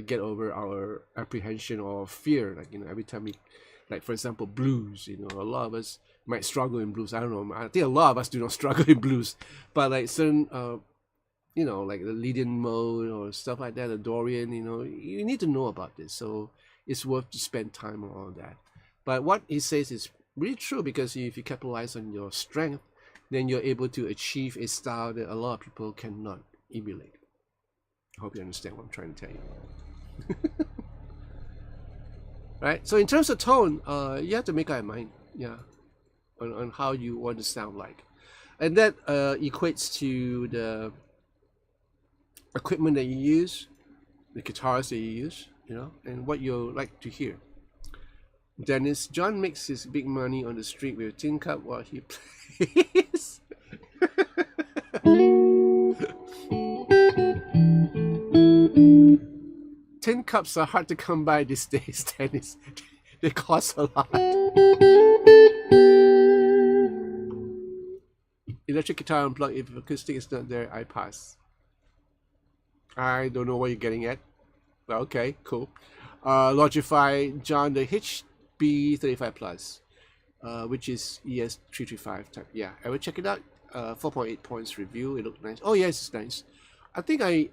get over our apprehension or fear. Like, you know, every time we, like for example, blues. You know, a lot of us might struggle in blues. I don't know. I think a lot of us do not struggle in blues, but like certain you know, like the Lydian mode or stuff like that, the Dorian, you know, you need to know about this. So it's worth to spend time on all that. But what he says is really true, because if you capitalize on your strength, then you're able to achieve a style that a lot of people cannot emulate. I hope you understand what I'm trying to tell you. Right? So in terms of tone, you have to make up your mind, yeah, on how you want to sound like. And that equates to the equipment that you use, the guitars that you use, you know, and what you like to hear. Dennis, John makes his big money on the street with a tin cup while he plays. Tin cups are hard to come by these days, Dennis. They cost a lot. Electric guitar unplugged. If acoustic is not there, I pass. I don't know what you're getting at. Okay, cool. Logify, John, the HB35 Plus, which is ES335 type. Yeah, I will check it out. 4.8 points review. It looked nice. Oh yes, it's nice. I think I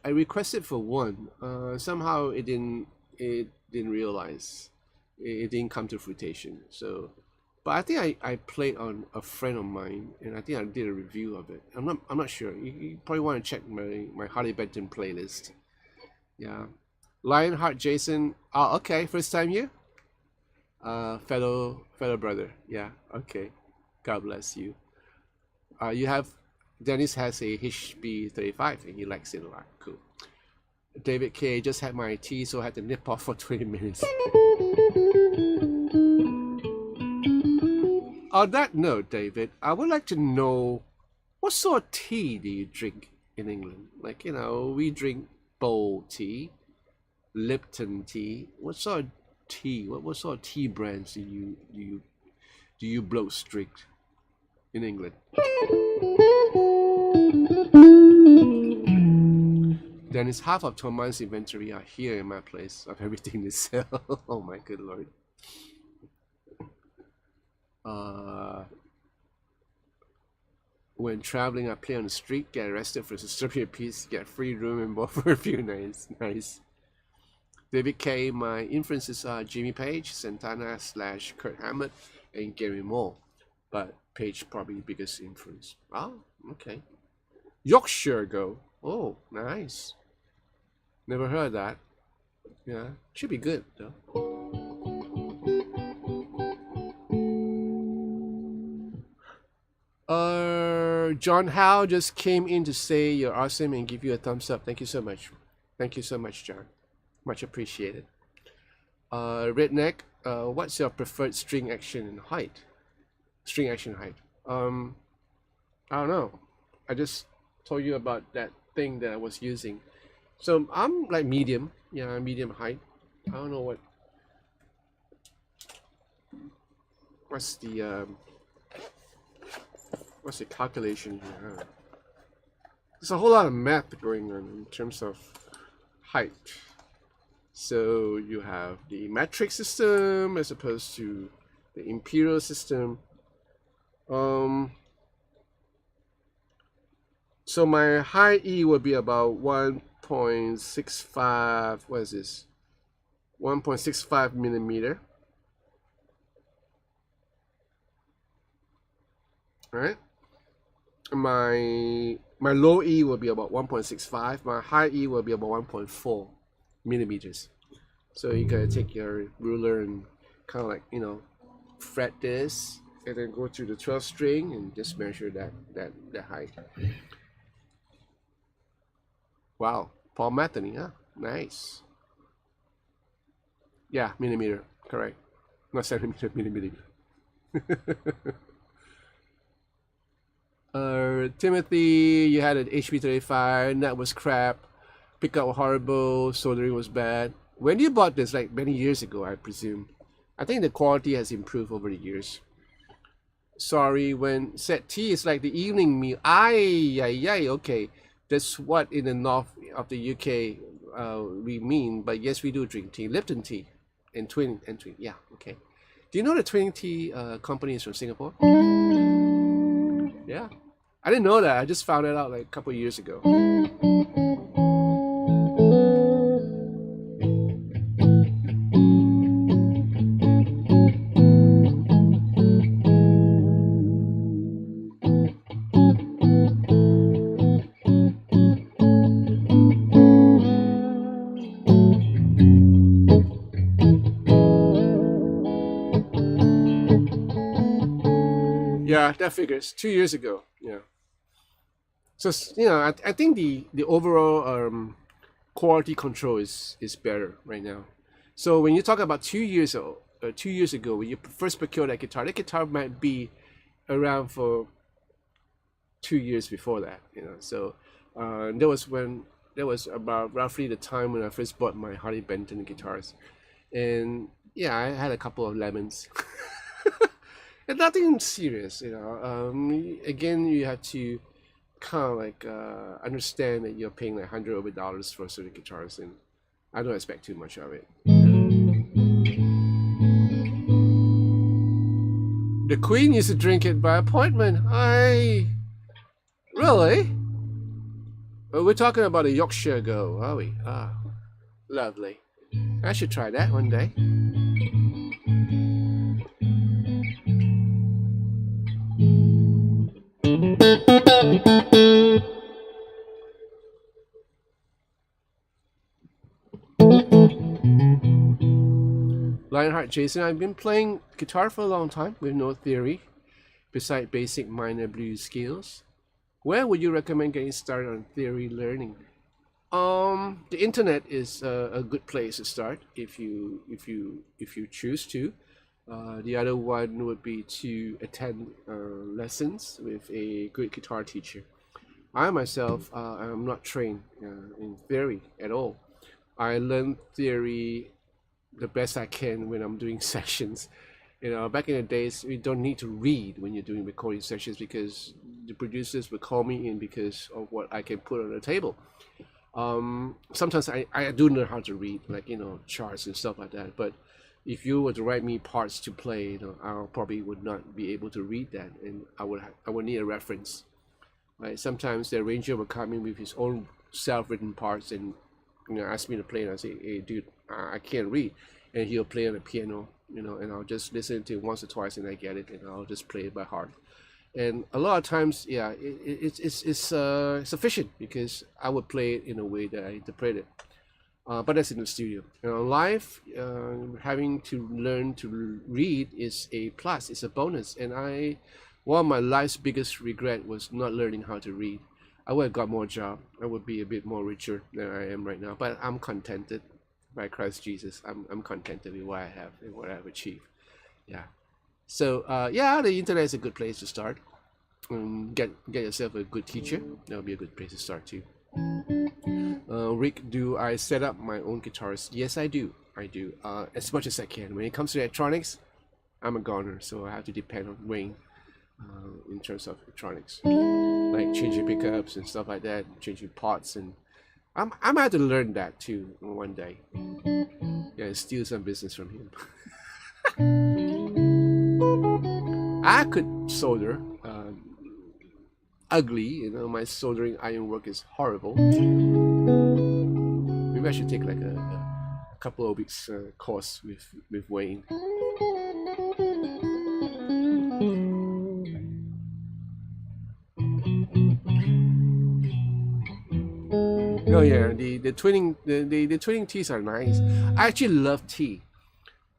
requested for one. Somehow it didn't realize. It didn't come to fruition. So, but I think I played on a friend of mine, and I think I did a review of it. I'm not sure. You probably want to check my Harley Benton playlist. Yeah. Lionheart Jason. Oh, okay. First time here. Fellow brother. Yeah. Okay. God bless you. You have Dennis has a HB35 and he likes it a lot. Cool. David K, just had my tea, so I had to nip off for 20 minutes. On that note, David, I would like to know, what sort of tea do you drink in England? Like, you know, we drink bold tea, Lipton tea. What sort of tea? What sort of tea brands do you blokes drink in England? Then it's half of 2 months inventory are here in my place of everything to sell. Oh my good lord. When traveling, I play on the street, get arrested for disturbing a piece, get free room and both for a few nights. Nice. David K, my influences are Jimmy Page, Santana / Kurt Hammett, and Gary Moore. But Page probably the biggest influence. Oh, okay. Yorkshire Go. Oh, nice. Never heard that. Yeah, should be good though. John Howe just came in to say you're awesome and give you a thumbs up. Thank you so much. Thank you so much, John. Much appreciated. Redneck, what's your preferred string action and height? String action height. I don't know. I just told you about that thing that I was using. So I'm like medium. Yeah, medium height. I don't know what's the calculation here. There's a whole lot of math going on in terms of height. So you have the metric system as opposed to the imperial system. So my high E will be about 1.65. What is this? 1.65 millimeter. All right. My low E will be about 1.65. My high E will be about 1.4 millimeters. So you gotta take your ruler and kind of like, you know, fret this and then go to the 12th string and just measure that height. Wow, Paul Metheny, huh? Nice. Yeah, millimeter, correct. Not centimeter, millimeter. Timothy, you had an HP35, and that was crap. Pickup horrible, soldering was bad. When you bought this, like many years ago, I presume. I think the quality has improved over the years. Sorry, when set tea is like the evening meal. Ay, okay. That's what in the north of the UK we mean. But yes, we do drink tea, Lipton tea, and twin. Yeah, okay. Do you know the twin tea company is from Singapore? Yeah, I didn't know that. I just found it out like a couple of years ago. Yeah, that figures 2 years ago. Yeah. So I think the overall quality control is better right now. So when you talk about 2 years ago, when you first procured that guitar might be around for 2 years before that. So that was about roughly the time when I first bought my Harley Benton guitars, and yeah, I had a couple of lemons. And nothing serious. Again, you have to kind of like understand that you're paying like $100 over for certain guitars, and I don't expect too much of it. The Queen used to drink it by appointment. Really? Well, we're talking about a Yorkshire girl, are we? Ah, lovely. I should try that one day. Lionheart Jason, I've been playing guitar for a long time with no theory, beside basic minor blues scales. Where would you recommend getting started on theory learning? The internet is a good place to start if you choose to. The other one would be to attend lessons with a good guitar teacher. I myself am not trained in theory at all. I learn theory the best I can when I'm doing sessions. Back in the days, we don't need to read when you're doing recording sessions because the producers would call me in because of what I can put on the table. Sometimes I do know how to read, like charts and stuff like that. But if you were to write me parts to play, I probably would not be able to read that, and I would need a reference. Right? Sometimes the arranger would come in with his own self-written parts and ask me to play, and I say, "Hey, dude, I can't read," and he'll play on the piano, and I'll just listen to it once or twice, and I get it, and I'll just play it by heart. And a lot of times, yeah, it's sufficient because I would play it in a way that I interpret it. But that's in the studio. Live, having to learn to read is a plus. It's a bonus. And one of my life's biggest regret was not learning how to read. I would have got more job. I would be a bit more richer than I am right now. But I'm contented by Christ Jesus. I'm contented with what I have and what I've achieved. Yeah. So yeah, the internet is a good place to start. Get yourself a good teacher. That'll be a good place to start too. Rick, do I set up my own guitars? Yes, I do. As much as I can. When it comes to electronics, I'm a goner, so I have to depend on Wayne in terms of electronics, like changing pickups and stuff like that, changing parts, and I'm gonna have to learn that too one day. Yeah, steal some business from him. I could solder. Ugly, my soldering iron work is horrible. Maybe I should take like a couple of weeks course with Wayne. Oh yeah, the twinning teas are nice. I actually love tea,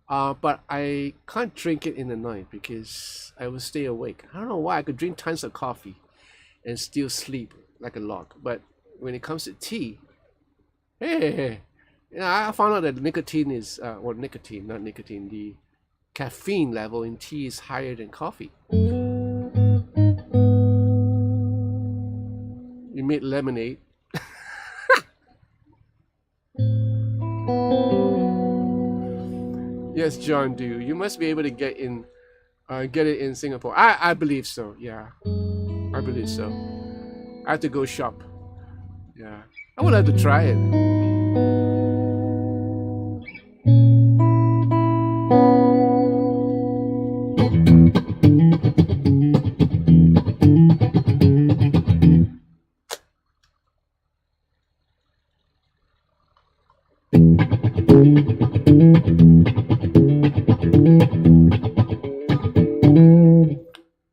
but I can't drink it in the night because I will stay awake. I don't know why. I could drink tons of coffee and still sleep like a log. But when it comes to tea, hey, I found out that nicotine is, not nicotine, the caffeine level in tea is higher than coffee. You made lemonade. Yes, John, do you must be able to get it in Singapore. I believe so. Yeah, I believe so. I have to go shop. Yeah, I would like to try it.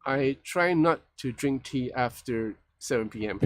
I try not to drink tea after 7 p.m.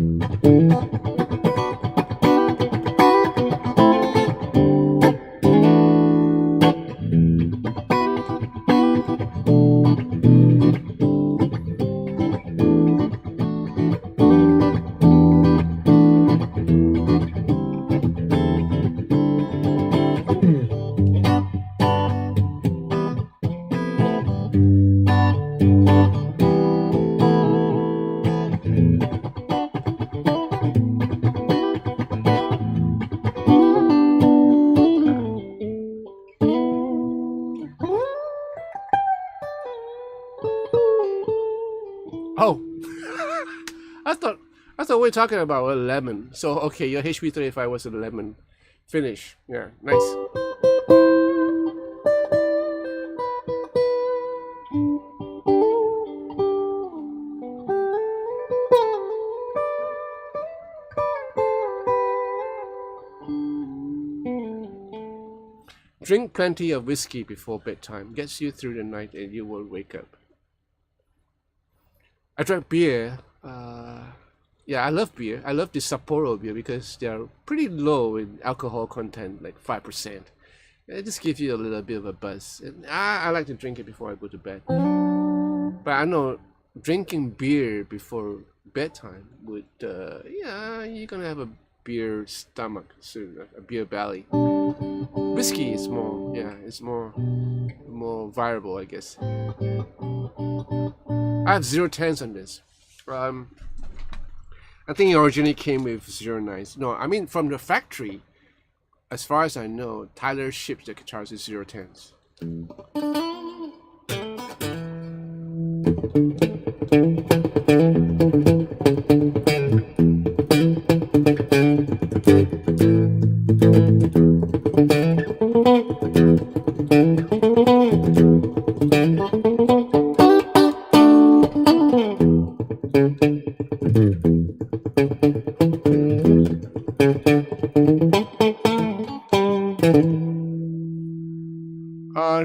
Oh, I thought we were talking about a lemon. So okay, your HP35 was a lemon finish. Yeah, nice. Drink plenty of whiskey before bedtime. Gets you through the night and you won't wake up. I drank beer. Yeah, I love beer. I love the Sapporo beer because they're pretty low in alcohol content, like 5%. It just gives you a little bit of a buzz. And I like to drink it before I go to bed. But I know drinking beer before bedtime would, yeah, you're gonna have a beer stomach soon, a beer belly. Whiskey is more, yeah, it's more viable, I guess. I have 010s on this. I think it originally came with 09s. No, I mean from the factory. As far as I know, Tyler ships the guitars with 010s.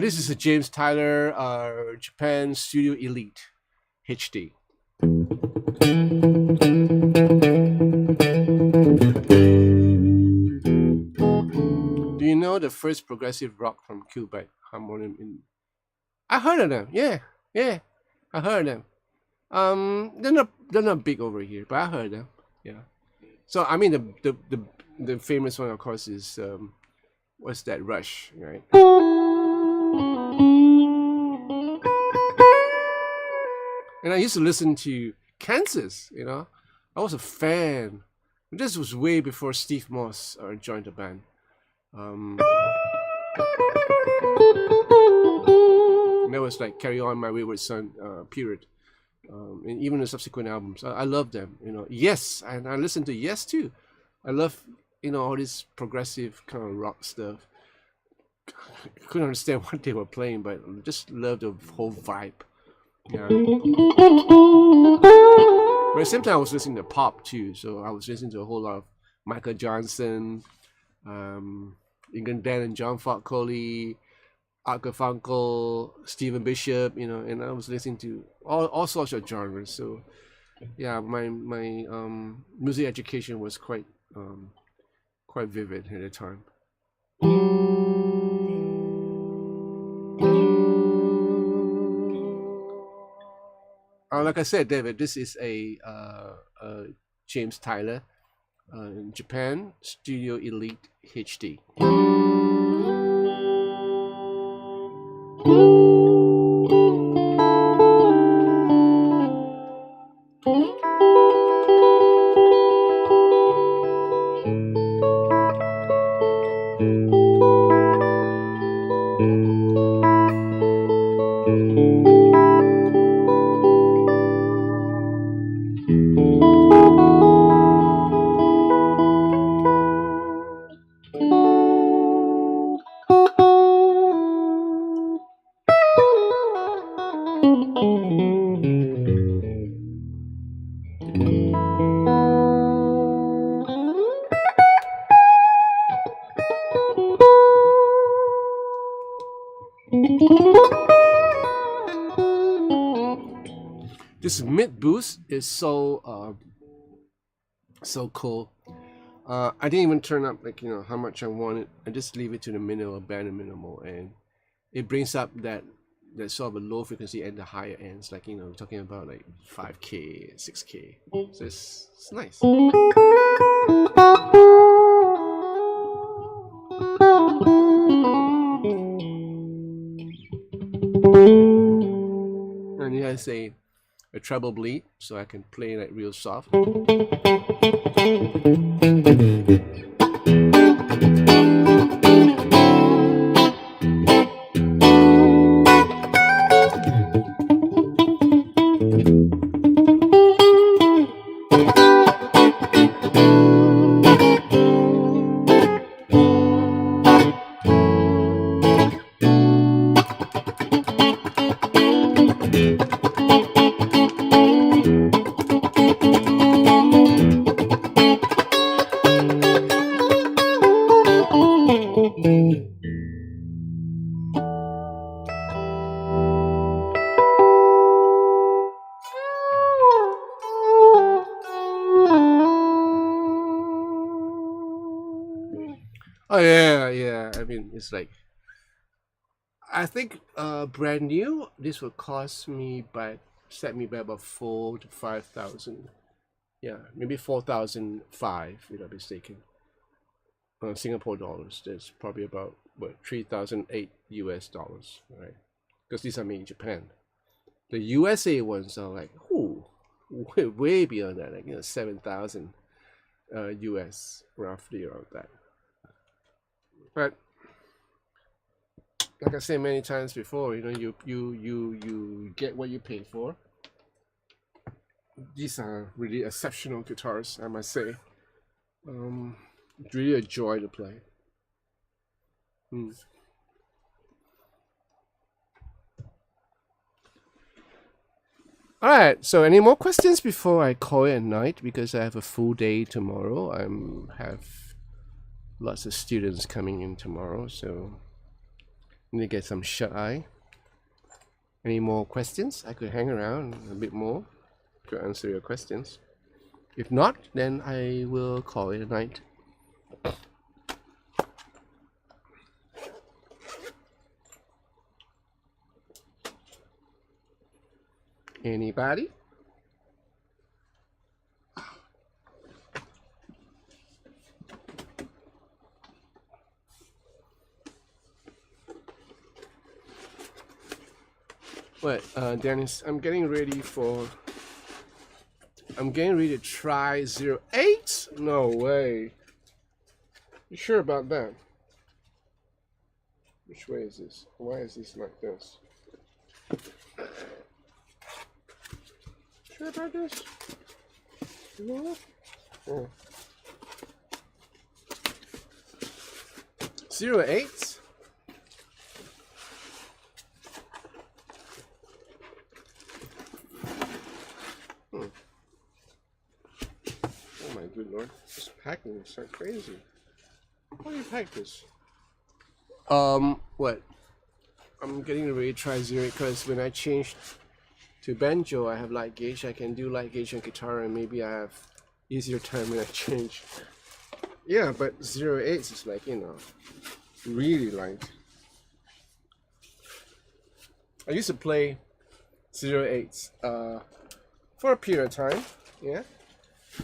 This is a James Tyler Japan Studio Elite HD. Do you know the first progressive rock from Cuba harmonium? I heard of them. Yeah, I heard of them. They're not big over here, but I heard them. Yeah. So I mean the famous one, of course, is what's that? Rush, right? And I used to listen to Kansas, you know. I was a fan. This was way before Steve Moss joined the band. And that was like Carry On My Wayward Son period. And even the subsequent albums. I love them, you know. Yes, and I listen to Yes too. I love, you know, all this progressive kind of rock stuff. I couldn't understand what they were playing, but I just love the whole vibe. Yeah. But at the same time, I was listening to pop too, so I was listening to a whole lot of Michael Johnson, England Dan and John Fort Coley, Art Garfunkel, Stephen Bishop, you know, and I was listening to all sorts of genres. So yeah, my music education was quite vivid at the time. Like I said, David, this is a James Tyler Japan Studio Elite HD. boost is so so cool. I didn't even turn up like how much I wanted. I just leave it to the minimal, bare minimal, and it brings up that sort of a low frequency and the higher ends, like we're talking about like 5K, 6K. So it's nice. And it has a treble bleed, so I can play like real soft. Oh yeah. I mean, it's like, I think brand new, this will cost me set me back about 4,000 to 5,000. Yeah, maybe 4,005 if I'm mistaken. Singapore dollars. That's probably about what, 3,008 US dollars, right? Because these are made in Japan. The USA ones are like, way beyond that, like 7,000 US, roughly around that. But like I said many times before, you get what you pay for. These are really exceptional guitars, I must say. Really a joy to play. Alright, so any more questions before I call it a night? Because I have a full day tomorrow. I have lots of students coming in tomorrow, so I need to get some shut-eye. Any more questions? I could hang around a bit more to answer your questions. If not, then I will call it a night. Anybody? What, Dennis? I'm getting ready to try 08? No way. You sure about that? Which way is this? Why is this like this? Sure about this? No? Oh. 08? Oh my good lord, this packing is so crazy. Why do you pack this? What? I'm getting ready to try 08 because when I changed to banjo, I have light gauge. I can do light gauge on guitar, and maybe I have easier time when I change. Yeah, but 08 is like, really light. I used to play 08s for a period of time, yeah,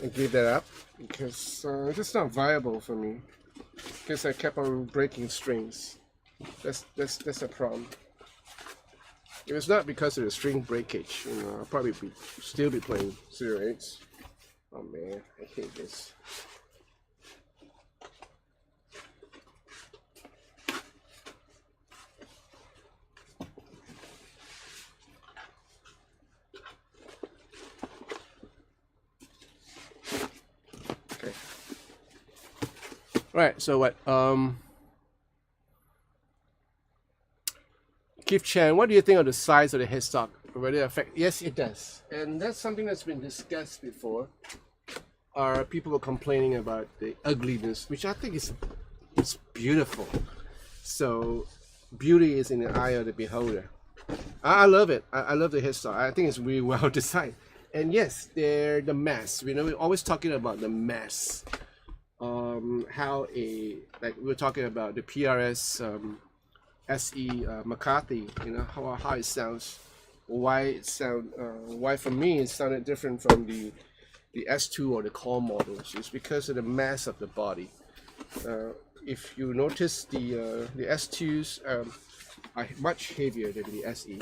and gave that up because it's just not viable for me. Because I kept on breaking strings. That's a problem. If it's not because of the string breakage, I'll probably still be playing 08s. Oh man, I hate this. Okay. Right, so what? Keith Chan, what do you think of the size of the headstock? Whether it affect? Yes, it does, and that's something that's been discussed before. People were complaining about the ugliness, which I think is beautiful. So, beauty is in the eye of the beholder. I love it. I love the headstock. I think it's really well designed. And yes, they're the mass. We're always talking about the mass. How like we were talking about the PRS SE McCarthy. How it sounds. Why for me it sounded different from the S2 or the core models. It's because of the mass of the body. If you notice, the S2s are much heavier than the SE.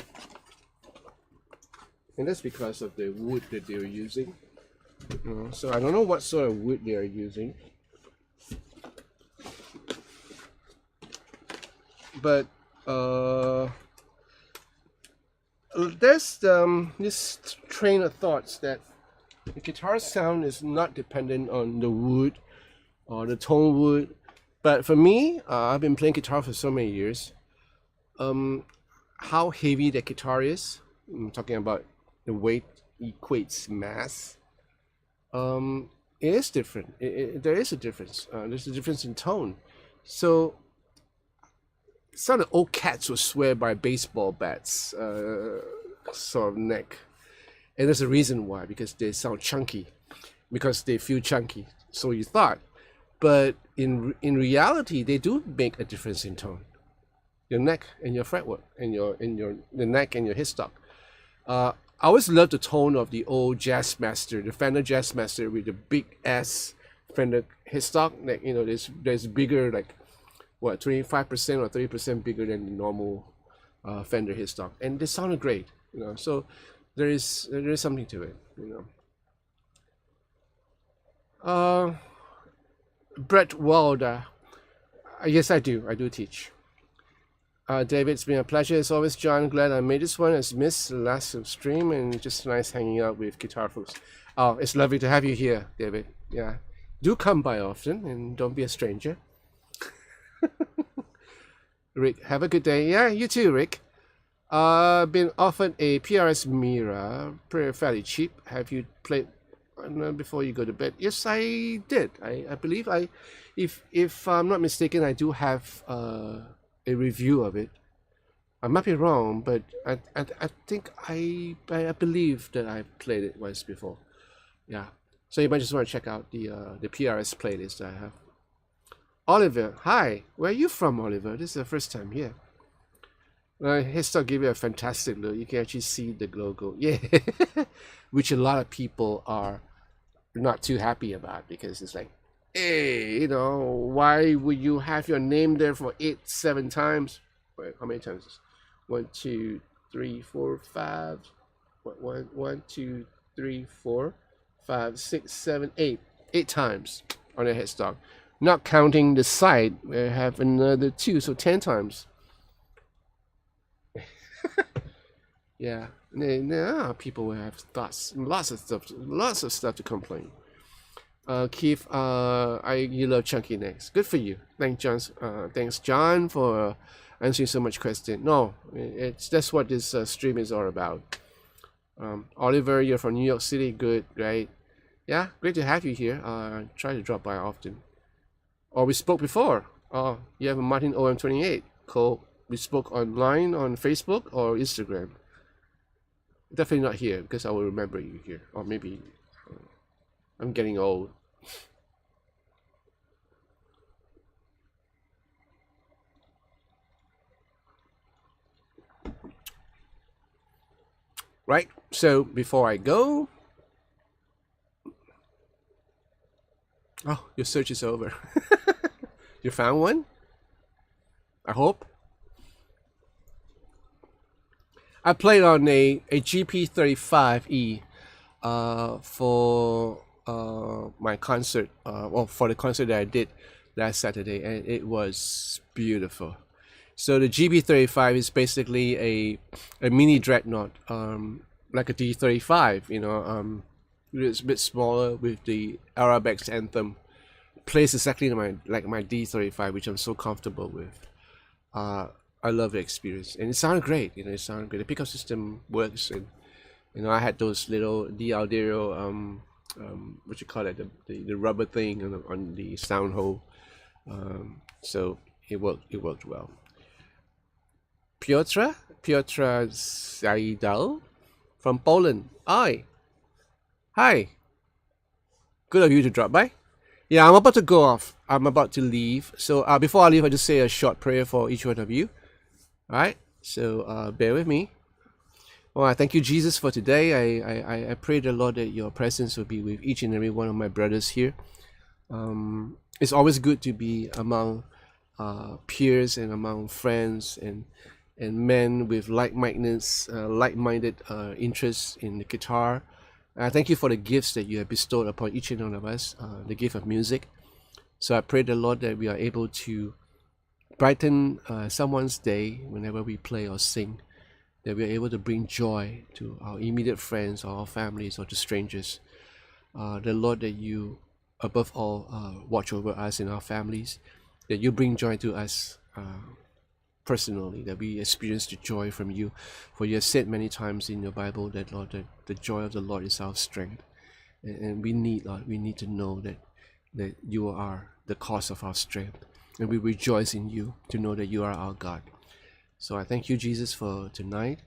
And that's because of the wood that they're using. So I don't know what sort of wood they are using. But there's this train of thoughts that the guitar sound is not dependent on the wood or the tone wood. But for me, I've been playing guitar for so many years. How heavy the guitar is, I'm talking about the weight equates mass. It is different. There is a difference. There's a difference in tone. So some of the old cats will swear by baseball bats sort of neck. And there's a reason why, because they sound chunky, because they feel chunky. So you thought. But in reality, they do make a difference in tone. Your neck and your fretwork, and the neck and your headstock. I always loved the tone of the old Jazzmaster, the Fender Jazzmaster with the big ass Fender headstock. Like, there's bigger, like what, 25% or 30% bigger than the normal Fender headstock, and they sounded great. So there is something to it. Brett Wilder. Yes, I do teach. David, it's been a pleasure as always, John. Glad I made this one. As missed the last stream, and just nice hanging out with guitar folks. Oh, it's lovely to have you here, David. Yeah, do come by often, and don't be a stranger. Rick, have a good day. Yeah, you too, Rick. Been offered a PRS Mira, fairly cheap. Have you played before you go to bed? Yes, I did. I believe if I'm not mistaken, I do have a review of it. I might be wrong, but I think I believe that I played it once before. Yeah, so you might just want to check out the PRS playlist that I have. Oliver, hi. Where are you from, Oliver? This is the first time here. Headstock give you a fantastic look. You can actually see the logo. Yeah, which a lot of people are not too happy about, because it's like, hey, why would you have your name there for 7 times? Wait, how many times? 1, 2, 3, 4, 5. What? 1, 2, 3, 4, 5, 6, 7, 8. 8 times on a headstock. Not counting the side, where I have another 2, so 10 times. Yeah, people will have thoughts, lots of stuff to complain. Keith, you love chunky necks. Good for you. Thanks, John, for answering so much question. No, that's what this stream is all about. Oliver, you're from New York City. Good, right? Yeah, great to have you here. Try to drop by often. Oh, we spoke before. Oh, you have a Martin OM28. Cool. We spoke online on Facebook or Instagram. Definitely not here, because I will remember you here. Or maybe I'm getting old. Right, so before I go... Oh, your search is over. You found one? I hope. I played on a GP35E for my concert, for the concert that I did last Saturday, and it was beautiful. So the GP35 is basically a mini dreadnought, like a D35, it's a bit smaller with the Arabex anthem. Plays exactly like my D35, which I'm so comfortable with. I love the experience, and it sounded great. It sounded great. The pickup system works, and I had those little D'Aldero, what you call it, the rubber thing on the sound hole. So it worked well. Piotr Zaidal from Poland. Hi. Hi. Good of you to drop by. Yeah, I'm about to go off. I'm about to leave. So before I leave, I just say a short prayer for each one of you. All right. So bear with me. Well, I thank you, Jesus, for today. I pray the Lord that your presence will be with each and every one of my brothers here. It's always good to be among peers and among friends and men with like-minded interests in the guitar. I thank you for the gifts that you have bestowed upon each and one of us, the gift of music. So I pray the Lord that we are able to brighten someone's day whenever we play or sing, that we are able to bring joy to our immediate friends or our families or to strangers. The Lord, that you, above all, watch over us and our families, that you bring joy to us personally, that we experience the joy from you. For you have said many times in your Bible that, Lord, that the joy of the Lord is our strength. And we need, Lord, we need to know that you are the cause of our strength. And we rejoice in you to know that you are our God. So I thank you, Jesus, for tonight,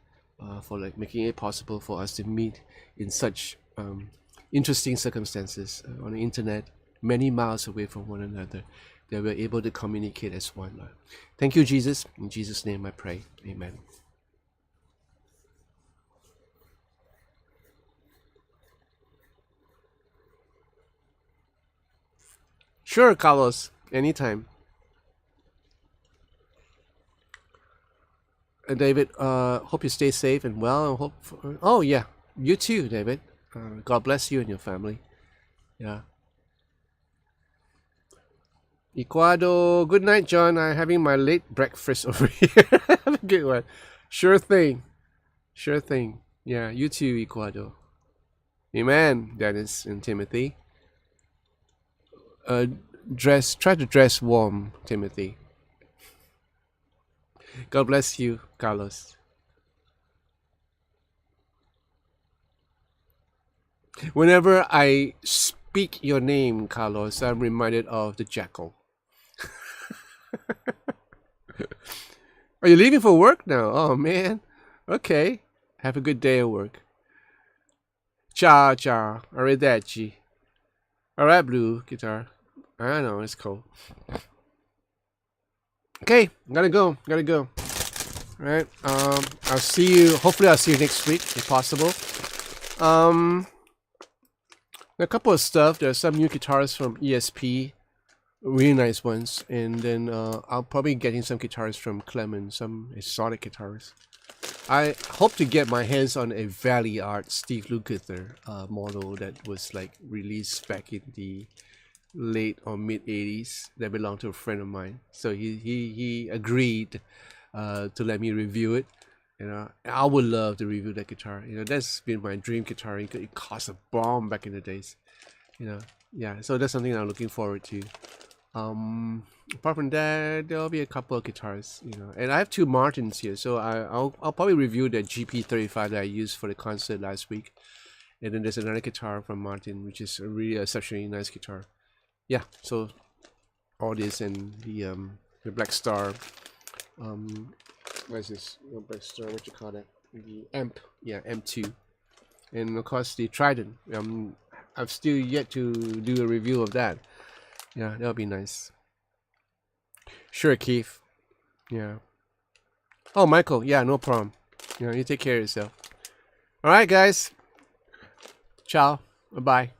for making it possible for us to meet in such interesting circumstances on the internet, many miles away from one another, that we're able to communicate as one, Lord. Thank you, Jesus. In Jesus' name I pray. Amen. Sure, Carlos. Anytime. David, hope you stay safe and well. Oh, yeah. You too, David. God bless you and your family. Yeah. Ecuador. Good night, John. I'm having my late breakfast over here. Have a good one. Sure thing. Sure thing. Yeah, you too, Ecuador. Amen, Dennis and Timothy. Uh, try to dress warm, Timothy. God bless you, Carlos. Whenever I speak your name, Carlos, I'm reminded of the jackal. Are you leaving for work now? Oh, man. Okay. Have a good day at work. Ciao, ciao. Arrivederci. Alright, blue guitar. I know, it's cold. Okay, gotta go. Alright, I'll see you. Hopefully, I'll see you next week, if possible. A couple of stuff. There's some new guitars from ESP, really nice ones. And then I'll probably getting some guitars from Clement, some exotic guitars. I hope to get my hands on a Valley Art Steve Lukather model that was like released back in the late or mid 80s, that belonged to a friend of mine. So he agreed to let me review it. You know, I would love to review that guitar. You know, that's been my dream guitar. It cost a bomb back in the days. You know, yeah. So that's something I'm looking forward to. Apart from that, there'll be a couple of guitars. You know, and I have two Martins here, so I'll probably review the GP35 that I used for the concert last week. And then there's another guitar from Martin, which is a really exceptionally nice guitar. Yeah. So all this and the Blackstar what is this? No, Blackstar, what you call that? The amp, yeah, M2, and of course the Trident. I've still yet to do a review of that. Yeah, that'll be nice. Sure, Keith. Yeah. Oh, Michael. Yeah, no problem. You know, you take care of yourself. All right, guys. Ciao. Bye.